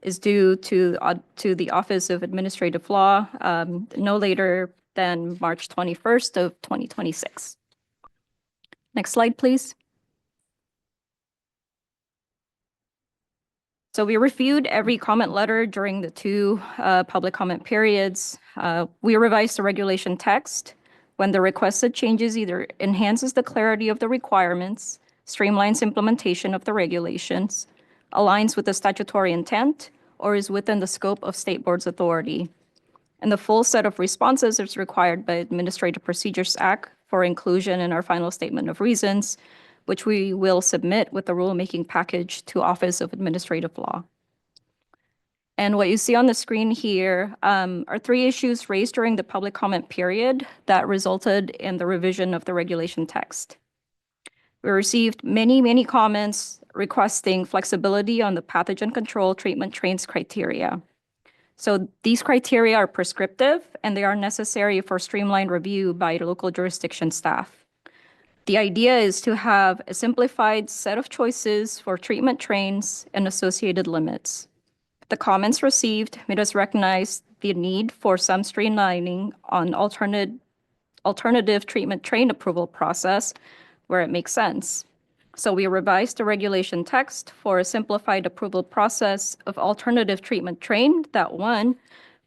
Speaker 17: is due to the Office of Administrative Law no later than March 21st of 2026. Next slide, please. So we reviewed every comment letter during the 2 public comment periods. We revised the regulation text when the requested changes either enhances the clarity of the requirements, streamlines implementation of the regulations, aligns with the statutory intent, or is within the scope of state board's authority. And the full set of responses is required by Administrative Procedures Act for inclusion in our final statement of reasons, which we will submit with the rulemaking package to Office of Administrative Law. And what you see on the screen here are 3 issues raised during the public comment period that resulted in the revision of the regulation text. We received many comments requesting flexibility on the pathogen control treatment trains criteria. So these criteria are prescriptive and they are necessary for streamlined review by local jurisdiction staff. The idea is to have a simplified set of choices for treatment trains and associated limits. The comments received made us recognize the need for some streamlining on alternative treatment train approval process where it makes sense. So we revised the regulation text for a simplified approval process of alternative treatment train that, 1,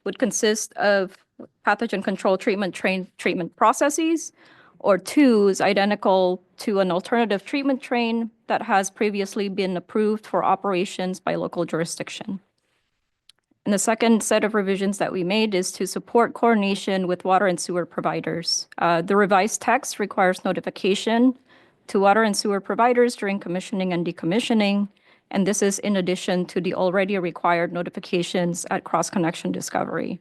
Speaker 17: would consist of pathogen control treatment train treatment processes, or 2 is identical to an alternative treatment train that has previously been approved for operations by local jurisdiction. And the second set of revisions that we made is to support coordination with water and sewer providers. The revised text requires notification to water and sewer providers during commissioning and decommissioning, and this is in addition to the already required notifications at cross-connection discovery.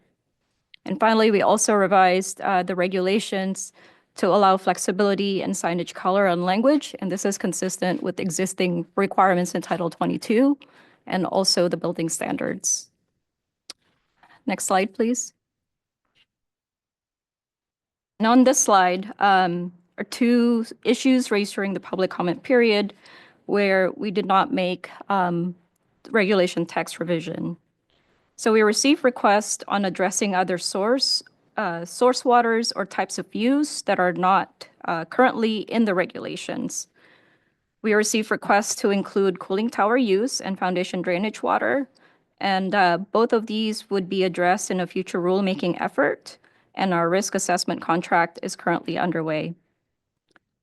Speaker 17: And finally, we also revised the regulations to allow flexibility in signage color and language, and this is consistent with existing requirements in Title 22 and also the building standards. Next slide, please. And on this slide are 2 issues raised during the public comment period where we did not make regulation text revision. So we received requests on addressing other source waters or types of use that are not currently in the regulations. We received requests to include cooling tower use and foundation drainage water, and both of these would be addressed in a future rulemaking effort, and our risk assessment contract is currently underway.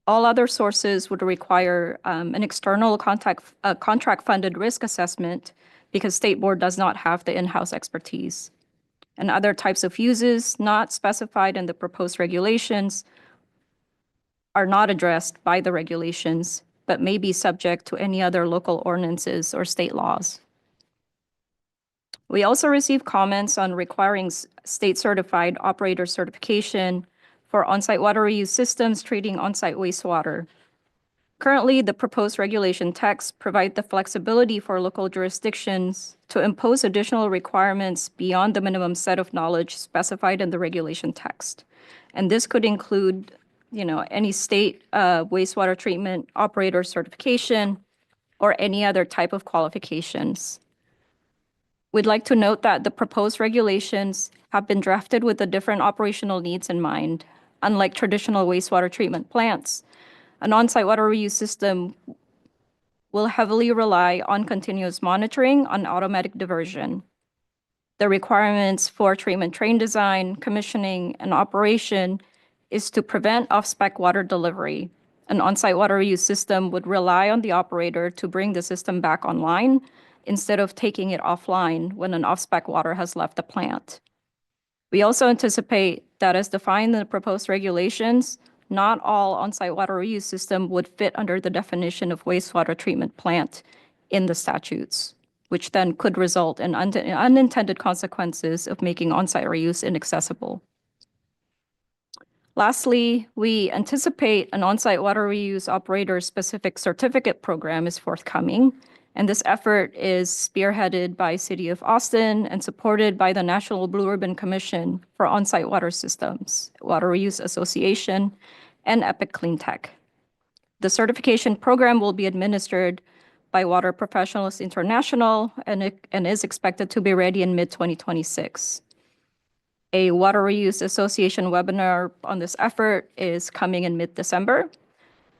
Speaker 17: All other sources would require an external contract-funded risk assessment because State Board does not have the in-house expertise. And other types of uses not specified in the proposed regulations are not addressed by the regulations, but may be subject to any other local ordinances or state laws. We also received comments on requiring state-certified operator certification for on-site water reuse systems treating on-site wastewater. Currently, the proposed regulation text provide the flexibility for local jurisdictions to impose additional requirements beyond the minimum set of knowledge specified in the regulation text. And this could include, any state wastewater treatment operator certification or any other type of qualifications. We'd like to note that the proposed regulations have been drafted with the different operational needs in mind. Unlike traditional wastewater treatment plants, an on-site water reuse system will heavily rely on continuous monitoring on automatic diversion. The requirements for treatment train design, commissioning, and operation is to prevent off-spec water delivery. An on-site water reuse system would rely on the operator to bring the system back online instead of taking it offline when an off-spec water has left the plant. We also anticipate that as defined in the proposed regulations, not all on-site water reuse system would fit under the definition of wastewater treatment plant in the statutes, which then could result in unintended consequences of making on-site reuse inaccessible. Lastly, we anticipate an on-site water reuse operator-specific certificate program is forthcoming, and this effort is spearheaded by City of Austin and supported by the National Blue Ribbon Commission for On-Site Water Systems, Water Reuse Association, and Epic Clean Tech. The certification program will be administered by Water Professionals International and is expected to be ready in mid-2026. A Water Reuse Association webinar on this effort is coming in mid-December,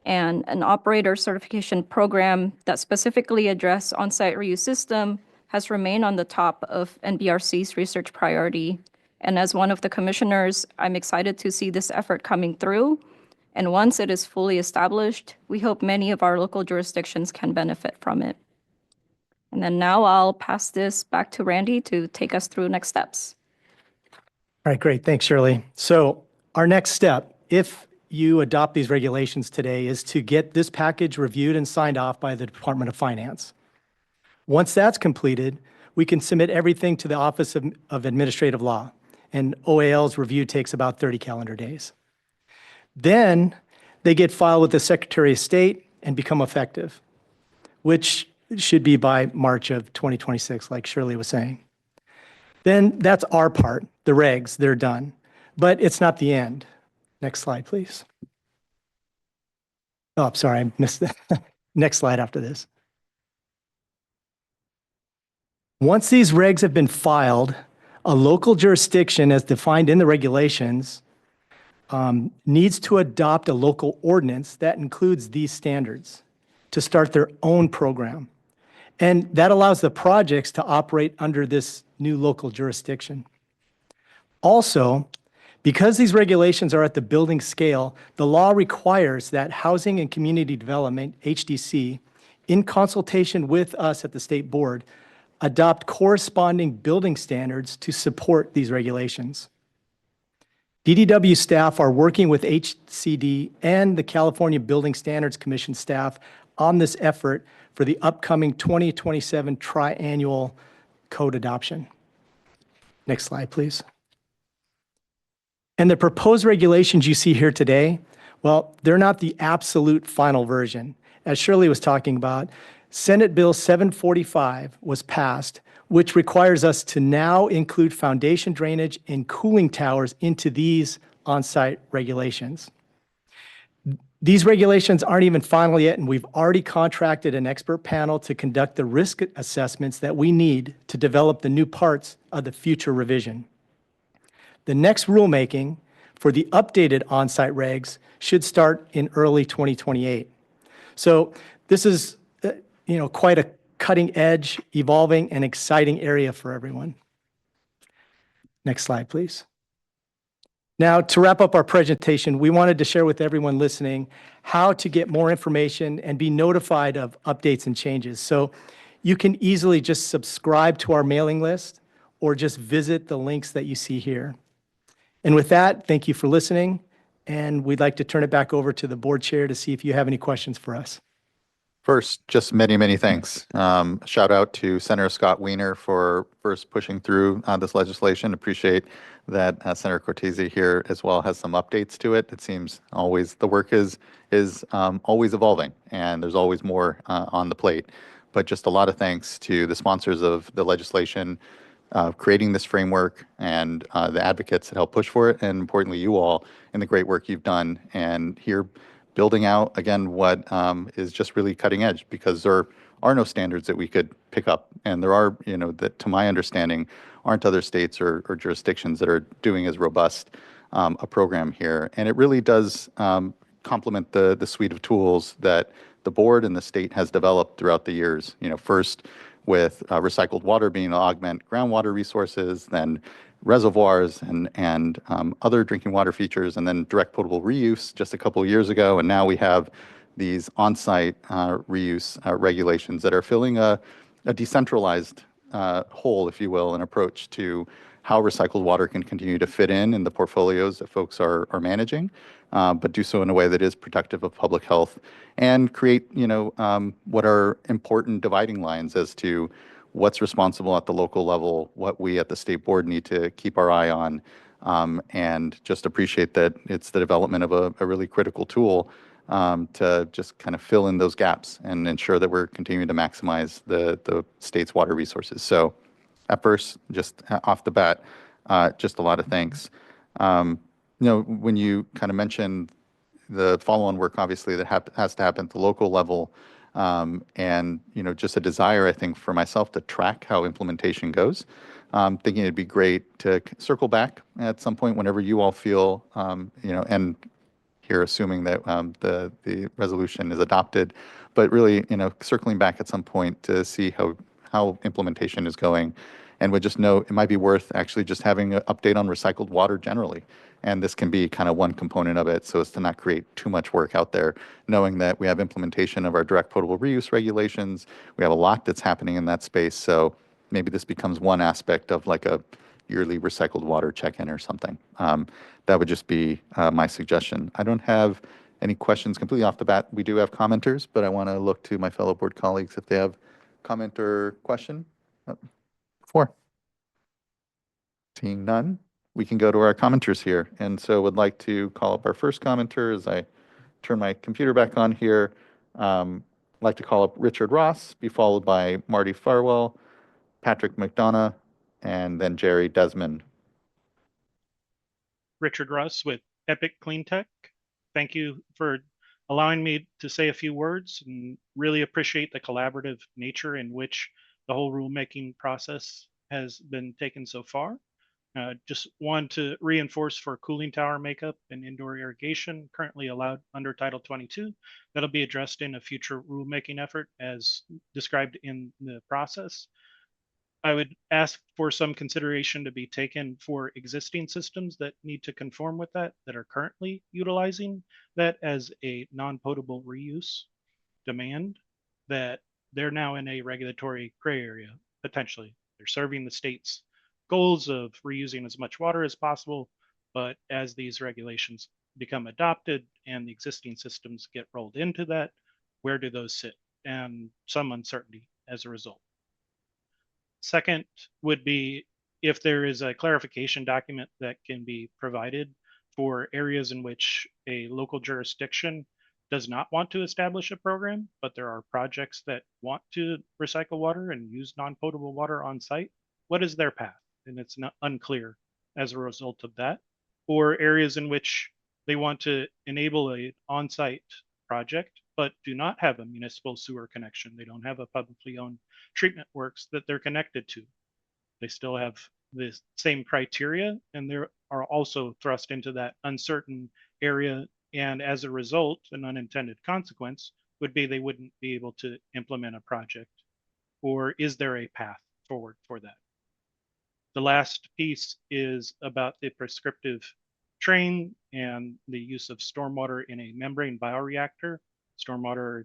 Speaker 17: and an operator certification program that specifically addresses on-site reuse system has remained on the top of NBRC's research priority. And as one of the commissioners, I'm excited to see this effort coming through. And once it is fully established, we hope many of our local jurisdictions can benefit from it. And then now I'll pass this back to Randy to take us through next steps.
Speaker 16: All right, great. Thanks, Shirley. So our next step, if you adopt these regulations today, is to get this package reviewed and signed off by the Department of Finance. Once that's completed, we can submit everything to the Office of Administrative Law, and OAL's review takes about 30 calendar days. Then they get filed with the Secretary of State and become effective, which should be by March of 2026, like Shirley was saying. Then that's our part, the regs, they're done. But it's not the end. Next slide, please. Oh, I'm sorry, I missed that. Next slide after this. Once these regs have been filed, a local jurisdiction as defined in the regulations needs to adopt a local ordinance that includes these standards to start their own program. And that allows the projects to operate under this new local jurisdiction. Also, because these regulations are at the building scale, the law requires that Housing and Community Development, HDC, in consultation with us at the State Board, adopt corresponding building standards to support these regulations. DDW staff are working with HCD and the California Building Standards Commission staff on this effort for the upcoming 2027 triennial code adoption. Next slide, please. And the proposed regulations you see here today, well, they're not the absolute final version. As Shirley was talking about, Senate Bill 745 was passed, which requires us to now include foundation drainage and cooling towers into these on-site regulations. These regulations aren't even final yet, and we've already contracted an expert panel to conduct the risk assessments that we need to develop the new parts of the future revision. The next rulemaking for the updated on-site regs should start in early 2028. So this is, quite a cutting edge, evolving, and exciting area for everyone. Next slide, please. Now, to wrap up our presentation, we wanted to share with everyone listening how to get more information and be notified of updates and changes. So you can easily just subscribe to our mailing list or just visit the links that you see here. And with that, thank you for listening, and we'd like to turn it back over to the board chair to see if you have any questions for us.
Speaker 6: First, just many, many thanks. Shout out to Senator Scott Wiener for first pushing through this legislation. Appreciate that Senator Cortese here as well has some updates to it. It seems always the work is always evolving, and there's always more on the plate. But just a lot of thanks to the sponsors of the legislation, creating this framework, and the advocates that help push for it, and importantly, you all in the great work you've done. And here, building out, again, what is just really cutting edge, because there are no standards that we could pick up. And there are, that to my understanding, aren't other states or jurisdictions that are doing as robust a program here. And it really does complement the suite of tools that the board and the state has developed throughout the years. First with recycled water being to augment groundwater resources, then reservoirs and other drinking water features, and then direct potable reuse just a couple of years ago. And now we have these on-site reuse regulations that are filling a decentralized hole, if you will, an approach to how recycled water can continue to fit in the portfolios that folks are managing, but do so in a way that is protective of public health and create, what are important dividing lines as to what's responsible at the local level, what we at the state board need to keep our eye on, and just appreciate that it's the development of a really critical tool to just kind of fill in those gaps and ensure that we're continuing to maximize the state's water resources. So at first, just off the bat, just a lot of thanks. When you kind of mentioned the follow-on work, obviously, that has to happen at the local level, and just a desire, I think, for myself to track how implementation goes. Thinking it'd be great to circle back at some point whenever you all feel, and here assuming that the resolution is adopted, but really, circling back at some point to see how implementation is going. And would just know it might be worth actually just having an update on recycled water generally. And this can be kind of one component of it, so as to not create too much work out there, knowing that we have implementation of our direct potable reuse regulations. We have a lot that's happening in that space. So maybe this becomes one aspect of like a yearly recycled water check-in or something. That would just be my suggestion. I don't have any questions completely off the bat. We do have commenters, but I want to look to my fellow board colleagues if they have comment or question. Before. Seeing none, we can go to our commenters here. And so would like to call up our first commenter as I turn my computer back on here. I'd like to call up Richard Ross, be followed by Marty Farwell, Patrick McDonough, and then Jerry Desmond.
Speaker 18: Richard Russ with Epic Clean Tech. Thank you for allowing me to say a few words and really appreciate the collaborative nature in which the whole rulemaking process has been taken so far. Just want to reinforce for cooling tower makeup and indoor irrigation currently allowed under Title 22. That'll be addressed in a future rulemaking effort as described in the process. I would ask for some consideration to be taken for existing systems that need to conform with that are currently utilizing that as a non-potable reuse demand, that they're now in a regulatory gray area, potentially. They're serving the state's goals of reusing as much water as possible, but as these regulations become adopted and the existing systems get rolled into that, where do those sit? And some uncertainty as a result. Second would be if there is a clarification document that can be provided for areas in which a local jurisdiction does not want to establish a program, but there are projects that want to recycle water and use non-potable water on site. What is their path? And it's not unclear as a result of that. Or areas in which they want to enable an on-site project, but do not have a municipal sewer connection. They don't have a publicly owned treatment works that they're connected to. They still have the same criteria, and they are also thrust into that uncertain area. And as a result, an unintended consequence would be they wouldn't be able to implement a project. Or is there a path forward for that? The last piece is about the prescriptive train and the use of stormwater in a membrane bioreactor. Stormwater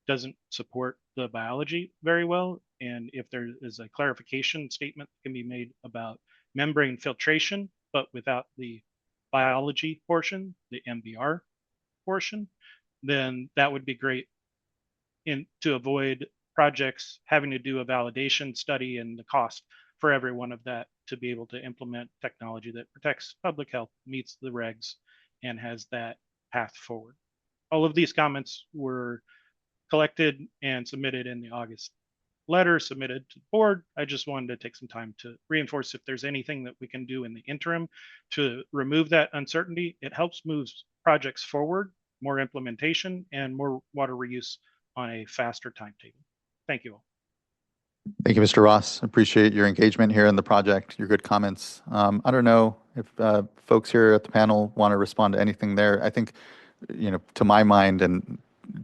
Speaker 18: doesn't support the biology very well. And if there is a clarification statement that can be made about membrane filtration, but without the biology portion, the MBR portion, then that would be great to avoid projects having to do a validation study and the cost for every one of that to be able to implement technology that protects public health, meets the regs, and has that path forward. All of these comments were collected and submitted in the August letter submitted to the board. I just wanted to take some time to reinforce if there's anything that we can do in the interim to remove that uncertainty. It helps move projects forward, more implementation, and more water reuse on a faster timetable. Thank you all.
Speaker 6: Thank you, Mr. Ross. Appreciate your engagement here in the project, your good comments. I don't know if folks here at the panel want to respond to anything there. I think, to my mind, and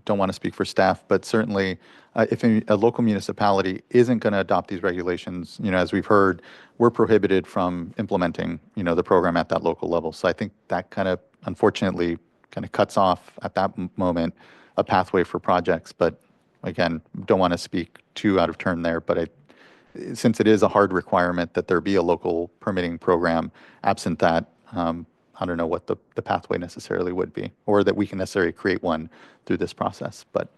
Speaker 6: don't want to speak for staff, but certainly if a local municipality isn't going to adopt these regulations, as we've heard, we're prohibited from implementing, the program at that local level. So I think that unfortunately cuts off at that moment a pathway for projects. But again, don't want to speak too out of turn there, but since it is a hard requirement that there be a local permitting program, absent that, I don't know what the pathway necessarily would be, or that we can necessarily create one through this process, but.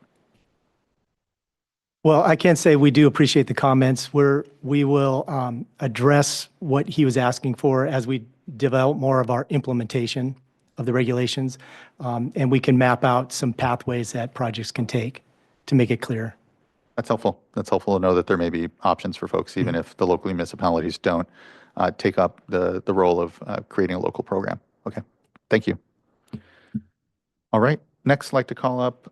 Speaker 16: Well, I can say we do appreciate the comments. We will address what he was asking for as we develop more of our implementation of the regulations, and we can map out some pathways that projects can take to make it clear.
Speaker 6: That's helpful. That's helpful to know that there may be options for folks, even if the local municipalities don't take up the role of creating a local program. Okay, thank you. All right, next I'd like to call up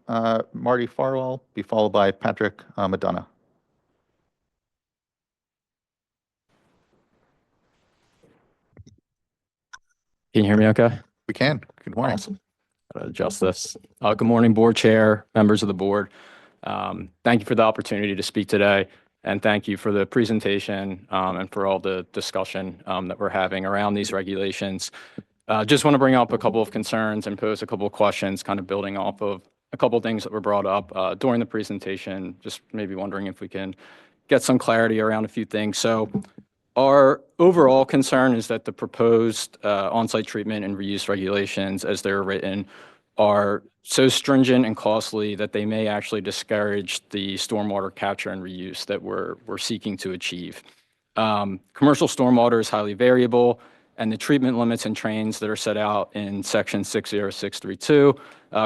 Speaker 6: Marty Farwell, be followed by Patrick McDonough.
Speaker 19: Can you hear me okay?
Speaker 6: We can. Good morning.
Speaker 19: Awesome. Gotta adjust this. Good morning, board chair, members of the board. Thank you for the opportunity to speak today, and thank you for the presentation and for all the discussion that we're having around these regulations. Just want to bring up a couple of concerns and pose a couple of questions, kind of building off of a couple of things that were brought up during the presentation. Just maybe wondering if we can get some clarity around a few things. So Our overall concern is that the proposed on-site treatment and reuse regulations, as they're written, are so stringent and costly that they may actually discourage the stormwater capture and reuse that we're seeking to achieve. Commercial stormwater is highly variable, and the treatment limits and trains that are set out in Section 60632,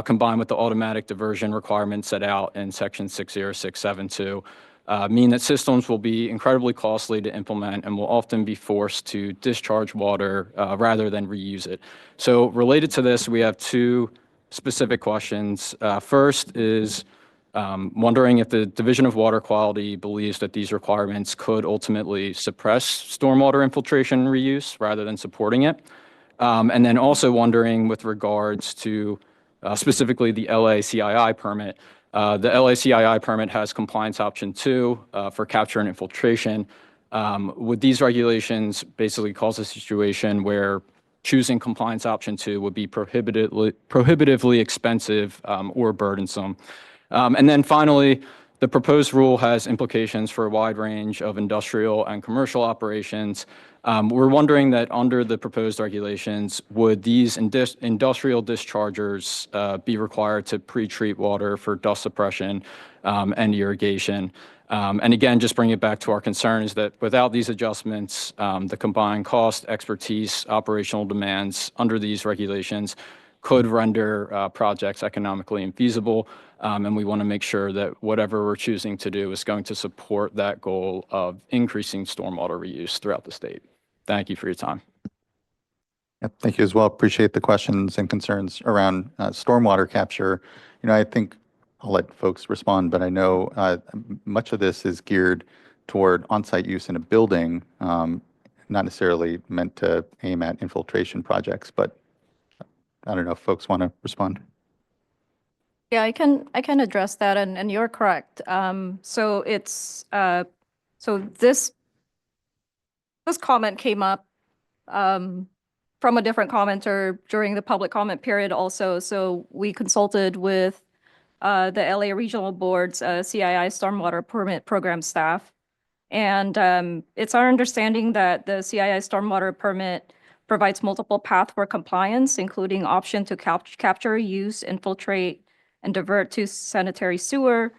Speaker 19: combined with the automatic diversion requirements set out in Section 60672, mean that systems will be incredibly costly to implement and will often be forced to discharge water rather than reuse it. So related to this, we have two specific questions. First is wondering if the Division of Water Quality believes that these requirements could ultimately suppress stormwater infiltration and reuse rather than supporting it. And then also wondering with regards to specifically the LA CII permit. The LA CII permit has compliance option 2 for capture and infiltration. Would these regulations basically cause a situation where choosing compliance option 2 would be prohibitively expensive or burdensome? And then finally, the proposed rule has implications for a wide range of industrial and commercial operations. We're wondering that under the proposed regulations, would these industrial dischargers be required to pre-treat water for dust suppression and irrigation? And again, just bring it back to our concern is that without these adjustments, the combined cost, expertise, operational demands under these regulations could render projects economically infeasible. And we want to make sure that whatever we're choosing to do is going to support that goal of increasing stormwater reuse throughout the state. Thank you for your time.
Speaker 6: Yep, thank you as well. Appreciate the questions and concerns around stormwater capture. I think I'll let folks respond, but I know much of this is geared toward on-site use in a building, not necessarily meant to aim at infiltration projects, but I don't know if folks want to respond.
Speaker 17: Yeah, I can address that, and you're correct. So it's so this comment came up from a different commenter during the public comment period also. So we consulted with the LA Regional Board's CII Stormwater Permit Program staff. And it's our understanding that the CII Stormwater Permit provides multiple paths for compliance, including option to capture, use, infiltrate, and divert to sanitary sewer,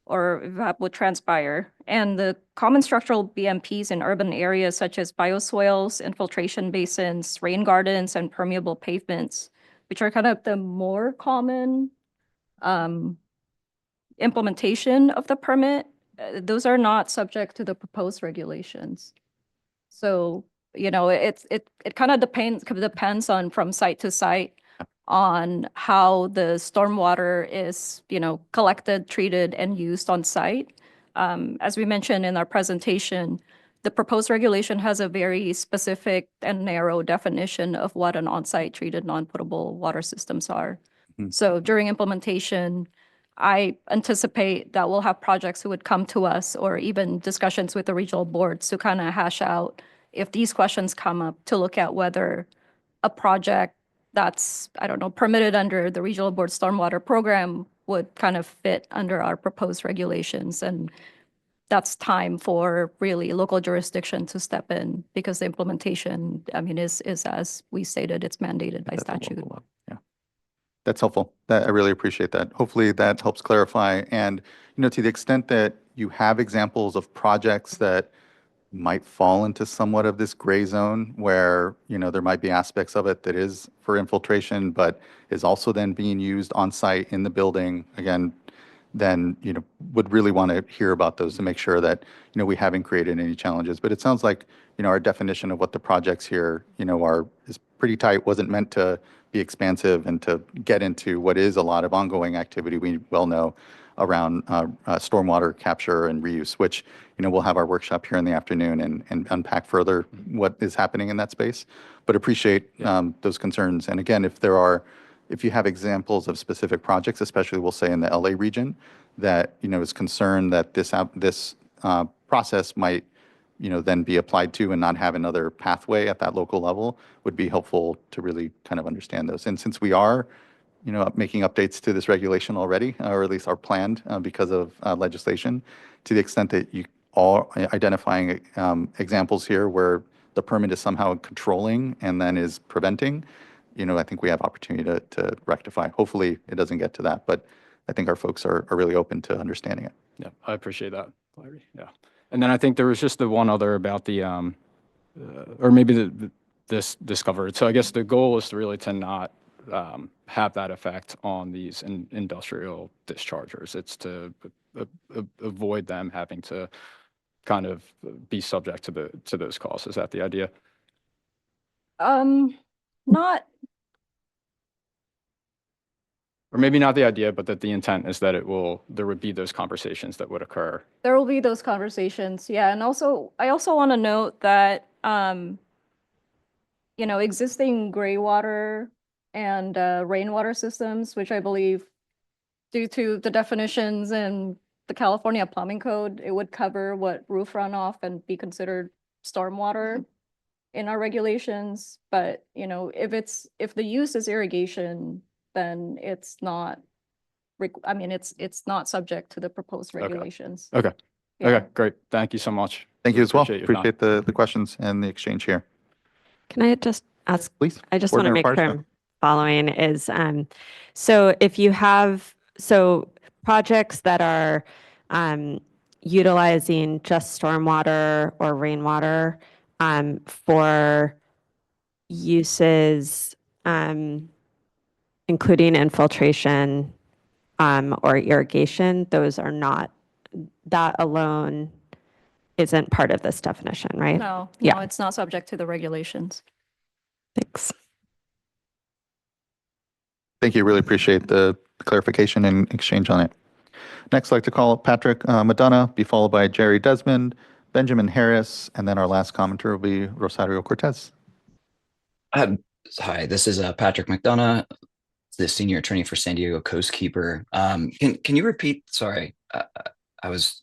Speaker 17: or that would transpire. And the common structural BMPs in urban areas such as bioswales, infiltration basins, rain gardens, and permeable pavements, which are kind of the more common implementation of the permit, those are not subject to the proposed regulations. So, it kind of depends on from site to site on how the stormwater is, collected, treated, and used on site. As we mentioned in our presentation, the proposed regulation has a very specific and narrow definition of what an on-site treated non-potable water systems are. So during implementation, I anticipate that we'll have projects who would come to us or even discussions with the regional boards to kind of hash out if these questions come up to look at whether a project that's, I don't know, permitted under the regional board stormwater program would kind of fit under our proposed regulations. And that's time for really local jurisdiction to step in because the implementation, is as we stated, it's mandated by statute.
Speaker 6: Yeah, that's helpful. I really appreciate that. Hopefully that helps clarify. And, to the extent that you have examples of projects that might fall into somewhat of this gray zone where, there might be aspects of it that is for infiltration, but is also then being used on site in the building, again, then, would really want to hear about those to make sure that, we haven't created any challenges. But it sounds like, our definition of what the projects here, is pretty tight, wasn't meant to be expansive and to get into what is a lot of ongoing activity we well know around stormwater capture and reuse, which, we'll have our workshop here in the afternoon and unpack further what is happening in that space. But appreciate those concerns. And again, if you have examples of specific projects, especially we'll say in the LA region, that, is concerned that this process might, then be applied to and not have another pathway at that local level, would be helpful to really kind of understand those. And since we are, making updates to this regulation already, or at least are planned because of legislation, to the extent that you all identifying examples here where the permit is somehow controlling and then is preventing, I think we have opportunity to rectify. Hopefully, it doesn't get to that, but I think our folks are really open to understanding it.
Speaker 19: Yeah, I appreciate that, Larry. Yeah. And then I think there was just the one other about the, or maybe this discovered. So I guess the goal is to really to not have that effect on these industrial dischargers. It's to avoid them having to kind of be subject to those costs. Is that the idea?
Speaker 17: Not,
Speaker 19: Or maybe not the idea, but that the intent is that there would be those conversations that would occur.
Speaker 17: there will be those conversations, yeah. And also, I also want to note that, existing gray water and rainwater systems, which I believe due to the definitions in the California Plumbing Code, it would cover what roof runoff and be considered stormwater in our regulations. But, if the use is irrigation, then it's not, it's not subject to the proposed regulations.
Speaker 19: Okay.
Speaker 17: Yeah.
Speaker 19: Okay, great. Thank you so much.
Speaker 6: Thank you as well.
Speaker 19: Appreciate your time.
Speaker 6: Appreciate the questions and the exchange here.
Speaker 14: Can I just ask?
Speaker 6: Please.
Speaker 14: I just
Speaker 6: Board
Speaker 14: want to
Speaker 6: Member
Speaker 14: make sure
Speaker 6: Firestone.
Speaker 14: I'm following is, so if you have, projects that are utilizing just stormwater or rainwater for uses, including infiltration or irrigation, those are not, that alone isn't part of this definition, right?
Speaker 17: No,
Speaker 14: Yeah.
Speaker 17: it's not subject to the regulations.
Speaker 14: Thanks.
Speaker 6: Thank you. Really appreciate the clarification and exchange on it. Next, I'd like to call Patrick Madonna, be followed by Jerry Desmond, Benjamin Harris, and then our last commenter will be Rosario Cortez.
Speaker 20: Hi, this is Patrick McDonough, the senior attorney for San Diego Coastkeeper. Can you repeat? Sorry, I was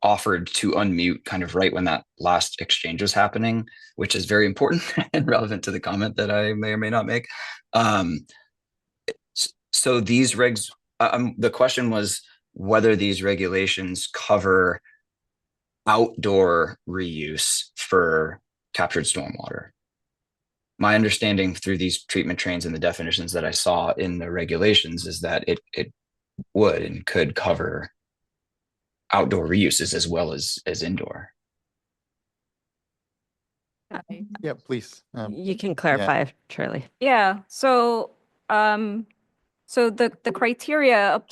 Speaker 20: offered to unmute kind of right when that last exchange was happening, which is very important and relevant to the comment that I may or may not make. So these regs, the question was whether these regulations cover outdoor reuse for captured stormwater. My understanding through these treatment trains and the definitions that I saw in the regulations is that it would and could cover outdoor reuses as well as indoor.
Speaker 6: Yeah, please.
Speaker 14: You can clarify, Shirley.
Speaker 17: Yeah, so the criteria,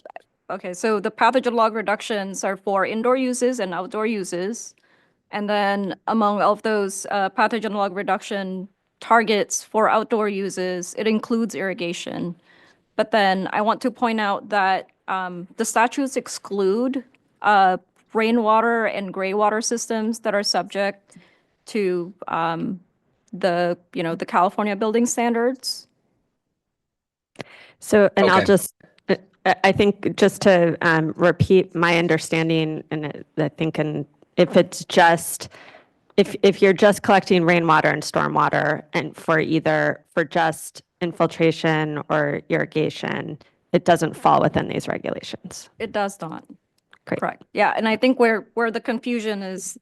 Speaker 17: okay, so the pathogen log reductions are for indoor uses and outdoor uses. And then among all of those pathogen log reduction targets for outdoor uses, it includes irrigation. But then I want to point out that the statutes exclude rainwater and gray water systems that are subject to the California building standards.
Speaker 14: So, and I'll
Speaker 20: Okay.
Speaker 14: just, I think just to repeat my understanding, and I think, and if it's just, if you're just collecting rainwater and stormwater and for just infiltration or irrigation, it doesn't fall within these regulations.
Speaker 17: It does not.
Speaker 14: Great.
Speaker 17: Correct. Yeah, and I think where the confusion is,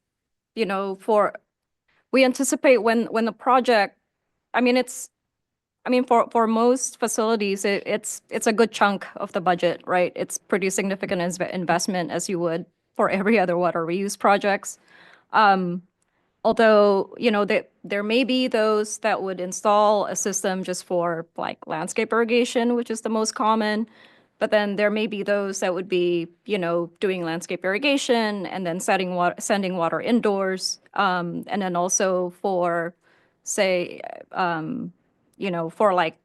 Speaker 17: we anticipate when the project, for most facilities, it's a good chunk of the budget, right? It's pretty significant investment as you would for every other water reuse projects. Although, there may be those that would install a system just for like landscape irrigation, which is the most common. But then there may be those that would be, doing landscape irrigation and then sending water indoors. And then also for, say, for like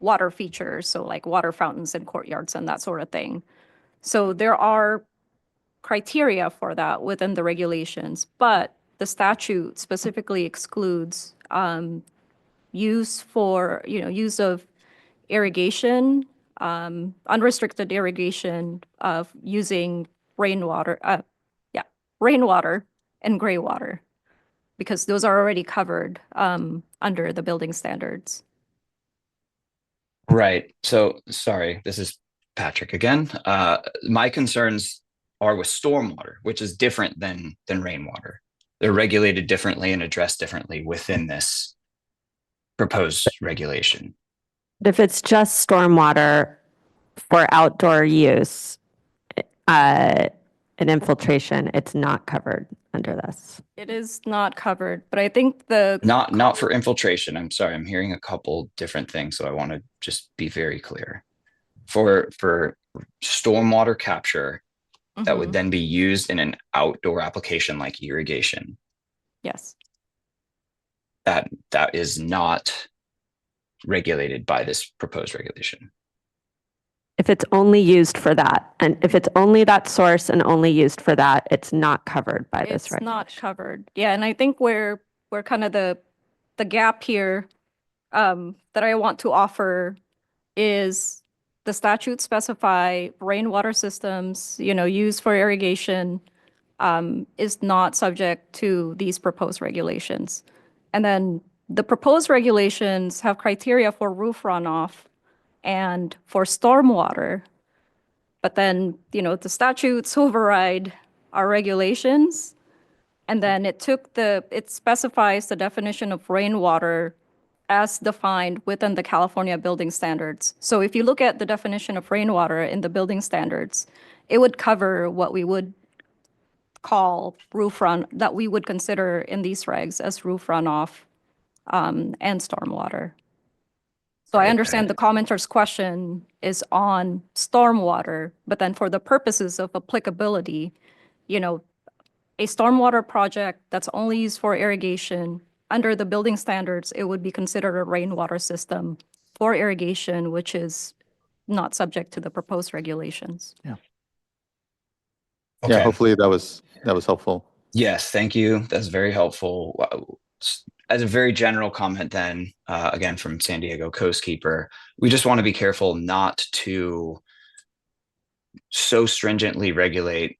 Speaker 17: water features, so like water fountains and courtyards and that sort of thing. So there are criteria for that within the regulations, but the statute specifically excludes use of irrigation, unrestricted irrigation of using rainwater and gray water, because those are already covered under the building standards.
Speaker 20: Right. So sorry, this is Patrick again. My concerns are with stormwater, which is different than rainwater. They're regulated differently and addressed differently within this proposed regulation.
Speaker 14: If it's just stormwater for outdoor use, and infiltration, it's not covered under this.
Speaker 17: It is not covered, but I think the
Speaker 20: Not for infiltration. I'm sorry, I'm hearing a couple different things, so I want to just be very clear. For stormwater capture, that would then be used in an outdoor application like irrigation.
Speaker 17: Yes.
Speaker 20: That is not regulated by this proposed regulation.
Speaker 14: If it's only used for that, and if it's only that source and only used for that, it's not covered by this
Speaker 17: It's
Speaker 14: regulation.
Speaker 17: not covered. Yeah, and I think we're kind of the gap here that I want to offer is the statutes specify rainwater systems, used for irrigation, is not subject to these proposed regulations. And then the proposed regulations have criteria for roof runoff and for stormwater. But then, the statutes override our regulations. And then it specifies the definition of rainwater as defined within the California building standards. So if you look at the definition of rainwater in the building standards, it would cover what we would call that we would consider in these regs as roof runoff and stormwater. So I understand the commenter's question is on stormwater, but then for the purposes of applicability, a stormwater project that's only used for irrigation, under the building standards, it would be considered a rainwater system for irrigation, which is not subject to the proposed regulations.
Speaker 6: Yeah.
Speaker 20: Okay.
Speaker 6: Yeah, hopefully that was helpful.
Speaker 20: Yes, thank you. That's very helpful. As a very general comment then, again, from San Diego Coastkeeper, we just want to be careful not to so stringently regulate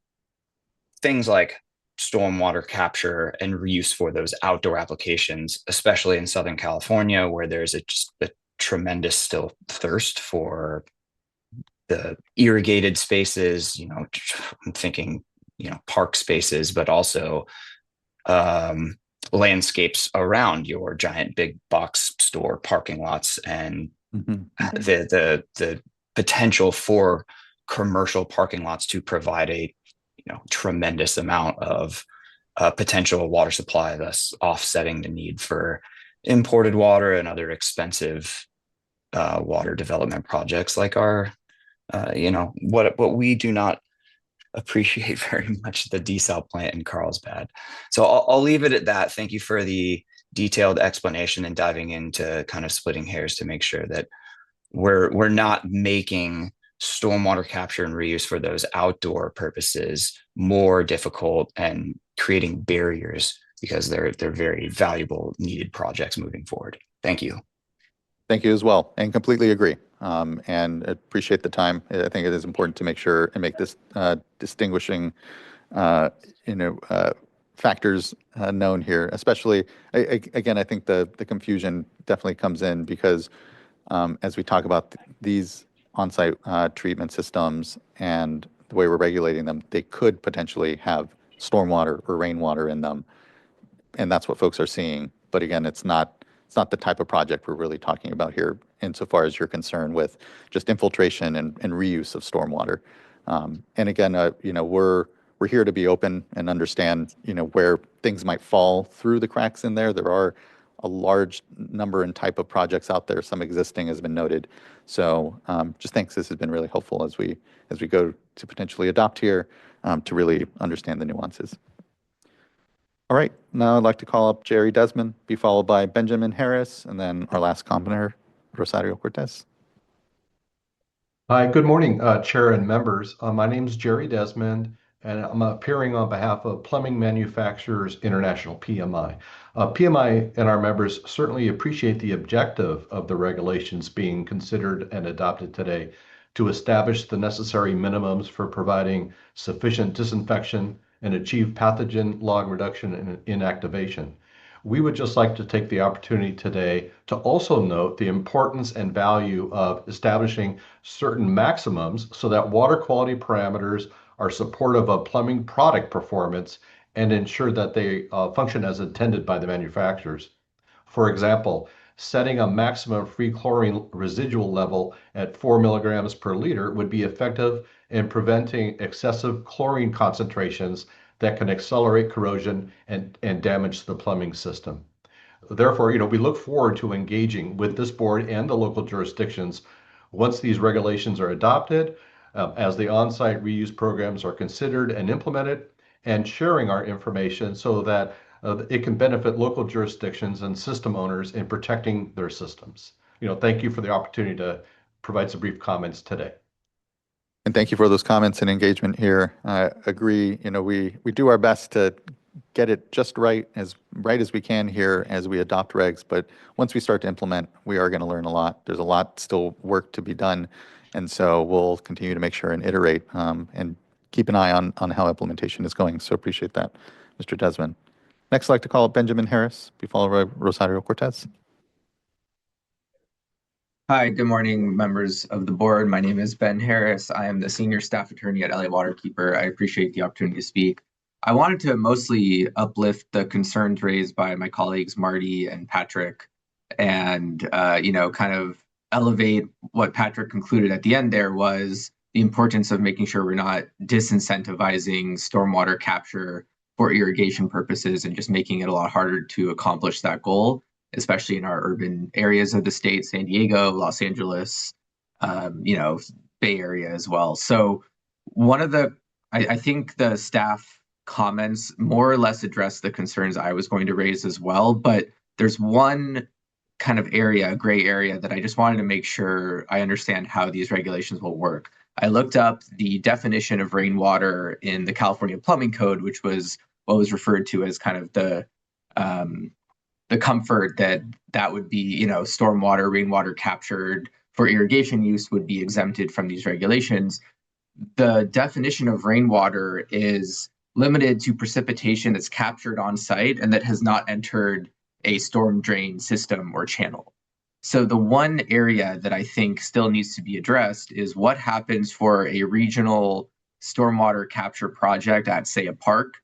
Speaker 20: things like stormwater capture and reuse for those outdoor applications, especially in Southern California, where there's just a tremendous still thirst for the irrigated spaces. I'm thinking, park spaces, but also landscapes around your giant big box store parking lots, and the potential for commercial parking lots to provide a tremendous amount of potential water supply, thus offsetting the need for imported water and other expensive water development projects like our what we do not appreciate very much, the desal plant in Carlsbad. So I'll leave it at that. Thank you for the detailed explanation and diving into kind of splitting hairs to make sure that we're not making stormwater capture and reuse for those outdoor purposes more difficult and creating barriers, because they're very valuable, needed projects moving forward. Thank you.
Speaker 6: Thank you as well, and completely agree. And appreciate the time. I think it is important to make sure and make this distinguishing, factors known here. Especially, again, I think the confusion definitely comes in because as we talk about these on-site treatment systems and the way we're regulating them, they could potentially have stormwater or rainwater in them, and that's what folks are seeing. But again, it's not the type of project we're really talking about here, insofar as you're concerned with just infiltration and reuse of stormwater. And again, we're here to be open and understand, where things might fall through the cracks in there. There are a large number and type of projects out there. Some existing has been noted. So just thanks. This has been really helpful as we go to potentially adopt here, to really understand the nuances. All right, now I'd like to call up Jerry Desmond, be followed by Benjamin Harris, and then our last commenter, Rosario Cortez.
Speaker 21: Hi, good morning, Chair and members. My name is Jerry Desmond, and I'm appearing on behalf of Plumbing Manufacturers International, PMI. PMI and our members certainly appreciate the objective of the regulations being considered and adopted today to establish the necessary minimums for providing sufficient disinfection and achieve pathogen log reduction and inactivation. We would just like to take the opportunity today to also note the importance and value of establishing certain maximums so that water quality parameters are supportive of plumbing product performance and ensure that they function as intended by the manufacturers. For example, setting a maximum free chlorine residual level at 4 milligrams per liter would be effective in preventing excessive chlorine concentrations that can accelerate corrosion and damage the plumbing system. Therefore, we look forward to engaging with this board and the local jurisdictions once these regulations are adopted, as the on-site reuse programs are considered and implemented, and sharing our information so that it can benefit local jurisdictions and system owners in protecting their systems. Thank you for the opportunity to provide some brief comments today.
Speaker 6: And thank you for those comments and engagement here. I agree. We do our best to get it just right as we can here as we adopt regs. But once we start to implement, we are going to learn a lot. There's a lot still work to be done. And so we'll continue to make sure and iterate and keep an eye on how implementation is going. So appreciate that, Mr. Desmond. Next, I'd like to call Benjamin Harris, be followed by Rosario Cortez.
Speaker 5: Hi, good morning, members of the board. My name is Ben Harris. I am the senior staff attorney at LA Waterkeeper. I appreciate the opportunity to speak. I wanted to mostly uplift the concerns raised by my colleagues Marty and Patrick, and kind of elevate what Patrick concluded at the end. There was the importance of making sure we're not disincentivizing stormwater capture for irrigation purposes and just making it a lot harder to accomplish that goal, especially in our urban areas of the state, San Diego, Los Angeles, Bay Area as well. So I think the staff comments more or less address the concerns I was going to raise as well, but there's one kind of gray area that I just wanted to make sure I understand how these regulations will work. I looked up the definition of rainwater in the California Plumbing Code, which was what was referred to as kind of the comfort that would be, stormwater, rainwater captured for irrigation use would be exempted from these regulations. The definition of rainwater is limited to precipitation that's captured on site and that has not entered a storm drain system or channel. So the one area that I think still needs to be addressed is what happens for a regional stormwater capture project at, say, a park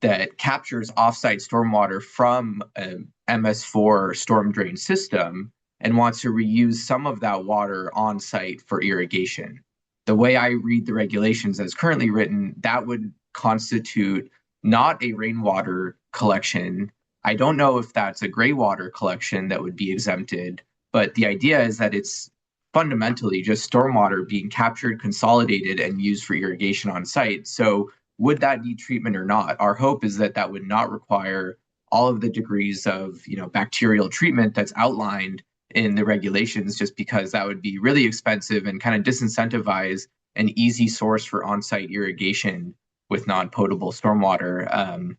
Speaker 5: that captures offsite stormwater from an MS4 storm drain system and wants to reuse some of that water on site for irrigation. The way I read the regulations as currently written, that would constitute not a rainwater collection. I don't know if that's a gray water collection that would be exempted, but the idea is that it's fundamentally just stormwater being captured, consolidated, and used for irrigation on site. So would that need treatment or not? Our hope is that that would not require all of the degrees of bacterial treatment that's outlined in the regulations, just because that would be really expensive and kind of disincentivize an easy source for on-site irrigation with non-potable stormwater.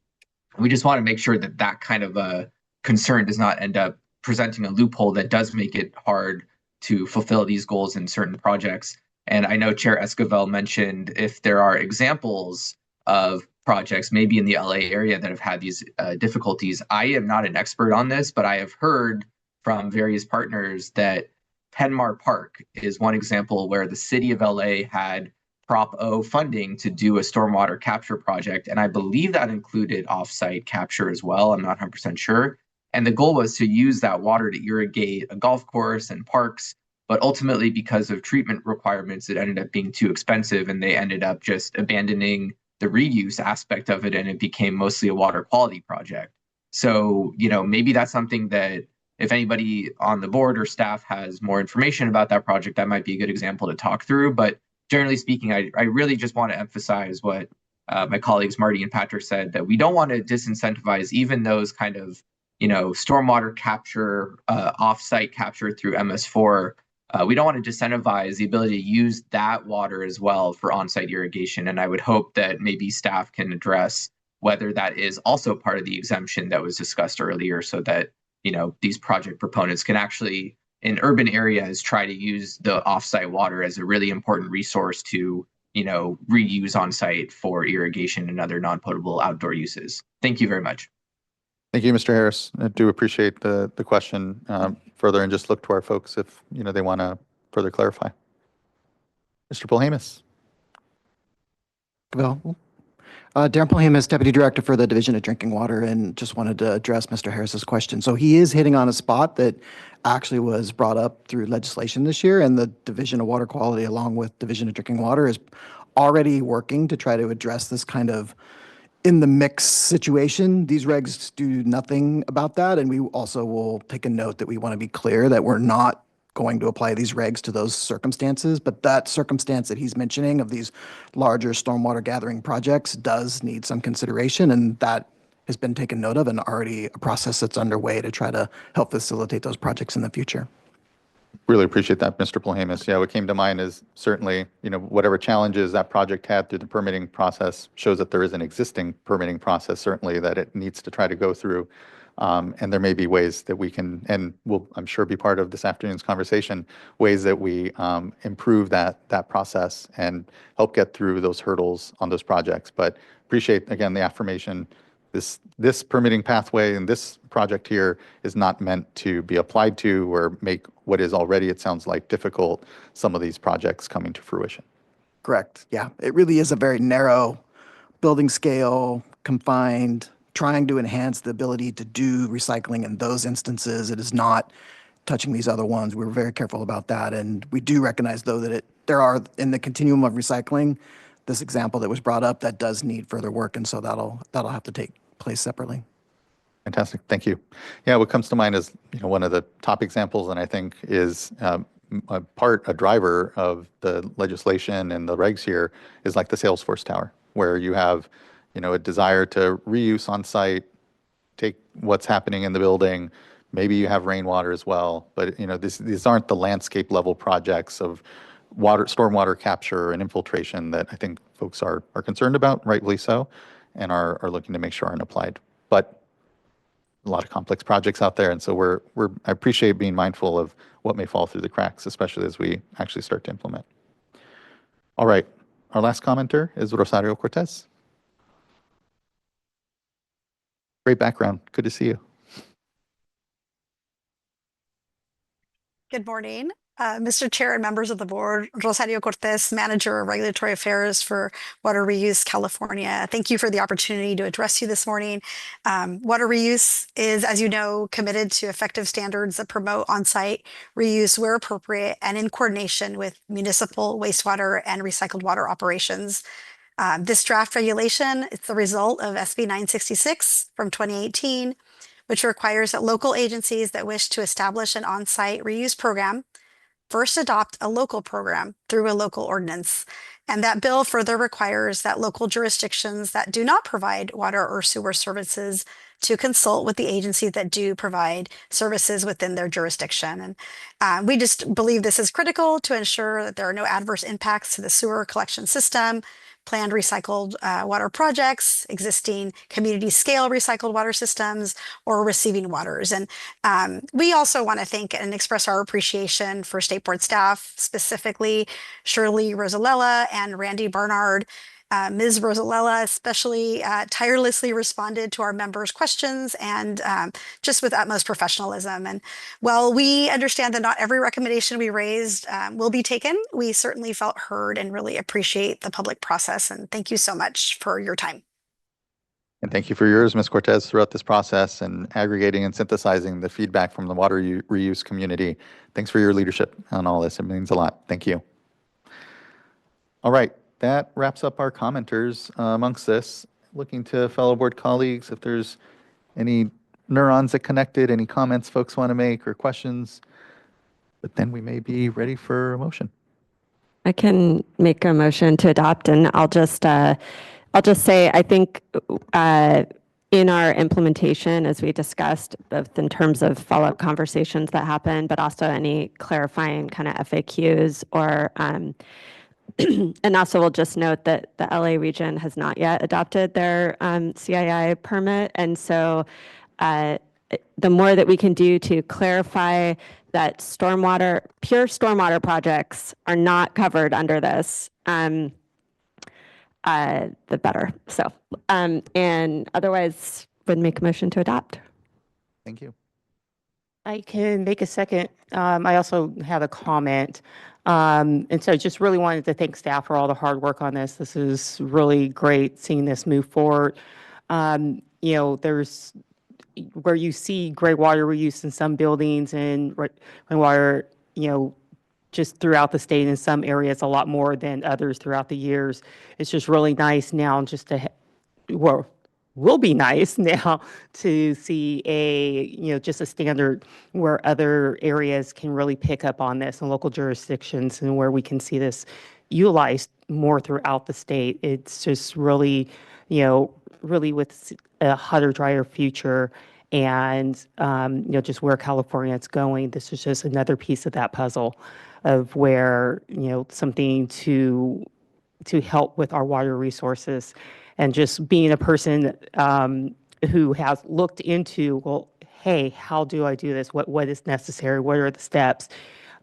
Speaker 5: We just want to make sure that that kind of a concern does not end up presenting a loophole that does make it hard to fulfill these goals in certain projects. And I know Chair Esquivel mentioned if there are examples of projects, maybe in the LA area, that have had these difficulties. I am not an expert on this, but I have heard from various partners that Penmar Park is one example where the city of LA had Prop O funding to do a stormwater capture project. And I believe that included offsite capture as well. I'm not 100% sure. And the goal was to use that water to irrigate a golf course and parks. But ultimately, because of treatment requirements, it ended up being too expensive, and they ended up just abandoning the reuse aspect of it, and it became mostly a water quality project. So, maybe that's something that if anybody on the board or staff has more information about that project, that might be a good example to talk through. But generally speaking, I really just want to emphasize what my colleagues Marty and Patrick said, that we don't want to disincentivize even those kind of, stormwater capture, off-site capture through MS4. We don't want to disincentivize the ability to use that water as well for on-site irrigation. And I would hope that maybe staff can address whether that is also part of the exemption that was discussed earlier, so that, these project proponents can actually, in urban areas, try to use the off-site water as a really important resource to, reuse on site for irrigation and other non-potable outdoor uses. Thank you very much.
Speaker 6: Thank you, Mr. Harris. I do appreciate the question further, and just look to our folks if they want to further clarify. Mr. Polhamus.
Speaker 1: Well, Darren Pulham is Deputy Director for the Division of Drinking Water, and just wanted to address Mr. Harris's question. So he is hitting on a spot that actually was brought up through legislation this year, and the Division of Water Quality, along with Division of Drinking Water, is already working to try to address this kind of in the mix situation. These regs do nothing about that, and we also will take a note that we want to be clear that we're not going to apply these regs to those circumstances, but that circumstance that he's mentioning of these larger stormwater gathering projects does need some consideration, and that has been taken note of and already a process that's underway to try to help facilitate those projects in the future.
Speaker 6: Really appreciate that, Mr. Polhamus. Yeah, what came to mind is certainly, whatever challenges that project had through the permitting process shows that there is an existing permitting process, certainly, that it needs to try to go through. And there may be ways that we can, and will, I'm sure, be part of this afternoon's conversation, ways that we improve that process and help get through those hurdles on those projects. But appreciate, again, the affirmation. This permitting pathway and this project here is not meant to be applied to or make what is already, it sounds like, difficult, some of these projects coming to fruition.
Speaker 1: Correct. Yeah, it really is a very narrow building scale, confined, trying to enhance the ability to do recycling in those instances. It is not touching these other ones. We were very careful about that. And we do recognize, though, that there are, in the continuum of recycling, this example that was brought up that does need further work. And so that'll have to take place separately.
Speaker 6: Fantastic. Thank you. Yeah, what comes to mind is, one of the top examples, and I think is a driver of the legislation and the regs here, is like the Salesforce Tower, where you have, a desire to reuse on site, take what's happening in the building. Maybe you have rainwater as well, but these aren't the landscape level projects of stormwater capture and infiltration that I think folks are concerned about, rightfully so, and are looking to make sure aren't applied. But a lot of complex projects out there, and so I appreciate being mindful of what may fall through the cracks, especially as we actually start to implement. All right, our last commenter is Rosario Cortez. Great background. Good to see you.
Speaker 22: Good morning, Mr. Chair and members of the board. Rosario Cortez, Manager of Regulatory Affairs for Water Reuse California. Thank you for the opportunity to address you this morning. Water reuse is, as you know, committed to effective standards that promote on-site reuse where appropriate and in coordination with municipal wastewater and recycled water operations. This draft regulation is the result of SB 966 from 2018, which requires that local agencies that wish to establish an on-site reuse program first adopt a local program through a local ordinance. And that bill further requires that local jurisdictions that do not provide water or sewer services to consult with the agencies that do provide services within their jurisdiction. And we just believe this is critical to ensure that there are no adverse impacts to the sewer collection system, planned recycled water projects, existing community scale recycled water systems, or receiving waters. And we also want to thank and express our appreciation for State Board staff, specifically Shirley Rosalella and Randy Barnard. Ms. Rosalella especially tirelessly responded to our members' questions and just with utmost professionalism. And while we understand that not every recommendation we raised will be taken, we certainly felt heard and really appreciate the public process. And thank you so much for your time.
Speaker 6: And thank you for yours, Ms. Cortez, throughout this process and aggregating and synthesizing the feedback from the water reuse community. Thanks for your leadership on all this. It means a lot. Thank you. All right. That wraps up our commenters amongst this. Looking to fellow board colleagues, if there's any neurons that connected, any comments folks want to make or questions, but then we may be ready for a motion.
Speaker 14: I can make a motion to adopt, and I'll just say, I think in our implementation, as we discussed, both in terms of follow-up conversations that happen, but also any clarifying kind of FAQs or and also we'll just note that the LA region has not yet adopted their CII permit. And so the more that we can do to clarify that pure stormwater projects are not covered under this, the better. So, and otherwise would make a motion to adopt.
Speaker 6: Thank you.
Speaker 23: I can make a second. I also have a comment.
Speaker 2: And so just really wanted to thank staff for all the hard work on this. This is really great seeing this move forward. There's where you see gray water reuse in some buildings and rainwater, just throughout the state in some areas a lot more than others throughout the years. It's just really nice now just to, well, will be nice now to see just a standard where other areas can really pick up on this and local jurisdictions and where we can see this utilized more throughout the state. It's just really, really with a hotter, drier future and, just where California is going, this is just another piece of that puzzle of where, something to help with our water resources and just being a person who has looked into, well, hey, how do I do this? What is necessary? What are the steps?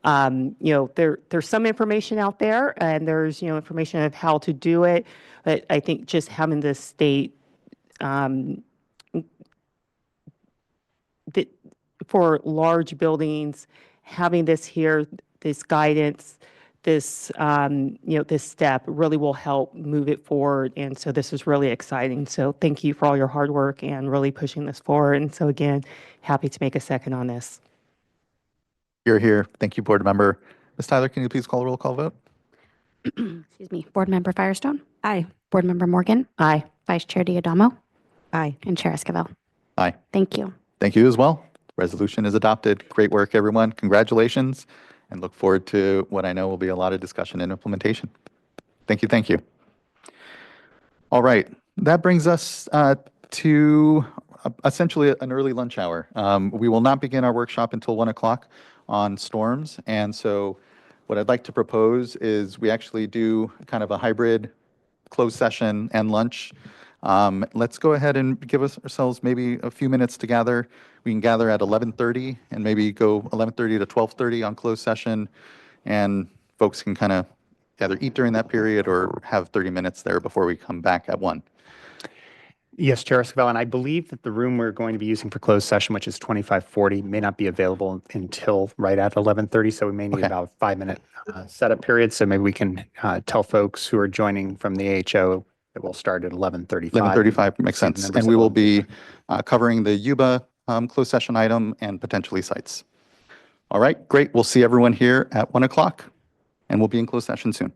Speaker 2: There's some information out there and there's, information of how to do it. But I think just having the state that for large buildings, having this here, this guidance, this, this step really will help move it forward. And so this is really exciting. So thank you for all your hard work and really pushing this forward. And so again, happy to make a second on this.
Speaker 6: You're here. Thank you, board member. Ms. Tyler, can you please call a roll call vote?
Speaker 11: Excuse me. Board Member Firestone. Aye. Board Member Morgan.
Speaker 2: Aye.
Speaker 11: Vice Chair Diadamo.
Speaker 10: Aye.
Speaker 11: And Chair Esquivel.
Speaker 6: Aye.
Speaker 11: Thank you.
Speaker 6: Thank you as well. Resolution is adopted. Great work, everyone. Congratulations, and look forward to what I know will be a lot of discussion and implementation. Thank you. Thank you. All right. That brings us to essentially an early lunch hour. We will not begin our workshop until 1 o'clock on storms. And so what I'd like to propose is we actually do kind of a hybrid closed session and lunch. Let's go ahead and give ourselves maybe a few minutes to gather. We can gather at 11:30 and maybe go 11:30 to 12:30 on closed session. And folks can kind of either eat during that period or have 30 minutes there before we come back at 1.
Speaker 8: Yes, Chair Esquivel, and I believe that the room we're going to be using for closed session, which is 2540, may not be available until right at 11:30, so we may need about a 5-minute setup period. So maybe we can tell folks who are joining from the AHO that we'll start at 11:35.
Speaker 6: 11:35 makes sense. And we will be covering the UBA closed session item and potentially sites. All right, great. We'll see everyone here at 1 o'clock, and we'll be in closed session soon.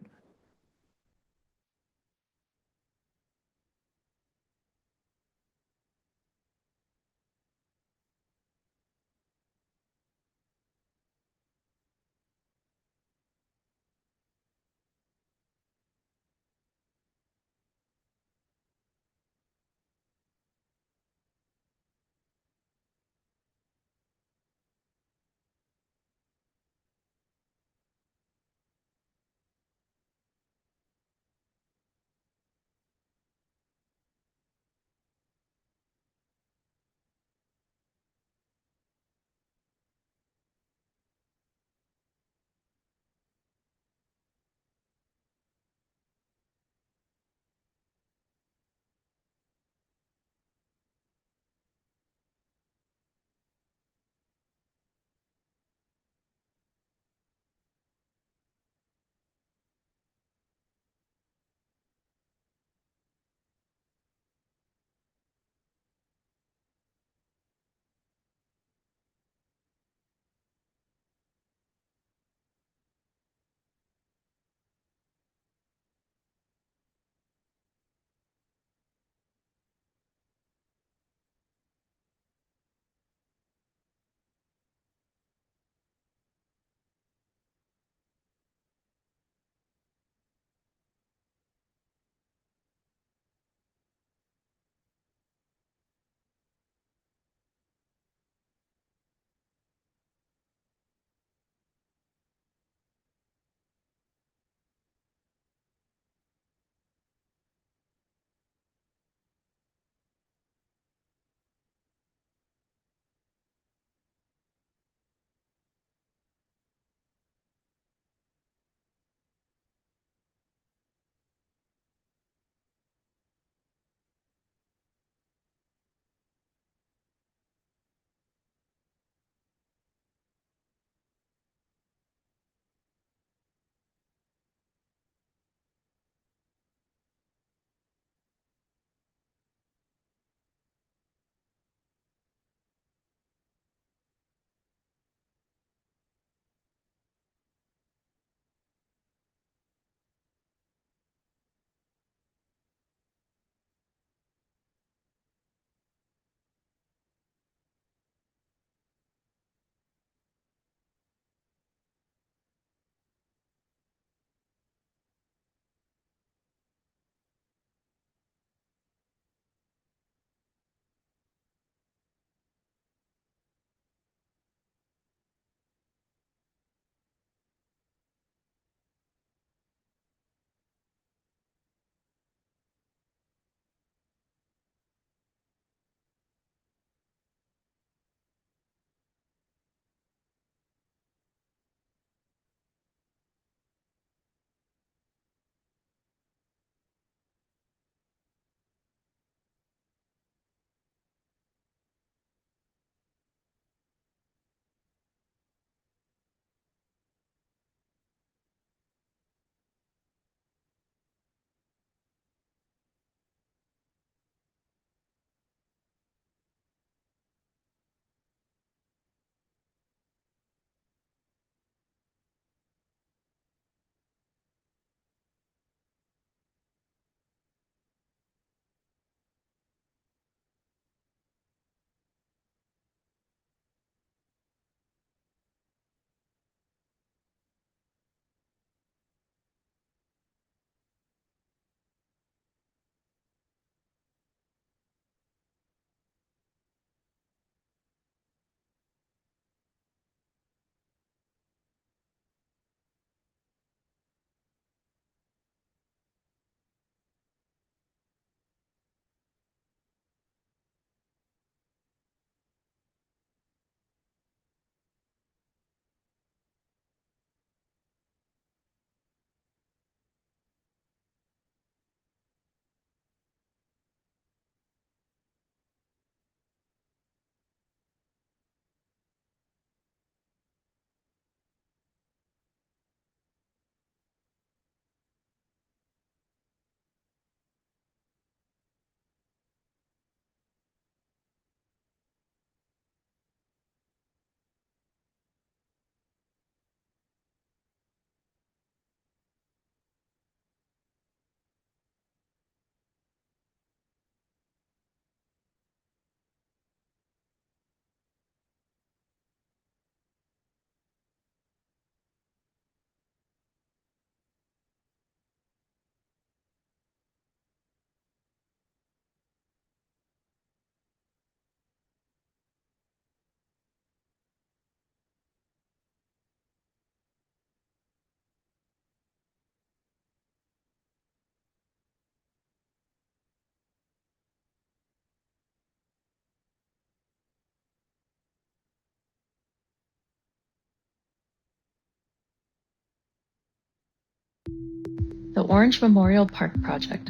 Speaker 7: The Orange Memorial Park Project.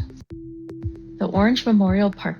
Speaker 7: The Orange Memorial Park.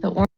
Speaker 7: The Orange.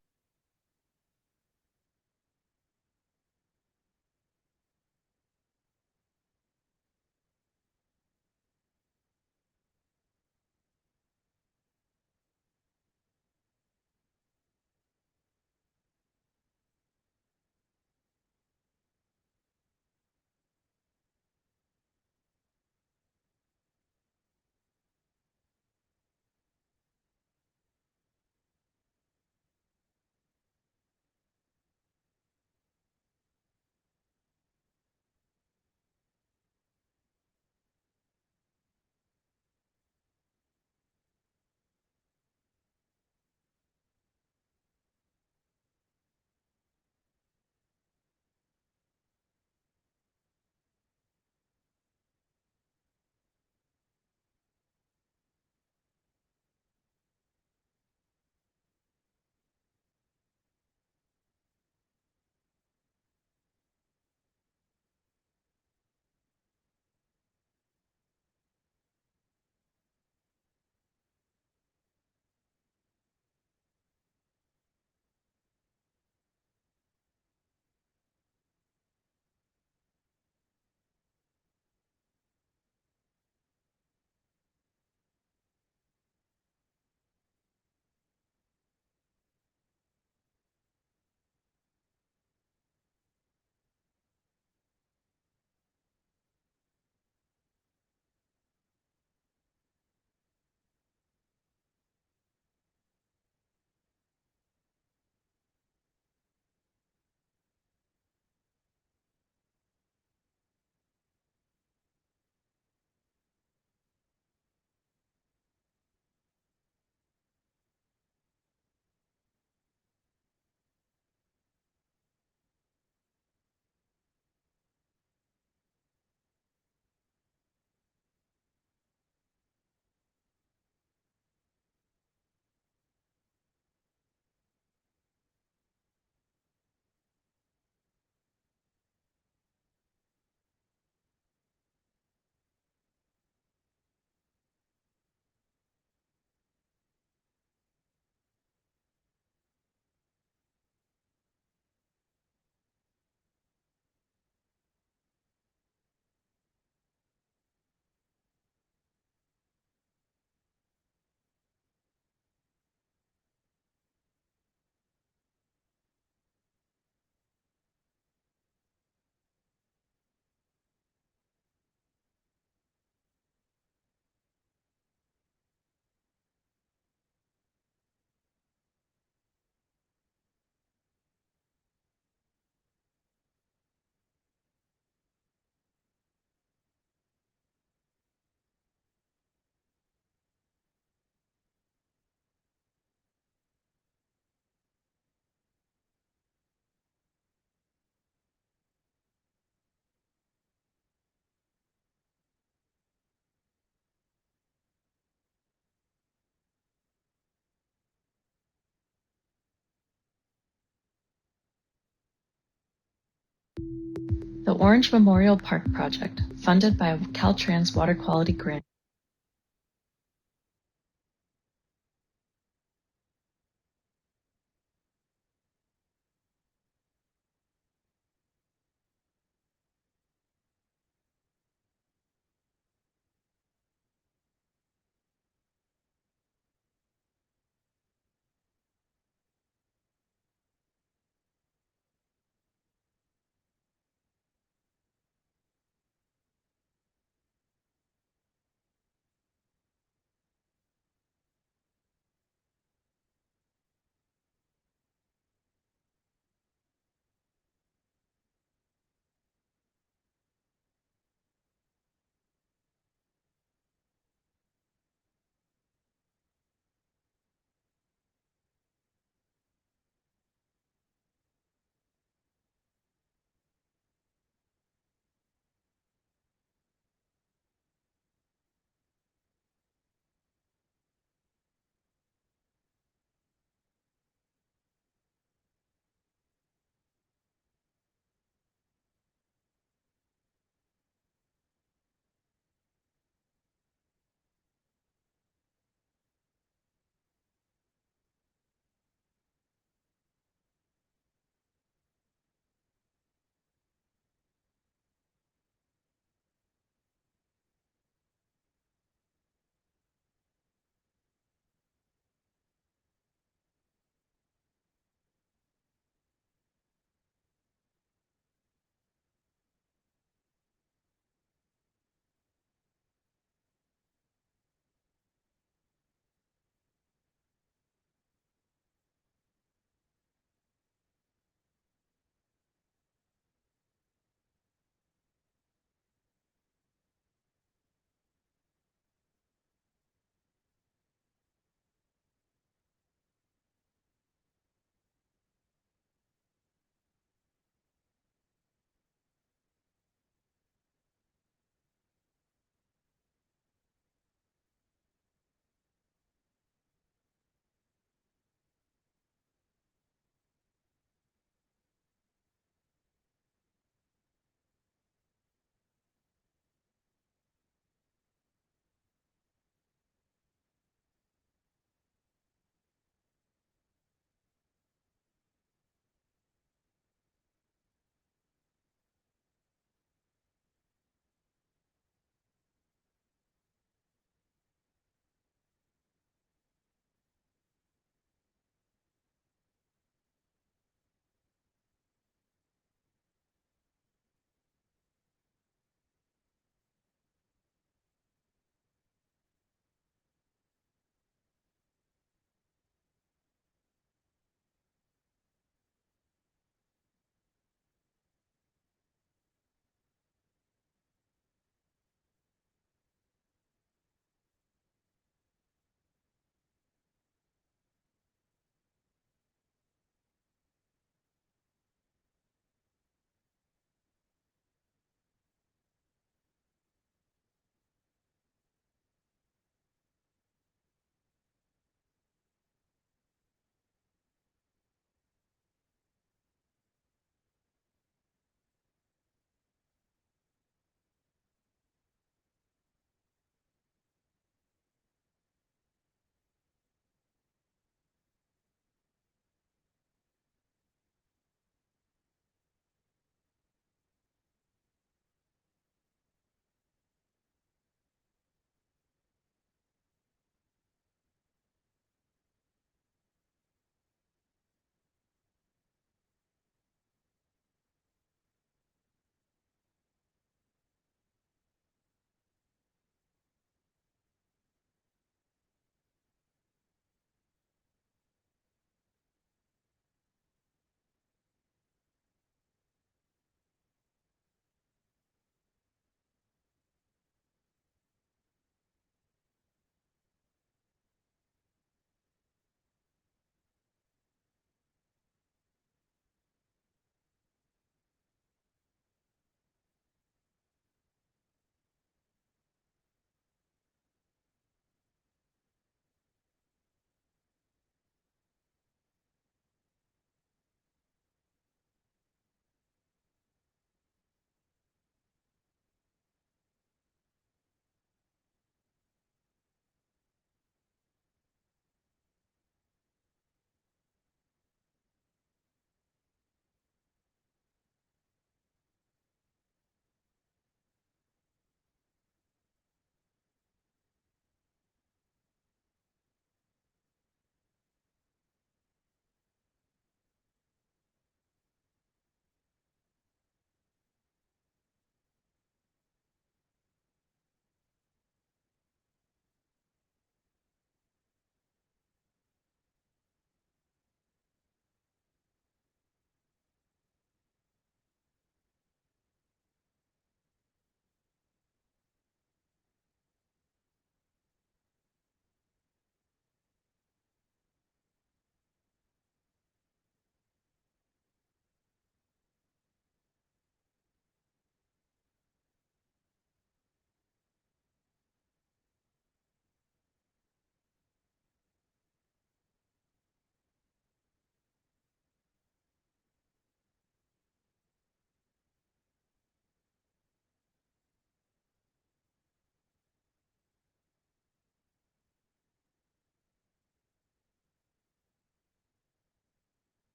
Speaker 7: The Orange Memorial Park project, funded by a Caltrans Water Quality Grant.